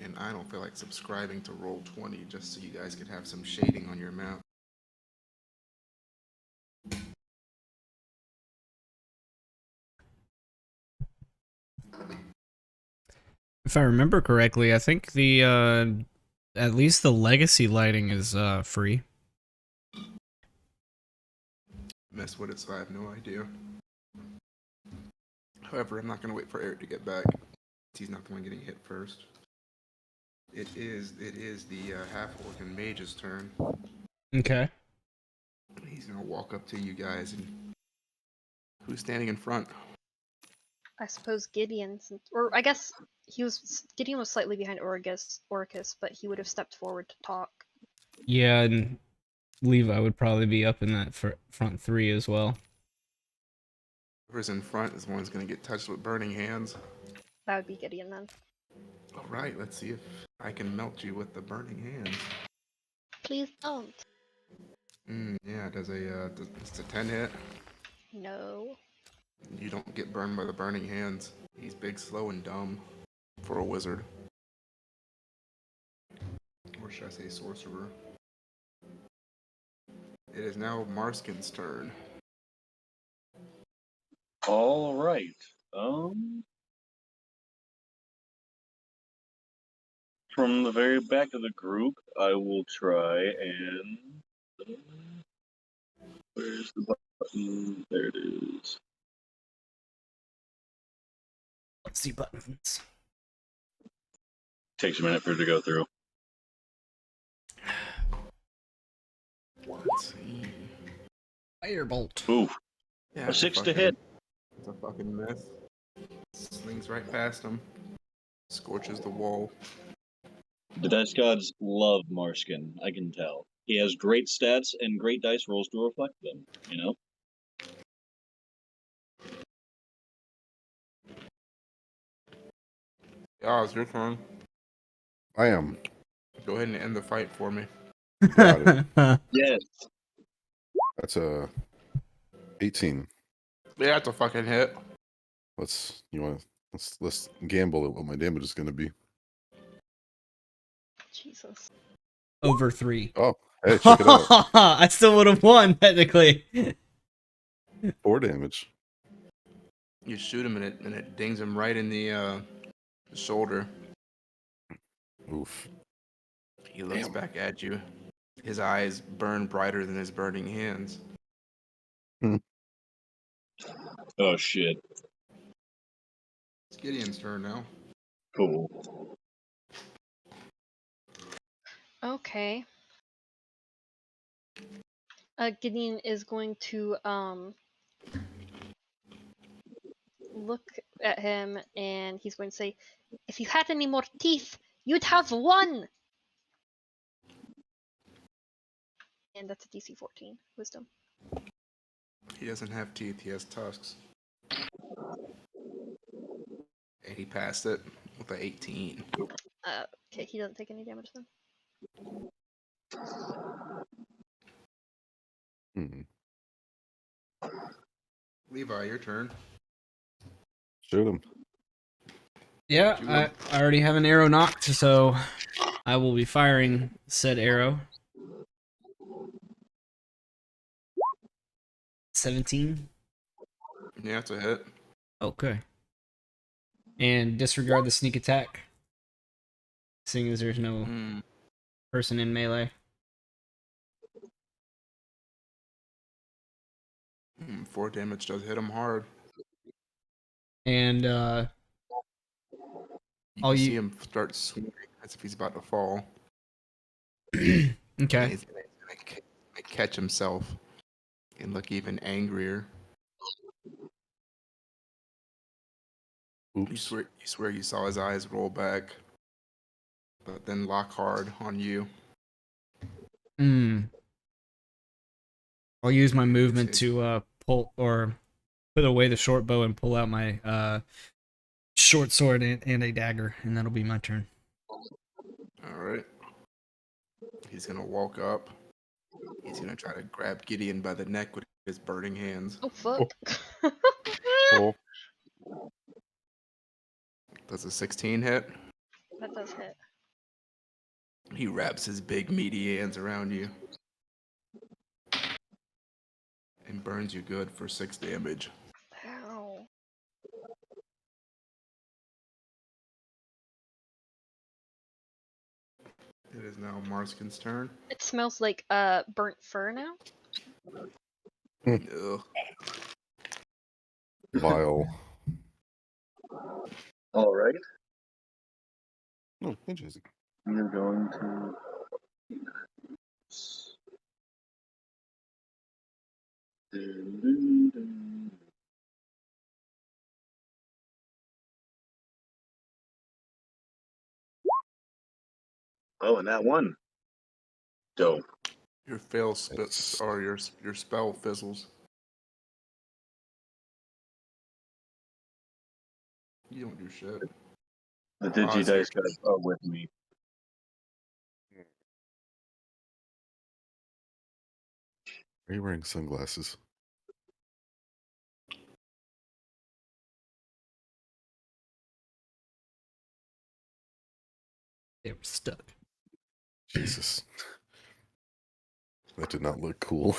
A: And I don't feel like subscribing to Roll20 just so you guys could have some shading on your map.
C: If I remember correctly, I think the at least the legacy lighting is free.
A: Mess with it, so I have no idea. However, I'm not going to wait for Eric to get back. He's not the one getting hit first. It is the half-orc mage's turn.
C: Okay.
A: He's going to walk up to you guys, and who's standing in front?
B: I suppose Gideon, or I guess Gideon was slightly behind Orcus, but he would have stepped forward to talk.
C: Yeah, and Levi would probably be up in that front three as well.
A: Whoever's in front is the one who's going to get touched with burning hands.
B: That would be Gideon then.
A: All right, let's see if I can melt you with the burning hands.
B: Please don't.
A: Yeah, does a 10 hit?
B: No.
A: You don't get burned by the burning hands. He's big, slow, and dumb for a wizard. Or should I say sorcerer? It is now Marskin's turn.
D: All right. From the very back of the group, I will try and. Where's the button? There it is.
C: Let's see buttons.
D: Takes a minute for it to go through.
A: Let's see.
C: Firebolt.
D: Ooh,
A: Yeah,
D: a 6 to hit.
A: It's a fucking miss. Slings right past him. Scorches the wall.
D: The dice gods love Marskin, I can tell. He has great stats and great dice rolls to reflect them, you know?
A: Yeah, it's your turn.
E: I am.
A: Go ahead and end the fight for me.
E: Got it.
D: Yes.
E: That's a 18.
A: Yeah, that's a fucking hit.
E: Let's gamble at what my damage is going to be.
B: Jesus.
C: Over 3.
E: Oh, hey, check it out.
C: I still would have won technically.
E: 4 damage.
A: You shoot him and it dings him right in the shoulder.
E: Oof.
A: He looks
E: Damn.
A: back at you. His eyes burn brighter than his burning hands.
D: Oh, shit.
A: It's Gideon's turn now.
D: Cool.
B: Okay. Gideon is going to look at him and he's going to say, "If you had any more teeth, you'd have won." And that's a DC 14 wisdom.
A: He doesn't have teeth, he has tusks. And he passed it with an 18.
B: Okay, he doesn't take any damage then.
A: Levi, your turn.
E: Shoot him.
C: Yeah, I already have an arrow knocked, so I will be firing said arrow. 17.
A: Yeah, it's a hit.
C: Okay. And disregard the sneak attack, seeing as there's no
A: Mm,
C: person in melee.
A: 4 damage does hit him hard.
C: And
A: You
C: I'll
A: can see
C: use.
A: him start swinging as if he's about to fall.
C: Okay.
A: And he's gonna catch himself and look even angrier.
E: Oops.
A: You swear you saw his eyes roll back, but then lock hard on you.
C: Hmm. I'll use my
A: It's
C: movement
A: his-
C: to pull or put away the short bow and pull out my short sword and a dagger, and that'll be my turn.
A: All right. He's gonna walk up. He's gonna try to grab Gideon by the neck with his burning hands.
B: Oh fuck.
E: Oh,
A: Does a 16 hit?
B: That does hit.
A: He wraps his big meaty hands around you and burns you good for 6 damage.
B: Ow.
A: It is now Marskin's turn.
B: It smells like burnt fur now.
A: Ugh.
E: vile.
D: All right.
E: Oh, hey, Jesse.
D: We're going to. Oh, and that one. Dope.
A: Your fail spits
E: It's-
A: or your spell fizzles. You don't do shit.
D: The
A: Oh, I see.
D: Digidice guys are with me.
E: Are you wearing sunglasses?
C: They were stuck.
E: Jesus. That did not look cool.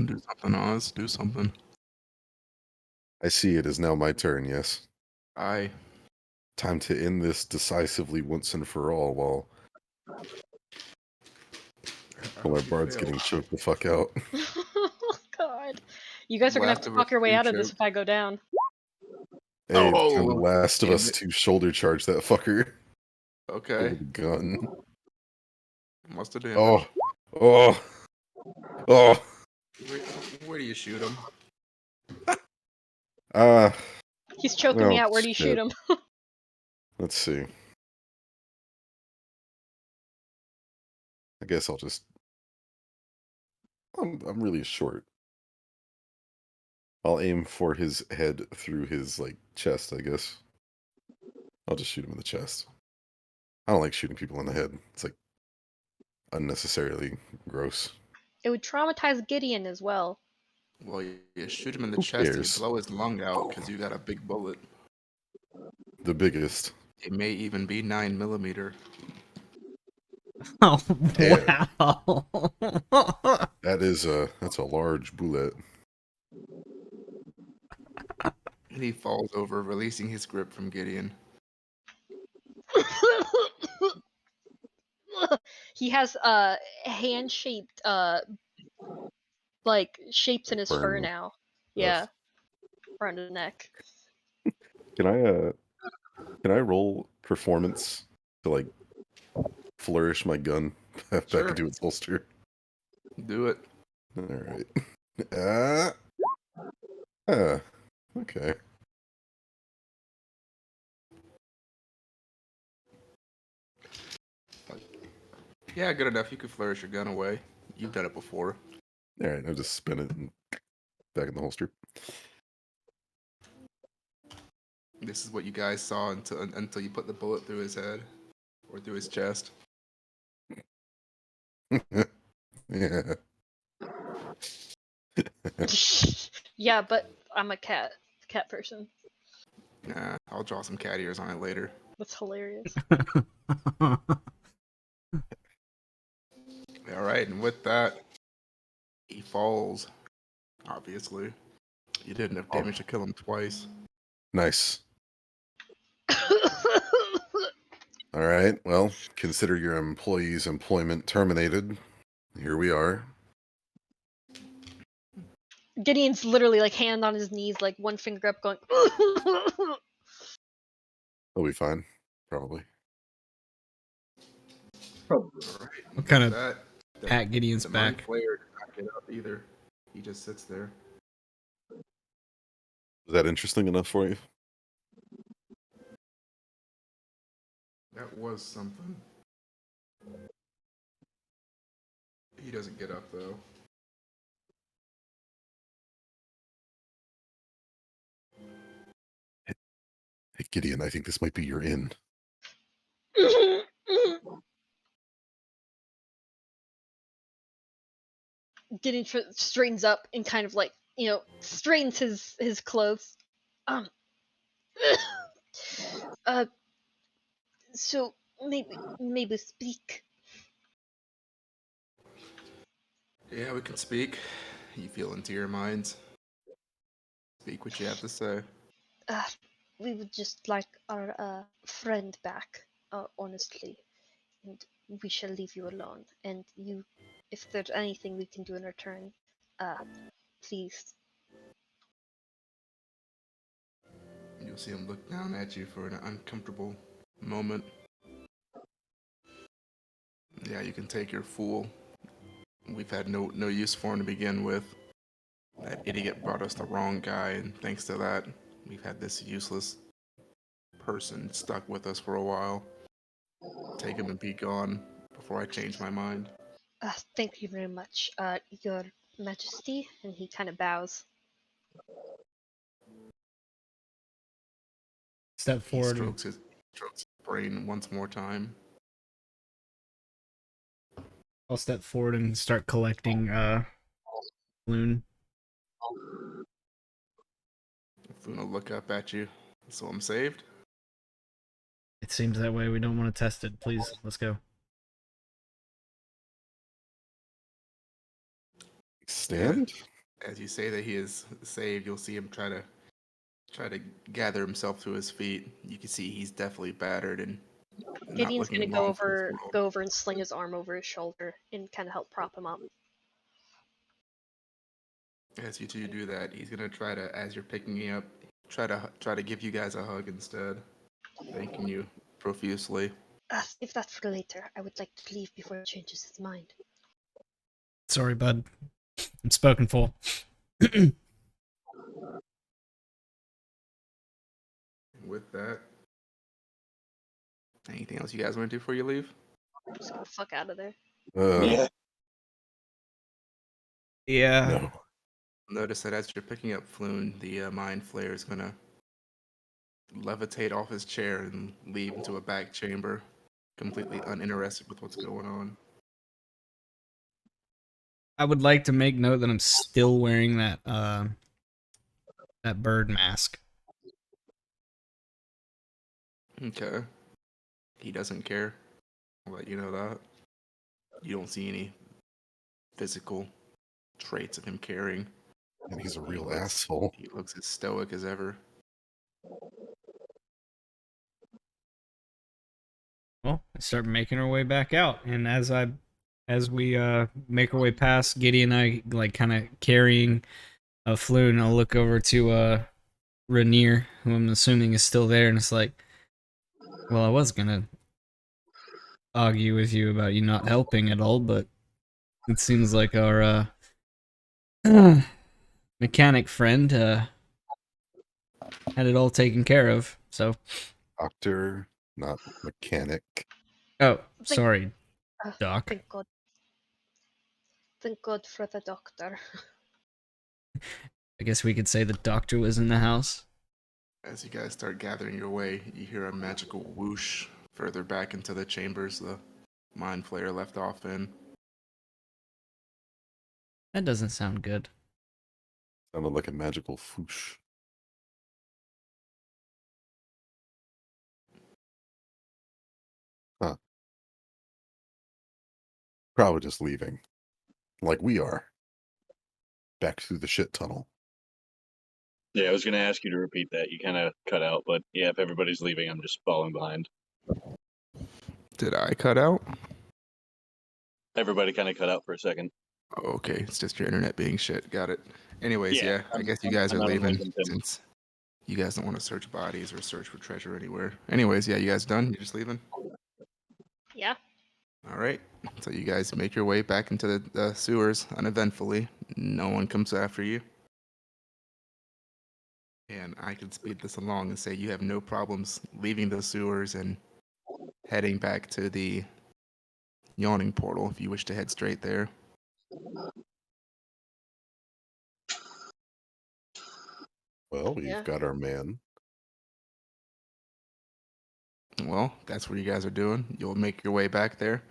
A: Do something, Oz. Do something.
E: I see it is now my turn, yes.
A: I.
E: Time to end this decisively once and for all while my bard's getting choked the fuck out.
B: Oh god. You guys are gonna have
A: Last
B: to
A: of
B: talk
A: Us
B: your way
A: 2
B: out of this
A: choke.
B: if I go down.
E: Hey, it's
A: Oh,
E: kind of Last of
A: damn
E: Us
A: it.
E: 2 shoulder charge that fucker.
A: Okay.
E: With a gun.
A: Must have damage.
E: Oh. Oh. Oh.
A: Where do you shoot him?
B: He's choking me
E: Oh,
B: out. Where do you shoot
E: shit.
B: him?
E: Let's see. I guess I'll just. I'm really short. I'll aim for his head through his like chest, I guess. I'll just shoot him in the chest. I don't like shooting people in the head. It's like unnecessarily gross.
B: It would traumatize Gideon as well.
A: Well, you shoot him in the
E: Who
A: chest and you
E: cares?
A: blow his lung out because you got a big bullet.
E: The biggest.
A: It may even be 9mm.
C: Oh
E: Yeah.
C: wow!
E: That's a large bullet.
A: And he falls over, releasing his grip from Gideon.
B: He has hand shaped like shapes in his fur
E: Burn.
B: now. Yeah. Around his neck.
E: Can I roll performance to like flourish my gun back
A: Sure.
E: into its holster?
A: Do it.
E: All right. Okay.
A: Yeah, good enough. You could flourish your gun away. You've done it before.
E: All right. I'll just spin it and back in the holster.
A: This is what you guys saw until you put the bullet through his head or through his chest.
E: Yeah.
B: Yeah, but I'm a cat person.
A: Nah, I'll draw some cat ears on it later.
B: That's hilarious.
A: All right, and with that, He falls, obviously. You did enough damage to kill him twice.
E: Nice. All right. Well, consider your employee's employment terminated. Here we are.
B: Gideon's literally like hand on his knees, like one finger up, going.
E: We'll be fine, probably.
D: Probably.
A: Alright.
C: What kind of
A: that?
C: pat Gideon's
A: The Mind
C: back?
A: Flayer did not get up either. He just sits there.
E: Was that interesting enough for you?
A: That was something. He doesn't get up though.
E: Hey, Gideon, I think this might be your in.
B: Gideon straightens up and kind of like straightens his clothes. Um. So maybe speak.
A: Yeah, we can speak. You feel into your minds. Speak what you have to say.
B: Uh, we would just like our friend back, honestly, and we shall leave you alone. And you, if there's anything we can do in return, please.
A: You'll see him look down at you for an uncomfortable moment. Yeah, you can take your fool. We've had no use for him to begin with. That idiot brought us the wrong guy, and thanks to that, we've had this useless person stuck with us for a while. Take him and be gone before I change my mind.
B: Thank you very much, Your Majesty. And he kind of bows.
C: Step
A: He
C: forward.
A: strokes his brain once more time.
C: I'll step forward and start collecting Loon.
A: Funa look up at you. So I'm saved?
C: It seems that way. We don't want to test it. Please, let's go.
E: Stand?
A: As you say that he is saved, you'll see him try to gather himself to his feet. You can see he's definitely battered and not
B: Gideon's
A: looking
B: gonna
A: long for this world.
B: go over and sling his arm over his shoulder and kind of help prop him up.
A: As you two do that, he's gonna try to, as you're picking me up, try to give you guys a hug instead, thanking you profusely.
B: Save that for later. I would like to leave before he changes his mind.
C: Sorry, bud. I'm spoken for.
A: With that, anything else you guys want to do before you leave?
B: Just get the fuck out of there.
D: Yeah.
C: Yeah.
E: No.
A: Notice that as you're picking up Floon, the Mind Flayer is gonna levitate off his chair and leave into a back chamber, completely uninterested with what's going on.
C: I would like to make note that I'm still wearing that bird mask.
A: Okay. He doesn't care. I'll let you know that. You don't see any physical traits of him caring.
E: And he's a
A: He
E: real
A: looks-
E: asshole.
A: He looks as stoic as ever.
C: Well, I start making our way back out, and as we make our way past Gideon and I, like kind of carrying a Floon, I'll look over to Rainier, who I'm assuming is still there, and it's like, well, I was gonna argue with you about you not helping at all, but it seems like our mechanic friend had it all taken care of. So,
E: Doctor, not mechanic.
C: oh, sorry, Doc.
B: Thank God. Thank God for the doctor.
C: I guess we could say the doctor was in the house.
A: As you guys start gathering your way, you hear a magical whoosh further back into the chambers the Mind Flayer left off in.
C: That doesn't sound good.
E: Sounded like a magical foosh. Huh. Probably just leaving. Like we are. back through the shit tunnel.
D: Yeah, I was going to ask you to repeat that. You kind of cut out, but yeah, if everybody's leaving, I'm just following behind.
A: Did I cut out?
D: Everybody kind of cut out for a second.
A: Oh, okay, it's just your internet being shit. Got it. Anyways,
D: Yeah,
A: yeah, I guess you guys
D: I'm
A: are
D: not
A: leaving
D: unlike him.
A: since you guys don't want to search bodies or search for treasure anywhere. Anyways, yeah, you guys done? You're just leaving?
B: Yeah.
A: All right. So you guys make your way back into the sewers uneventfully. No one comes after you. And I can speed this along and say you have no problems leaving the sewers and heading back to the yawning portal if you wish to head straight there.
E: Well, we've
B: Yeah.
E: got our man.
A: Well, that's what you guys are doing. You'll make your way back there.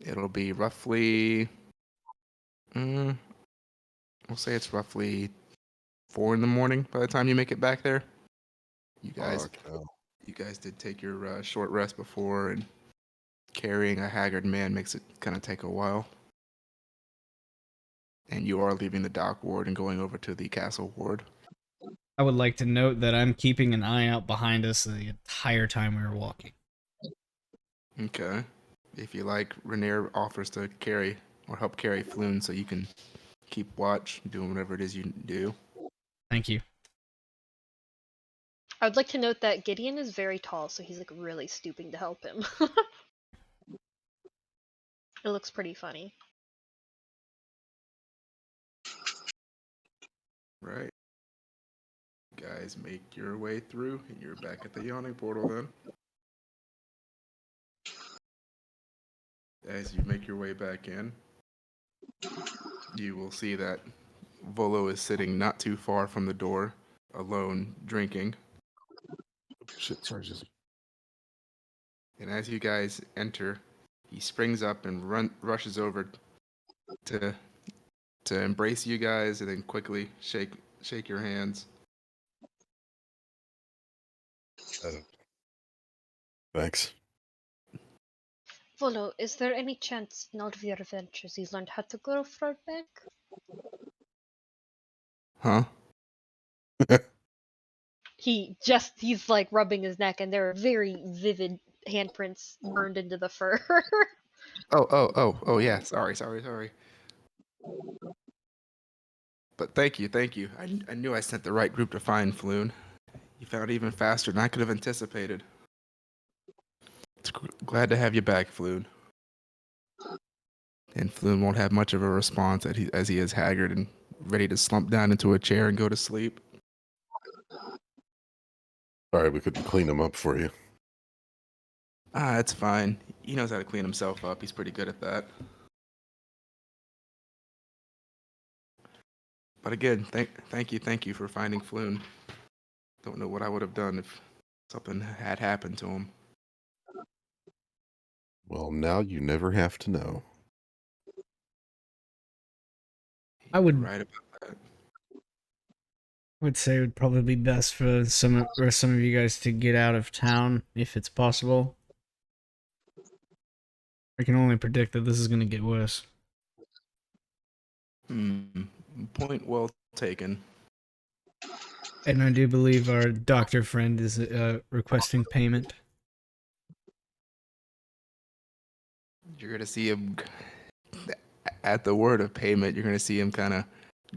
A: It'll be roughly, we'll say it's roughly 4 in the morning by the time you make it back there. You guys,
E: Oh,
A: you guys did take your short rest before, and carrying a haggard man makes it kind of take a while. And you are leaving the dock ward and going over to the castle ward.
C: I would like to note that I'm keeping an eye out behind us the entire time we were walking.
A: Okay. If you like, Rainier offers to carry or help carry Floon so you can keep watch, doing whatever it is you do.
C: Thank you.
B: I would like to note that Gideon is very tall, so he's like really stooping to help him. It looks pretty funny.
A: Right. Guys, make your way through, and you're back at the yawning portal then. As you make your way back in, you will see that Volo is sitting not too far from the door, alone, drinking.
E: shit, sorry, just
A: And as you guys enter, he springs up and rushes over to embrace you guys, and then quickly shake your hands.
E: thanks.
B: Volo, is there any chance in all of your adventures you learned how to grow fur back?
A: Huh?
B: He's like rubbing his neck, and there are very vivid handprints burned into the fur.
A: Oh, yeah. Sorry. But thank you. I knew I sent the right group to find Floon. You found even faster than I could have anticipated. Glad to have you back, Floon. And Floon won't have much of a response as he is haggard and ready to slump down into a chair and go to sleep.
E: Sorry, we couldn't clean him up for you.
A: It's fine. He knows how to clean himself up. He's pretty good at that. But again, thank you for finding Floon. Don't know what I would have done if something had happened to him.
E: Well, now you never have to know.
C: I would-
A: Right about that.
C: I would say it would probably be best for some of you guys to get out of town if it's possible. I can only predict that this is going to get worse.
A: Point well taken.
C: And I do believe our doctor friend is requesting payment.
A: You're gonna see him at the word of payment. You're gonna see him kind of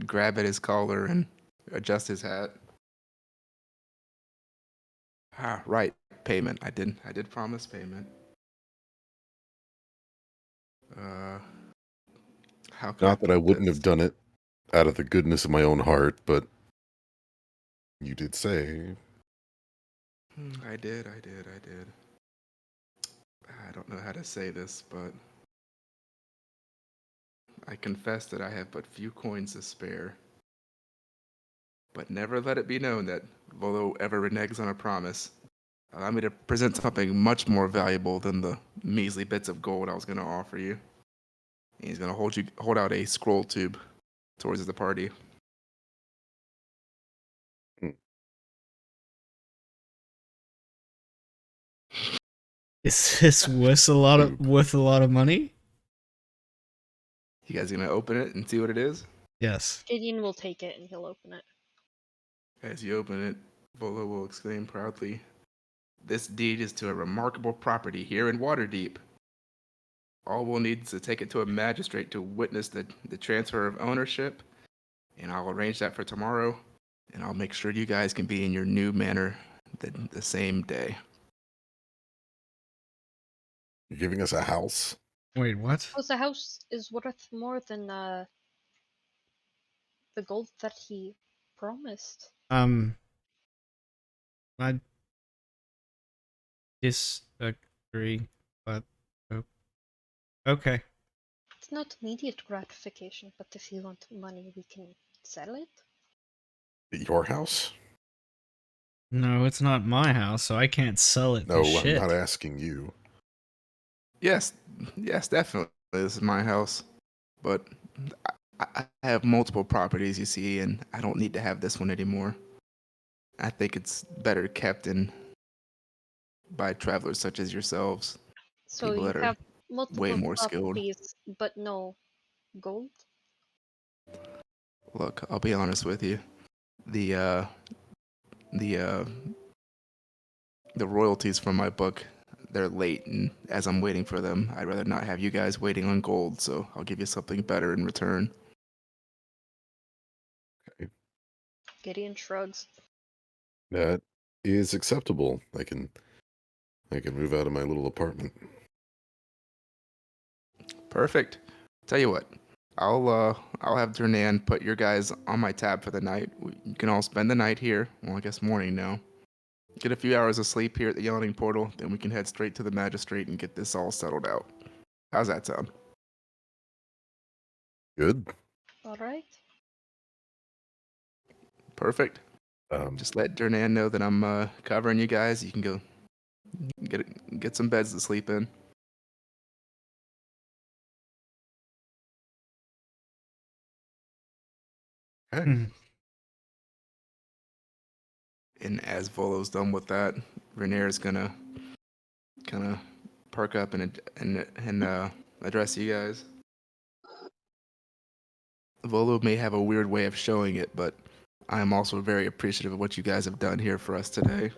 A: grab at his collar and adjust his hat. Right, payment. I did promise payment. How can
E: Not that I
A: put
E: wouldn't
A: this?
E: have done it out of the goodness of my own heart, but you did say.
A: I did. I don't know how to say this, but I confess that I have but few coins to spare. But never let it be known that Volo ever reneges on a promise. Allow me to present something much more valuable than the measly bits of gold I was going to offer you. And he's going to hold out a scroll tube towards the party.
C: Is this worth a lot of money?
A: You guys going to open it and see what it is?
C: Yes.
B: Gideon will take it and he'll open it.
A: As you open it, Volo will exclaim proudly, "This deed is to a remarkable property here in Waterdeep. All we'll need is to take it to a magistrate to witness the transfer of ownership, and I'll arrange that for tomorrow, and I'll make sure you guys can be in your new manor the same day."
E: You're giving us a house?
C: Wait, what?
B: Because the house is worth more than the gold that he promised.
C: I disagree, but okay.
B: It's not immediate gratification, but if you want money, we can sell it.
E: Your house?
C: No, it's not my house, so I can't sell it for
E: No, I'm
C: shit.
E: not asking you.
A: Yes, definitely. This is my house, but I have multiple properties, you see, and I don't need to have this one anymore. I think it's better kept in by travelers such as yourselves,
B: So
A: people
B: you
A: that are
B: have
A: way
B: multiple
A: more skilled.
B: properties, but no gold?
A: Look, I'll be honest with you. The the uh, the royalties from my book, they're late, and as I'm waiting for them, I'd rather not have you guys waiting on gold. So I'll give you something better in return.
B: Gideon shrugs.
E: That is acceptable. I can move out of my little apartment.
A: Perfect. Tell you what, I'll have Jernan put your guys on my tab for the night. You can all spend the night here. Well, I guess morning now. Get a few hours of sleep here at the Yawning Portal, then we can head straight to the magistrate and get this all settled out. How's that sound?
E: Good.
B: Alright.
A: Perfect.
E: Um,
A: Just let Jernan know that I'm covering you guys. You can go get some beds to sleep in.
E: okay.
C: Hmm.
A: And as Volo's done with that, Renair's gonna kind of perk up and address you guys. Volo may have a weird way of showing it, but I am also very appreciative of what you guys have done here for us today.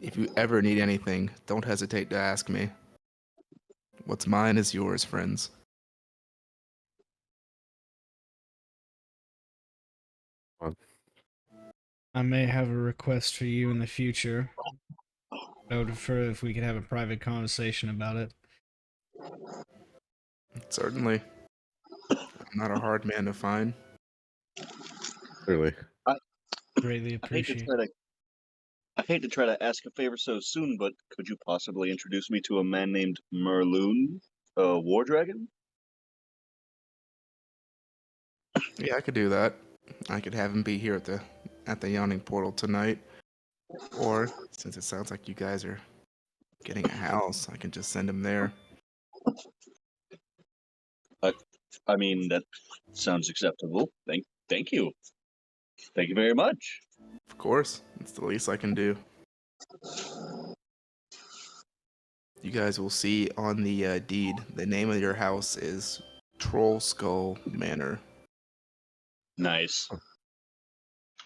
A: If you ever need anything, don't hesitate to ask me. What's mine is yours, friends.
C: I may have a request for you in the future. I would prefer if we could have a private conversation about it.
A: Certainly. I'm not a hard man to find.
E: Clearly.
C: Greatly
D: I hate to
C: appreciate.
D: try to I hate to try to ask a favor so soon, but could you possibly introduce me to a man named Merloon, a war dragon?
A: Yeah, I could do that. I could have him be here at the Yawning Portal tonight. Or, since it sounds like you guys are getting a house, I can just send him there.
D: I mean, that sounds acceptable. Thank you. Thank you very much.
A: Of course, it's the least I can do. You guys will see on the deed, the name of your house is Troll Skull Manor.
D: Nice.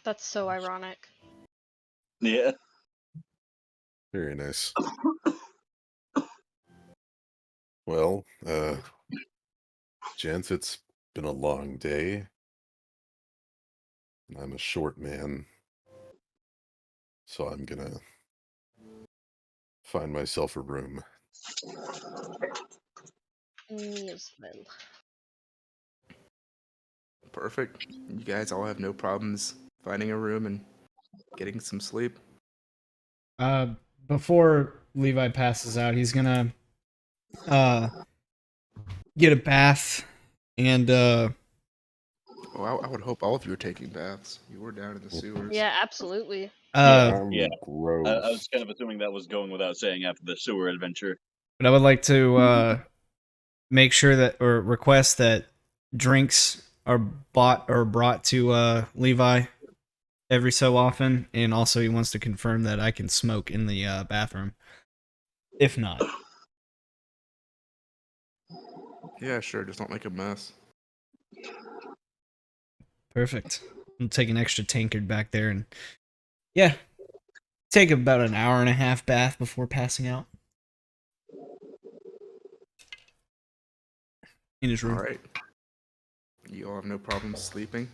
B: That's so ironic.
D: Yeah.
E: Very nice. Well, gents, it's been a long day. And I'm a short man. So I'm gonna find myself a room.
B: Me as well.
A: Perfect. You guys all have no problems finding a room and getting some sleep.
C: Before Levi passes out, he's gonna get a bath and
A: Oh, I would hope all of you are taking baths. You were down in the sewers.
B: Yeah, absolutely.
D: Yeah. I
E: Gross.
D: was kind of assuming that was going without saying after the sewer adventure.
C: but I would like to make sure that or request that drinks are bought or brought to Levi every so often, and also he wants to confirm that I can smoke in the bathroom. If not,
A: Yeah, sure. Just don't make a mess.
C: Perfect. I'll take an extra tankard back there and yeah, take about an hour and a half bath before passing out in his room.
A: All right. You all have no problem sleeping,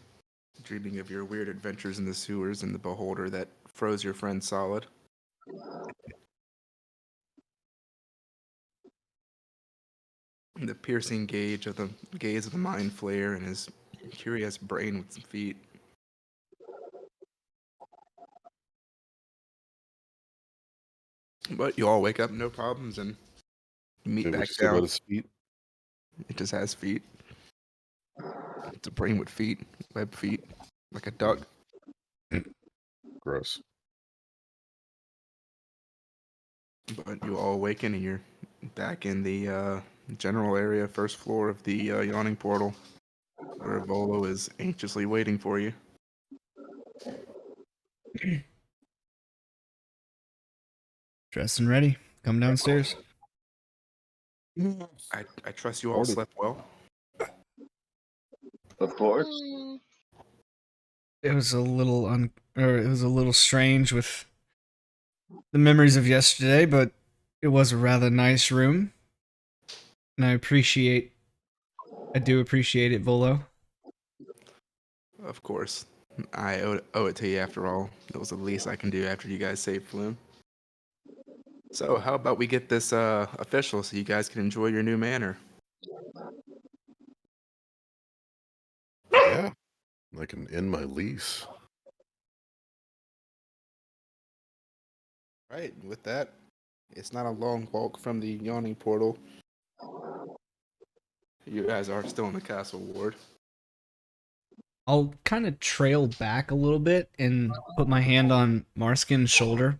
A: dreaming of your weird adventures in the sewers and the beholder that froze your friend solid. The piercing gaze of the mind flayer and his curious brain with some feet. But you all wake up, no problems, and meet
E: It
A: back
E: was still
A: down.
E: at his feet.
A: It just has feet. It's a brain with feet, web feet, like a duck.
E: Gross.
A: But you all awaken and you're back in the general area, first floor of the yawning portal, where Volo is anxiously waiting for you.
C: Dressed and ready. Come downstairs.
A: I trust you all
E: Already.
A: slept well.
D: Of course.
C: It was a little it was a little strange with the memories of yesterday, but it was a rather nice room. And I do appreciate it, Volo.
A: Of course. I owe it to you after all. It was the least I can do after you guys saved Flume. So how about we get this official so you guys can enjoy your new manor?
E: Yeah. I can end my lease.
A: Right, with that, it's not a long walk from the yawning portal. You guys are still in the castle ward.
C: I'll kind of trail back a little bit and put my hand on Marskin's shoulder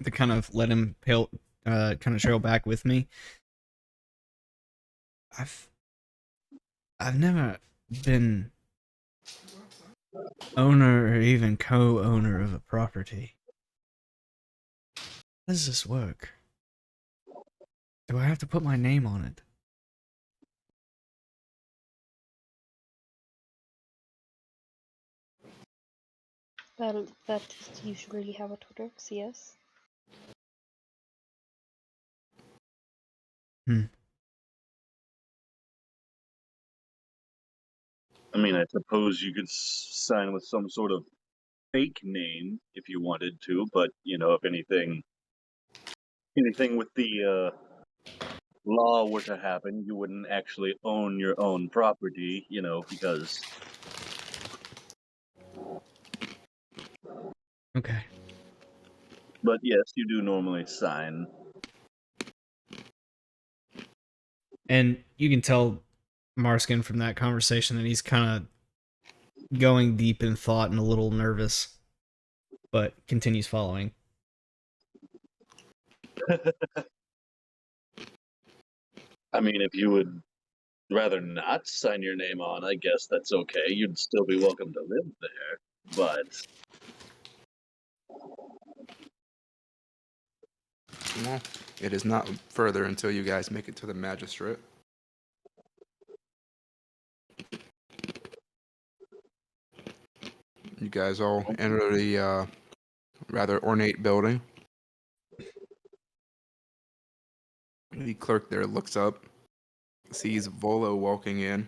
C: to kind of let him kind of trail back with me. I've never been owner or even co-owner of a property. How does this work? Do I have to put my name on it?
B: That is usually how it works, yes.
D: I mean, I suppose you could sign with some sort of fake name if you wanted to, but if anything with the law were to happen, you wouldn't actually own your own property, because
C: Okay.
D: But yes, you do normally sign.
C: And you can tell Marskin from that conversation that he's kind of going deep in thought and a little nervous, but continues following.
D: I mean, if you would rather not sign your name on, I guess that's okay. You'd still be welcome to live there, but
A: Well, it is not further until you guys make it to the magistrate. You guys all enter the rather ornate building. The clerk there looks up, sees Volo walking in,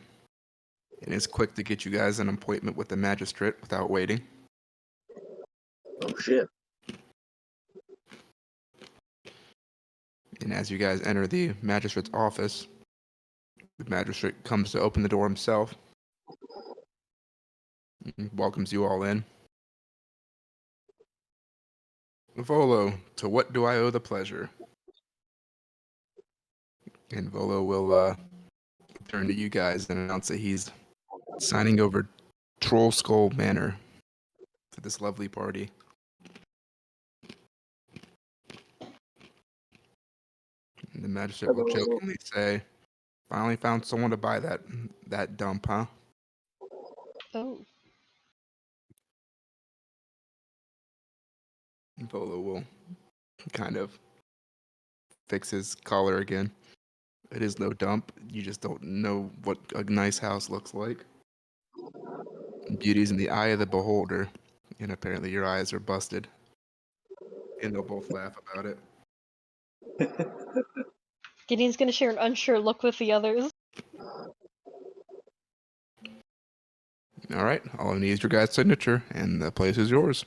A: and is quick to get you guys an appointment with the magistrate without waiting.
D: oh shit.
A: And as you guys enter the magistrate's office, the magistrate comes to open the door himself and welcomes you all in. Volo, to what do I owe the pleasure? And Volo will turn to you guys and announce that he's signing over Troll Skull Manor to this lovely party. And the magistrate will jokingly say, "Finally found someone to buy that dump, huh?"
B: Oh,
A: And Volo will kind of fix his collar again. It is no dump. You just don't know what a nice house looks like. Beauty's in the eye of the beholder, and apparently your eyes are busted. And they'll both laugh about it.
B: Gideon's gonna share an unsure look with the others.
A: All right, all I need is your guy's signature, and the place is yours.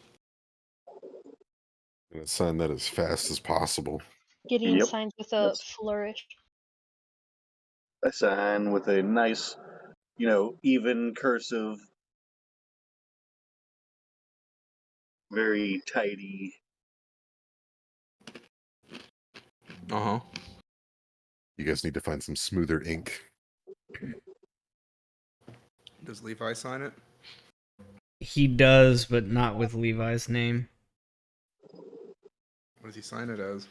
E: I'm gonna sign that as fast as possible.
B: Gideon
D: Yep.
B: signs with a
D: That's-
B: flourish.
D: I sign with a nice, even cursive, very tidy.
A: Uh huh.
E: You guys need to find some smoother ink.
A: Does Levi sign it?
C: He does, but not with Levi's name.
A: What does he sign it as?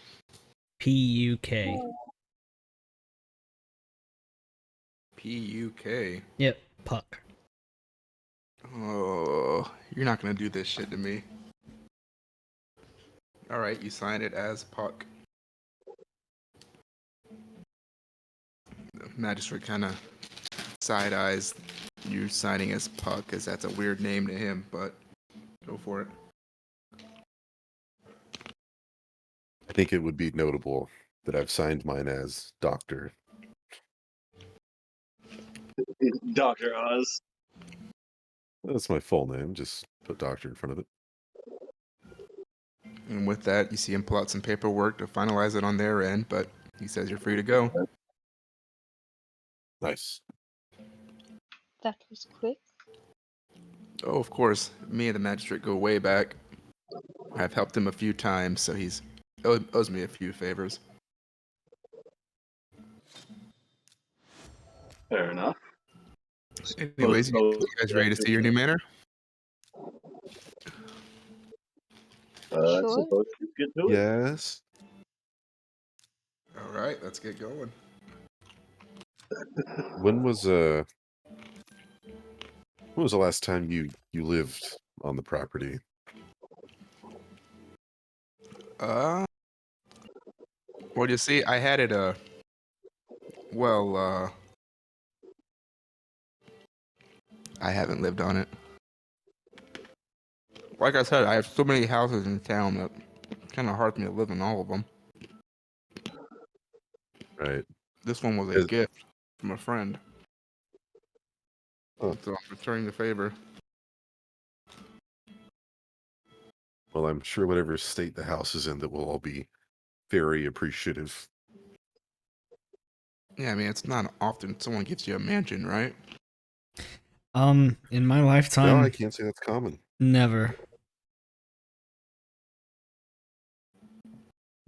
C: P-U-K.
A: P-U-K.
C: Yep, Puck.
A: Oh, you're not gonna do this shit to me. All right, you sign it as Puck. The magistrate kind of side eyes you signing as Puck, because that's a weird name to him. But go for it.
E: I think it would be notable that I've signed mine as Doctor.
D: Dr. Oz.
E: That's my full name. Just put Doctor in front of it.
A: And with that, you see him pull out some paperwork to finalize it on their end. But he says you're free to go.
E: Nice.
B: That was quick.
A: Oh, of course. Me and the magistrate go way back. I've helped him a few times, so he's owes me a few favors.
D: Fair enough.
A: Anyways, you guys ready to see your new manor?
D: I
B: Sure.
D: suppose you get to it.
E: Yes.
A: All right, let's get going.
E: When was the last time you lived on the property?
A: Well, you see, I had it, I haven't lived on it. Like I said, I have so many houses in town that it's kind of hard for me to live in all of them.
E: Right.
A: This one was a
E: Is-
A: gift from a friend.
E: Oh.
A: So I'm returning the favor.
E: Well, I'm sure whatever state the house is in, that we'll all be very appreciative.
A: Yeah, I mean, it's not often someone gives you a mansion, right?
C: In my lifetime,
E: No, I can't say that's common.
C: never.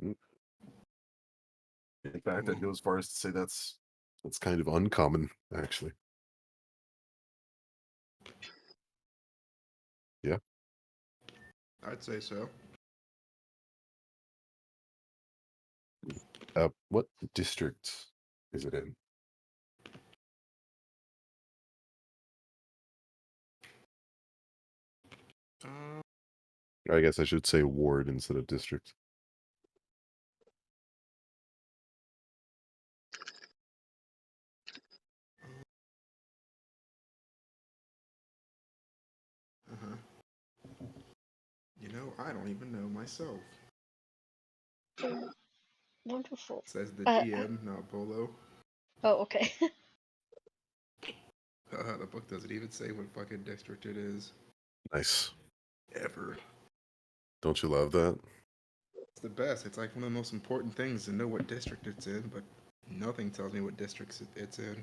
E: In fact, I'd go as far as to say that's kind of uncommon, actually. Yeah.
A: I'd say so.
E: What district is it in?
A: Uh,
E: I guess I should say ward instead of district.
A: you know, I don't even know myself.
B: Wonderful.
A: Says the
B: Uh,
A: DM, not Bolo.
B: Oh, okay.
A: The book doesn't even say what fucking district it is.
E: Nice.
A: Ever.
E: Don't you love that?
A: It's the best. It's like one of the most important things to know what district it's in, but nothing tells me what districts it's in.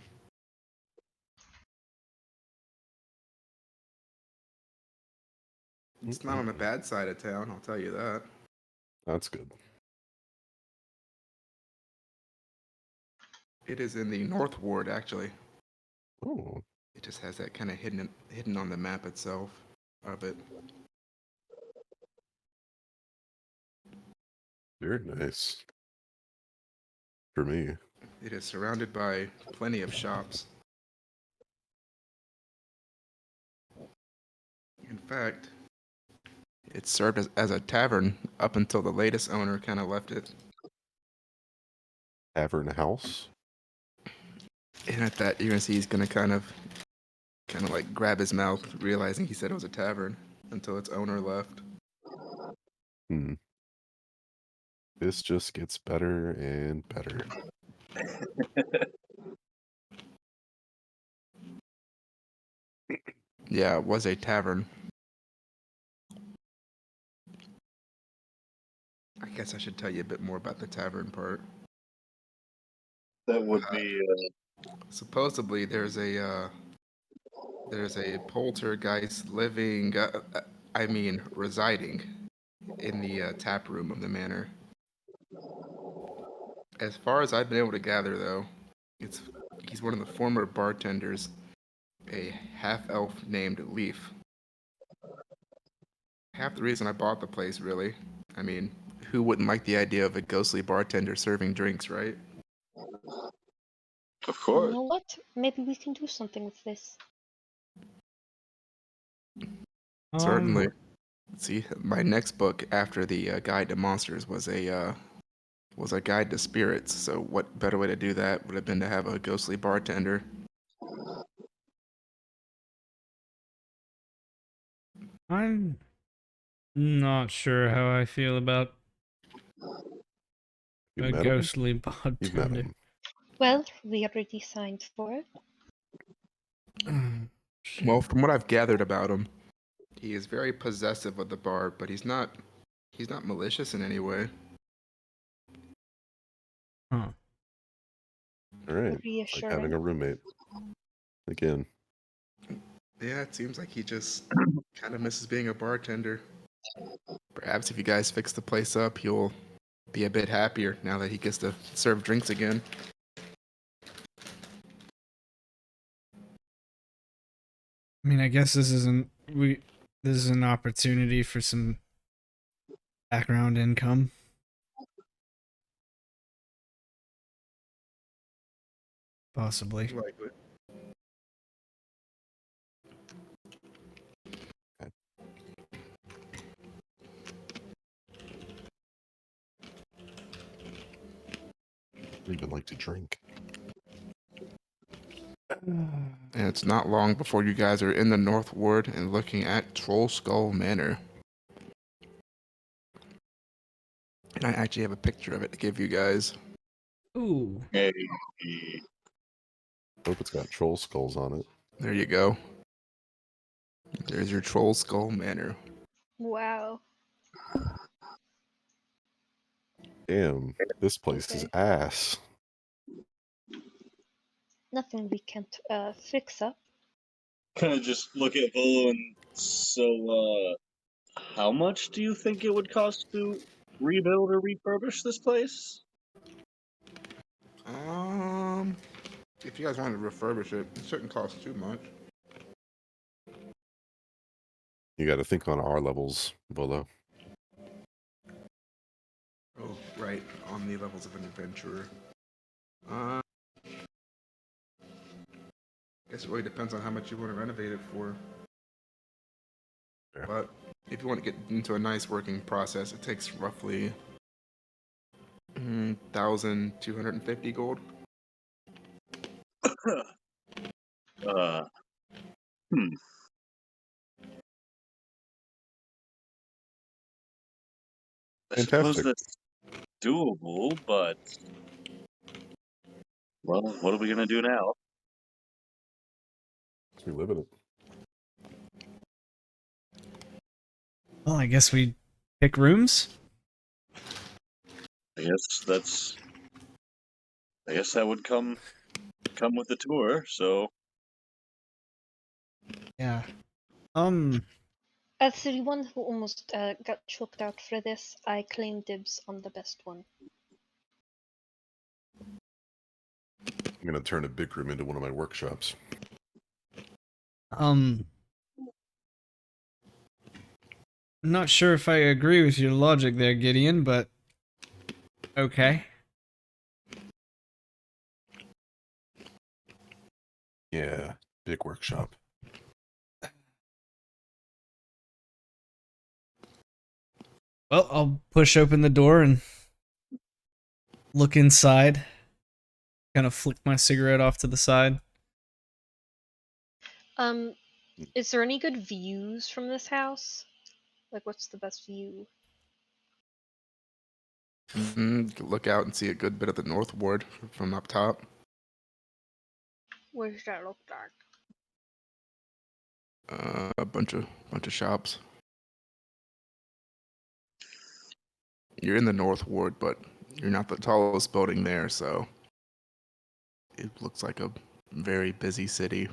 A: It's not on the bad side of town, I'll tell you that.
E: That's good.
A: It is in the North Ward, actually.
E: Oh,
A: It just has that kind of hidden on the map itself of it.
E: very nice. For me.
A: It is surrounded by plenty of shops. In fact, it served as a tavern up until the latest owner kind of left it.
E: Tavern house?
A: And at that, you're gonna see he's gonna kind of kind of like grab his mouth, realizing he said it was a tavern until its owner left.
E: Hmm. This just gets better and better.
A: Yeah, it was a tavern. I guess I should tell you a bit more about the tavern part.
D: That would be.
A: Supposedly, there's a poltergeist living, residing in the tap room of the manor. As far as I've been able to gather, though, he's one of the former bartenders, a half-elf named Leaf. Half the reason I bought the place, really. I mean, who wouldn't like the idea of a ghostly bartender serving drinks, right?
D: Of
B: You
D: course.
B: know what? Maybe we can do something with this.
A: Certainly. See, my next book after the Guide to Monsters was a guide to spirits. So what better way to do that would have been to have a ghostly bartender?
C: I'm not sure how I feel about
E: You've
C: a
E: met him?
C: ghostly
E: You've met
C: bartender.
E: him.
B: Well, we already signed for it.
A: Well, from what I've gathered about him, he is very possessive of the bar, but he's not malicious in any way.
C: Huh.
E: All right. Like
B: Reassuring.
E: having a roommate. Again.
A: Yeah, it seems like he just kind of misses being a bartender. Perhaps if you guys fix the place up, he'll be a bit happier now that he gets to serve drinks again.
C: I mean, I guess this is an opportunity for some background income. Possibly.
A: Likely.
E: I even like to drink.
A: And it's not long before you guys are in the North Ward and looking at Troll Skull Manor. And I actually have a picture of it to give you guys.
C: Ooh.
D: Hey.
E: Hope it's got troll skulls on it.
A: There you go. There's your Troll Skull Manor.
B: Wow.
E: Damn, this place is
B: Okay.
E: ass.
B: Nothing we can't fix up.
D: Kind of just look at Volo and so, how much do you think it would cost to rebuild or refurbish this place?
A: If you guys wanted to refurbish it, it shouldn't cost too much.
E: You got to think on our levels, Volo.
A: Oh, right, on the levels of an adventurer. I guess it really depends on how much you want to renovate it for.
E: Yeah.
A: But if you want to get into a nice working process, it takes roughly 1,250 gold.
D: uh, hmm. I suppose
E: Fantastic.
D: that's doable, but well, what are we gonna do now?
E: We live in it.
C: Well, I guess we pick rooms.
D: I guess that would come with the tour. So
C: Yeah.
B: As the one who almost got choked out for this, I claim dibs on the best one.
E: I'm going to turn a big room into one of my workshops.
C: I'm not sure if I agree with your logic there, Gideon, but okay.
E: Yeah, big workshop.
C: Well, I'll push open the door and look inside. Kind of flick my cigarette off to the side.
B: Is there any good views from this house? Like, what's the best view?
A: Look out and see a good bit of the North Ward from up top.
B: What does that look like?
A: A bunch of shops. You're in the North Ward, but you're not the tallest building there, so it looks like a very busy city.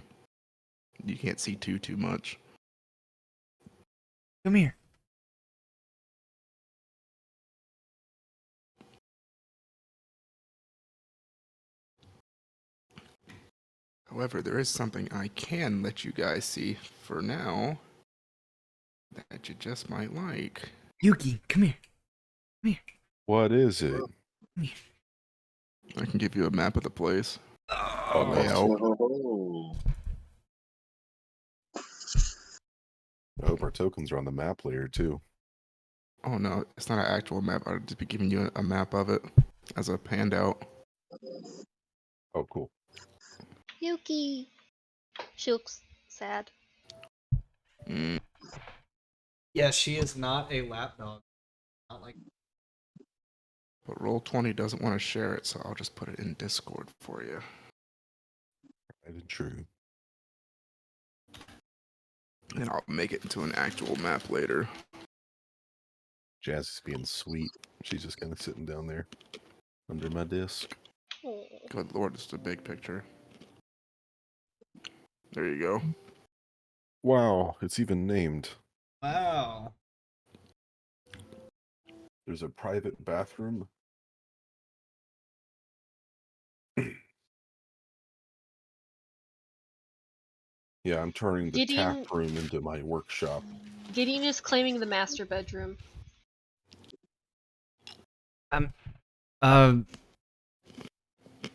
A: You can't see too much.
C: Come here.
A: However, there is something I can let you guys see for now that you just might like.
C: Yuki, come here. Come here.
E: What is it?
A: I can give you a map of the place.
E: Oh,
A: Layout.
D: Oh.
E: I hope our tokens are on the map layer too.
A: Oh no, it's not an actual map. I'll just be giving you a map of it as a handout.
E: Oh, cool.
B: Yuki! She looks sad.
A: Mm,
C: Yeah, she is not a lapdog. Not like
A: but Roll20 doesn't want to share it, so I'll just put it in Discord for you.
E: That is true.
A: And I'll make it into an actual map later.
E: Jazz is being sweet. She's just kind of sitting down there under my desk.
B: Oh.
A: Good lord, it's a big picture. There you go.
E: Wow, it's even named.
C: wow.
E: There's a private bathroom. Yeah, I'm turning the
B: Gideon-
E: tap room into my workshop.
B: Gideon is claiming the master bedroom.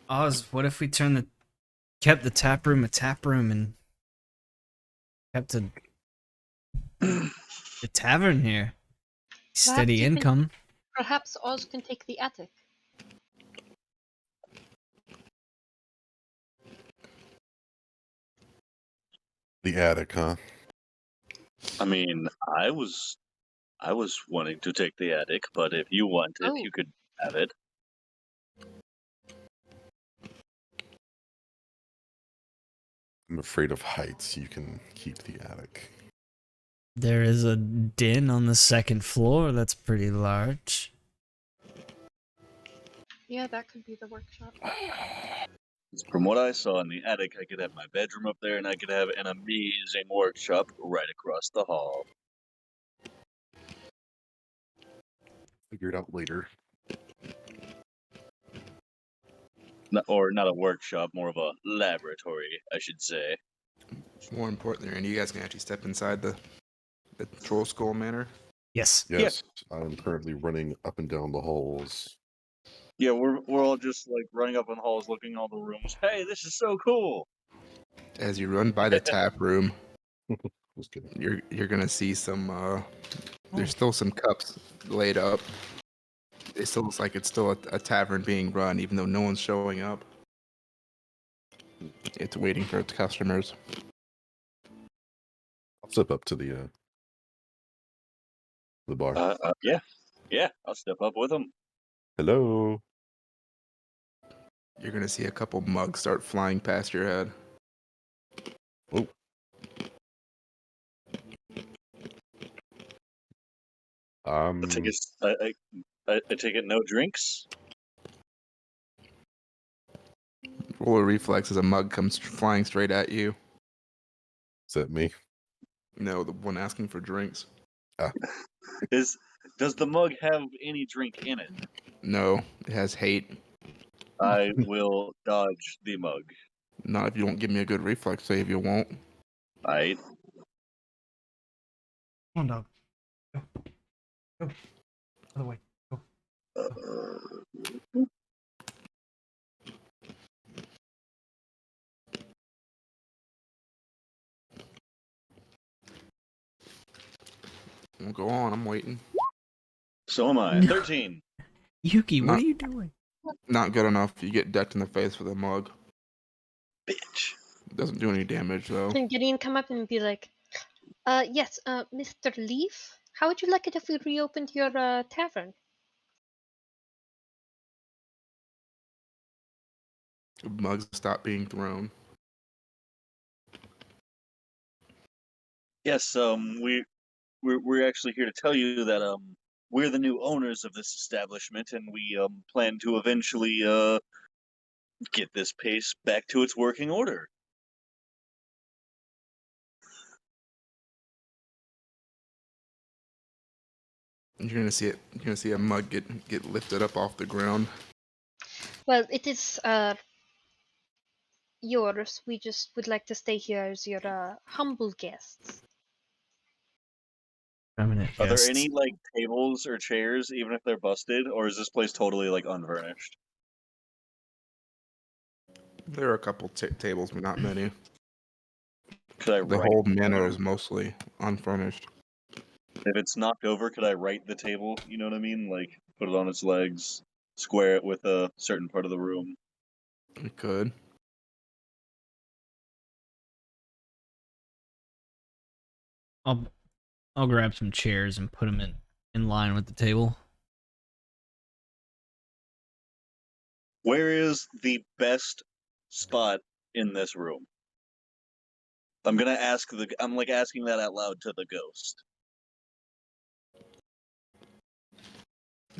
C: Oz, what if we kept the tap room a tap room and kept the tavern here? Steady
B: you can-
C: income.
B: Perhaps Oz can take the attic.
E: The attic, huh?
D: I mean, I was wanting to take the attic, but if you want it,
B: Oh.
D: you could have it.
E: I'm afraid of heights. You can keep the attic.
C: There is a den on the second floor that's pretty large.
B: Yeah, that could be the workshop.
D: From what I saw in the attic, I could have my bedroom up there, and I could have an amazing workshop right across the hall.
E: Figure it out later.
D: Not a workshop, more of a laboratory, I should say.
A: More importantly, and you guys can actually step inside the Troll Skull Manor.
C: Yes.
E: Yes, I'm currently running up and down the halls.
D: Yeah, we're all just like running up in halls, looking in all the rooms. Hey, this is so cool!
A: As you run by the tap room,
E: Just kidding.
A: you're gonna see some. There's still some cups laid up. It still looks like it's still a tavern being run, even though no one's showing up. It's waiting for its customers.
E: I'll step up to the bar.
D: Yeah, I'll step up with them.
E: Hello.
A: You're gonna see a couple mugs start flying past your head.
E: Oh.
D: I take it no drinks.
A: Roll a reflex as a mug comes flying straight at you.
E: Is that me?
A: No, the one asking for drinks.
D: Does the mug have any drink in it?
A: No, it has hate.
D: I will dodge the mug.
A: Not if you don't give me a good reflex save, you won't.
D: Alright.
C: Come on, dog. Go. Go. Other way. Go.
A: Well, go on, I'm waiting.
D: So am I.
C: No.
D: 13.
C: Yuki, what
A: Not-
C: are you doing?
A: Not good enough. You get decked in the face with a mug.
D: Bitch.
A: Doesn't do any damage though.
B: Can Gideon come up and be like, yes, Mr. Leaf, how would you like it if we reopened your tavern?
A: Mugs stop being thrown.
D: Yes, we're actually here to tell you that we're the new owners of this establishment, and we plan to eventually get this place back to its working order.
A: You're gonna see it. You're gonna see a mug get lifted up off the ground.
B: Well, it is yours. We just would like to stay here as your humble guests.
C: Permanent
D: Are there
C: guests.
D: any like tables or chairs, even if they're busted, or is this place totally like unfurnished?
A: There are a couple tables, but not many.
D: Could I
A: The
D: write
A: whole manor is mostly unfurnished.
D: if it's knocked over? Could I write the table? You know what I mean? Like put it on its legs, square it with a certain part of the room.
A: It could.
C: I'll grab some chairs and put them in line with the table.
D: Where is the best spot in this room? I'm gonna ask I'm like asking that out loud to the ghost.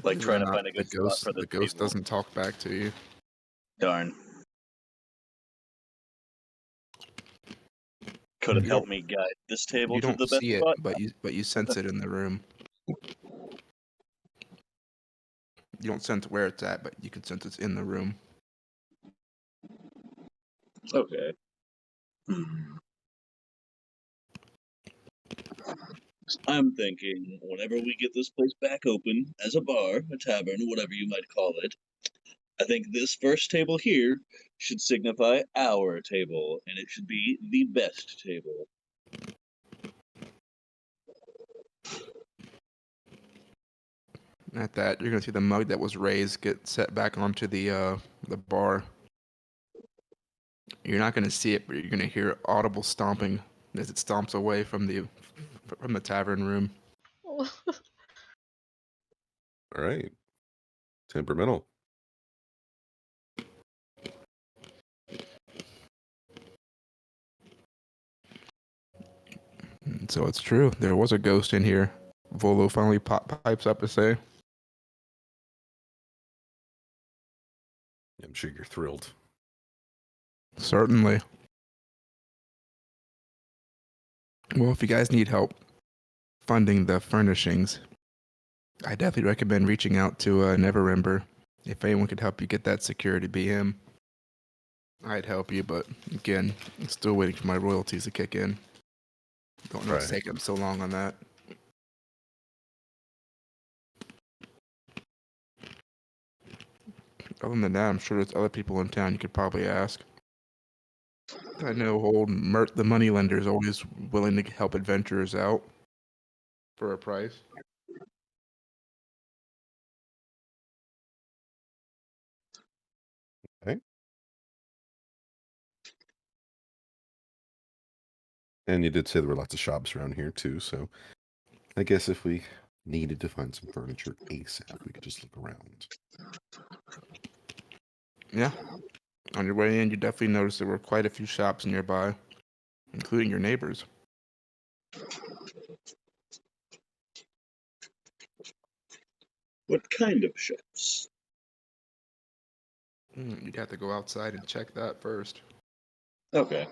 D: Like trying to find a good spot for
A: The
D: the
A: ghost
D: table.
A: doesn't talk back to you.
D: Darn. Could have
A: You
D: helped
A: don't-
D: me guide this table
A: You
D: to
A: don't
D: the best
A: see it,
D: spot.
A: but you sense it in the room. You don't sense where it's at, but you can sense it's in the room.
D: Okay. I'm thinking whenever we get this place back open as a bar, a tavern, whatever you might call it, I think this first table here should signify our table, and it should be the best table.
A: At that, you're gonna see the mug that was raised get set back onto the bar. You're not gonna see it, but you're gonna hear audible stomping as it stomps away from the tavern room.
E: All right. Temperamental.
A: So it's true. There was a ghost in here. Volo finally pipes up to say,
E: I'm sure you're thrilled.
A: certainly. Well, if you guys need help funding the furnishings, I definitely recommend reaching out to Neverember. If anyone could help you get that security, be him. I'd help you, but again, I'm still waiting for my royalties to kick in. Don't know what's
E: Right.
A: taking so long on that. Other than that, I'm sure there's other people in town you could probably ask. I know old Mert the moneylender is always willing to help adventurers out for a price.
E: Okay. And you did say there were lots of shops around here too, so I guess if we needed to find some furniture ASAP, we could just look around.
A: Yeah. On your way in, you definitely noticed there were quite a few shops nearby, including your neighbors.
D: What kind of shops?
A: You'd have to go outside and check that first.
D: Okay.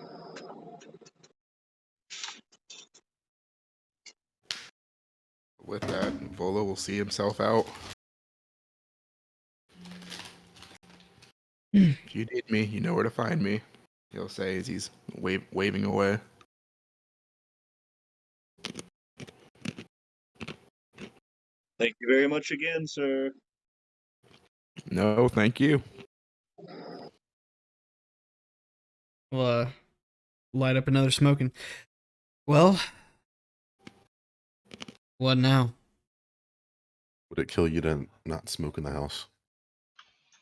A: With that, Volo will see himself out. If you need me, you know where to find me. He'll say as he's waving away.
D: Thank you very much again, sir.
A: No, thank you.
C: We'll light up another smoking. Well, what now?
E: Would it kill you to not smoke in the house?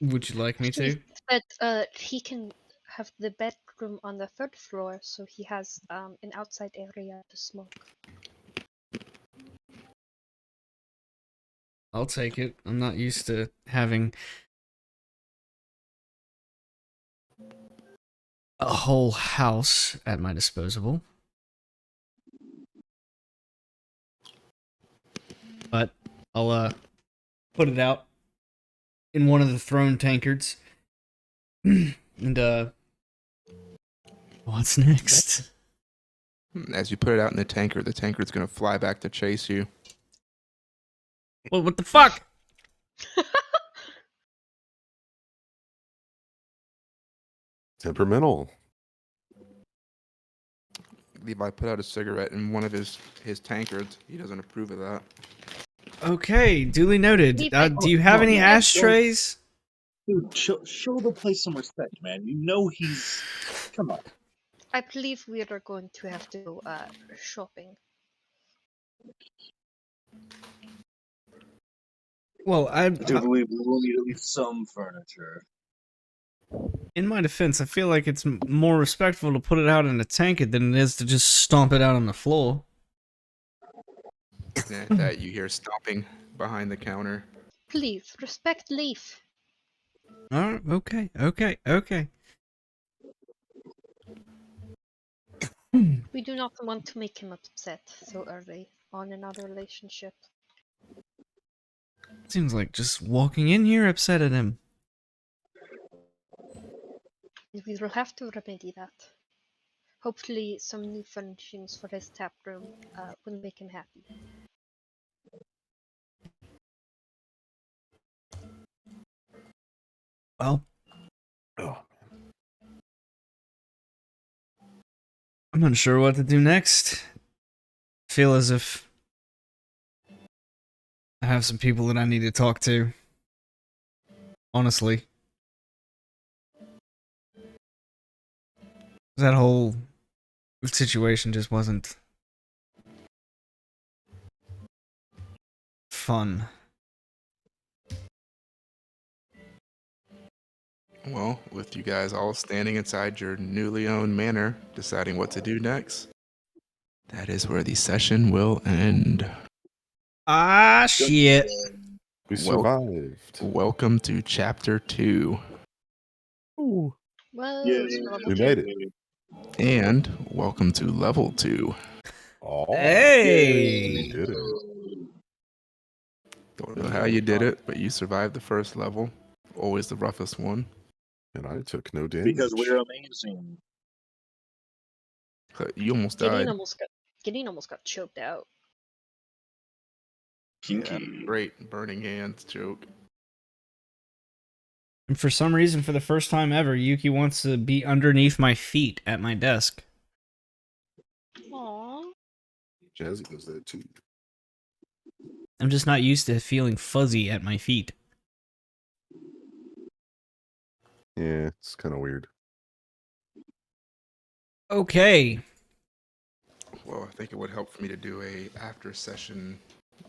C: Would you like me to?
B: But he can have the bed room on the third floor, so he has an outside area to smoke.
C: I'll take it. I'm not used to having a whole house at my disposal. But I'll put it out in one of the throne tankards. And what's next?
A: As you put it out in the tankard's gonna fly back to chase you.
C: Well, what the fuck?
E: Temperamental.
A: Levi put out a cigarette in one of his tankards. He doesn't approve of that.
C: Okay, duly noted.
B: Levi-
C: Do you have any
D: Oh,
C: ashtrays?
D: Dude, show the place some respect, man. You know he's. Come on.
B: I believe we are going to have to go shopping.
C: Well,
D: I do believe we will need at least some furniture.
C: in my defense, I feel like it's more respectful to put it out in a tankard than it is to just stomp it out on the floor.
A: And at that, you hear stomping behind the counter.
B: Please respect Leaf.
C: All right, okay.
B: We do not want to make him upset so early on in our relationship.
C: Seems like just walking in here upset at him.
B: We will have to remedy that. Hopefully some new furnishings for his tap room will make him happy.
C: Well,
E: Oh,
C: I'm unsure what to do next. Feel as if I have some people that I need to talk to. Honestly. That whole situation just wasn't fun.
A: Well, with you guys all standing inside your newly owned manor, deciding what to do next, that is where the session will end.
C: Ah, shit.
E: we
A: Well-
E: survived.
A: Welcome to Chapter 2.
E: Ooh.
B: Well,
D: Yeah,
E: We made it.
A: And welcome to Level 2.
E: Oh,
C: Hey!
E: we did it.
A: Don't know how you did it, but you survived the first level. Always the roughest one.
E: And I took no damage.
D: Because we're amazing.
A: You almost
B: Gideon
A: died.
B: almost got choked out.
D: Kinky.
A: Yeah, great burning hands joke.
C: And for some reason, for the first time ever, Yuki wants to be underneath my feet at my desk.
B: Aww.
E: Jazzy does that too.
C: I'm just not used to feeling fuzzy at my feet.
E: Yeah, it's kind of weird.
C: Okay.
A: Well, I think it would help for me to do a after session,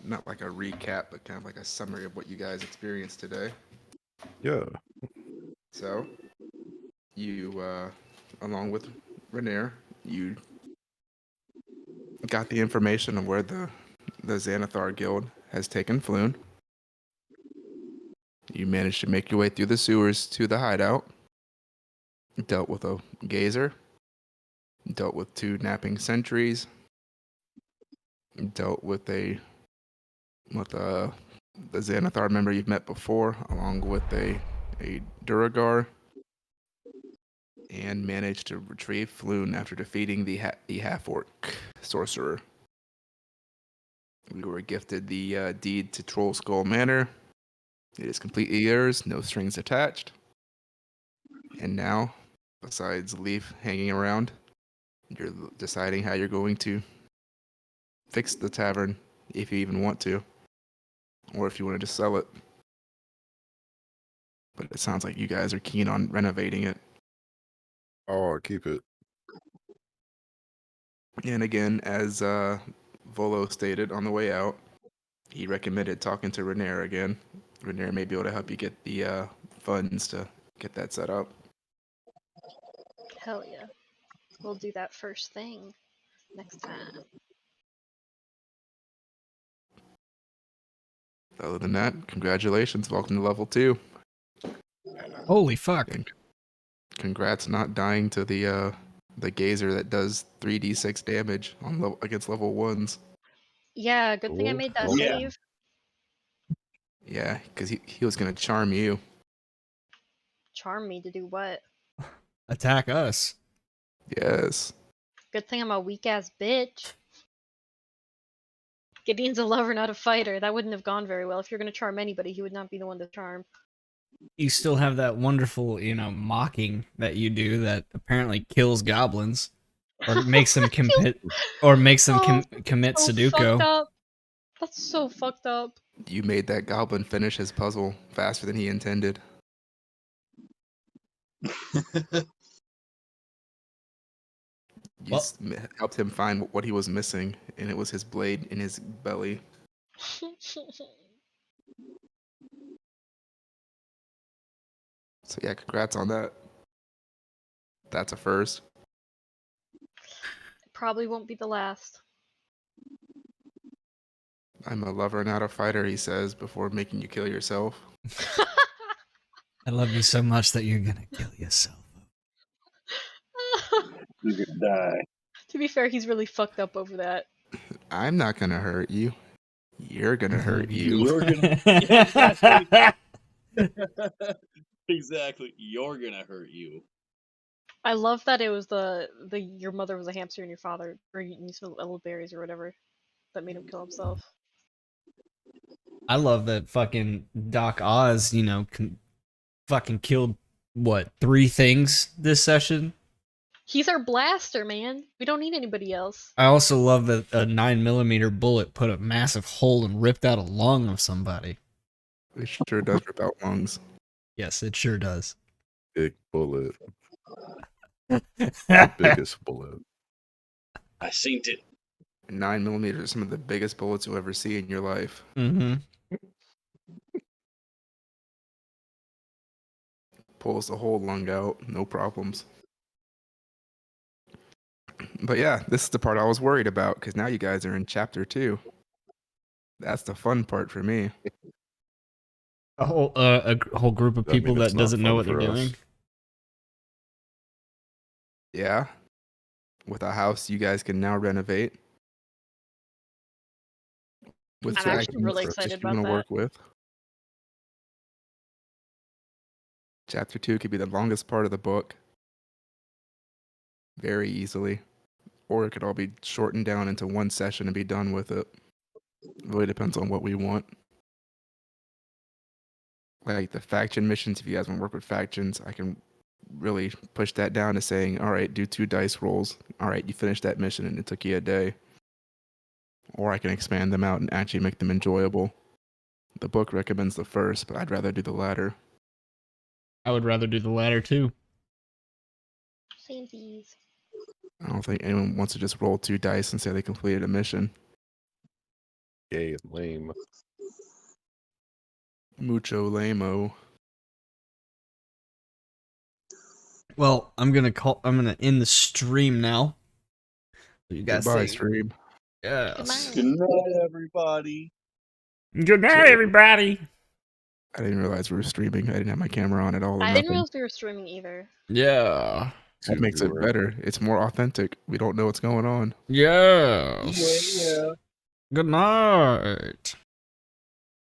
A: not like a recap, but kind of like a summary of what you guys experienced today.
E: Yeah.
A: So, you, along with Rainier, you got the information of where the Xanathar Guild has taken Floon. You managed to make your way through the sewers to the hideout. Dealt with a gazer. Dealt with 2 napping sentries. Dealt with the Xanathar member you've met before, along with a Duragar, and managed to retrieve Floon after defeating the half-orc sorcerer. We were gifted the deed to Troll Skull Manor. It is completely yours, no strings attached. And now, besides Leaf hanging around, you're deciding how you're going to fix the tavern, if you even want to, or if you want to just sell it. But it sounds like you guys are keen on renovating it.
E: Oh, I'll keep it.
A: And again, as Volo stated on the way out, he recommended talking to Rainier again. Rainier may be able to help you get the funds to get that set up.
B: Hell yeah. We'll do that first thing next time.
A: Other than that, congratulations. Welcome to level 2.
C: Holy fuck.
A: And congrats not dying to the gazer that does 3d6 damage on against level 1s.
B: Yeah, good thing I
E: Cool.
B: made that
E: Well,
D: yeah.
B: save.
A: Yeah, because he was going to charm you.
B: Charm me to do what?
C: Attack us.
A: Yes.
B: Good thing I'm a weak ass bitch. Gideon's a lover, not a fighter. That wouldn't have gone very well. If you're gonna charm anybody, he would not be the one to charm.
C: You still have that wonderful, mocking that you do that apparently kills goblins. Or makes them commit commit
B: So fucked
C: Sudoku.
B: up. That's so fucked up.
A: You made that goblin finish his puzzle faster than he intended. You
C: Well-
A: helped him find what he was missing, and it was his blade in his belly. So yeah, congrats on that. That's a first.
B: Probably won't be the last.
A: I'm a lover, not a fighter, he says, before making you kill yourself.
C: I love you so much that you're gonna kill yourself.
D: You could die.
B: To be fair, he's really fucked up over that.
A: I'm not gonna hurt you. You're gonna hurt you.
D: You're gonna. Exactly. Exactly. You're gonna hurt you.
B: I love that it was the your mother was a hamster and your father or eating these little berries or whatever that made him kill himself.
C: I love that fucking Doc Oz, fucking killed, 3 things this session?
B: He's our blaster, man. We don't need anybody else.
C: I also love that a 9mm bullet put a massive hole and ripped out a lung of somebody.
A: It sure does rip out lungs.
C: Yes, it sure does.
E: Big bullet. Biggest bullet.
D: I seen it.
A: 9mm are some of the biggest bullets you'll ever see in your life.
C: Mm-hmm.
A: Pulls the whole lung out, no problems. But yeah, this is the part I was worried about, because now you guys are in chapter 2. That's the fun part for me.
C: A whole whole group of
E: I mean,
C: people
E: it's
C: that
E: not
C: doesn't know
E: fun
C: what they're
E: for us.
C: doing.
A: Yeah. With a house you guys can now renovate. With
B: I'm actually
A: dragons
B: really
A: that
B: excited
A: you want
B: about
A: to
B: that.
A: work with. Chapter 2 could be the longest part of the book. Very easily. Or it could all be shortened down into one session and be done with it. Really depends on what we want. Like the faction missions, if you guys want to work with factions, I can really push that down to saying, all right, do 2 dice rolls. All right, you finished that mission and it took you a day. Or I can expand them out and actually make them enjoyable. The book recommends the first, but I'd rather do the latter.
C: I would rather do the latter too.
B: Samesies.
A: I don't think anyone wants to just roll 2 dice and say they completed a mission.
E: Gay and lame.
A: Mucho lame-o.
C: Well, I'm gonna end the stream now. So you guys
A: Goodbye,
C: say
A: stream.
C: yes.
B: Goodbye.
D: Good night, everybody.
C: Good night, everybody.
A: I didn't realize we were streaming. I didn't have my camera on at all or
B: I
A: nothing.
B: didn't realize we were streaming either.
C: Yeah.
A: That makes it better. It's more authentic. We don't know what's going on.
C: Yes.
D: Yeah.
C: Good night.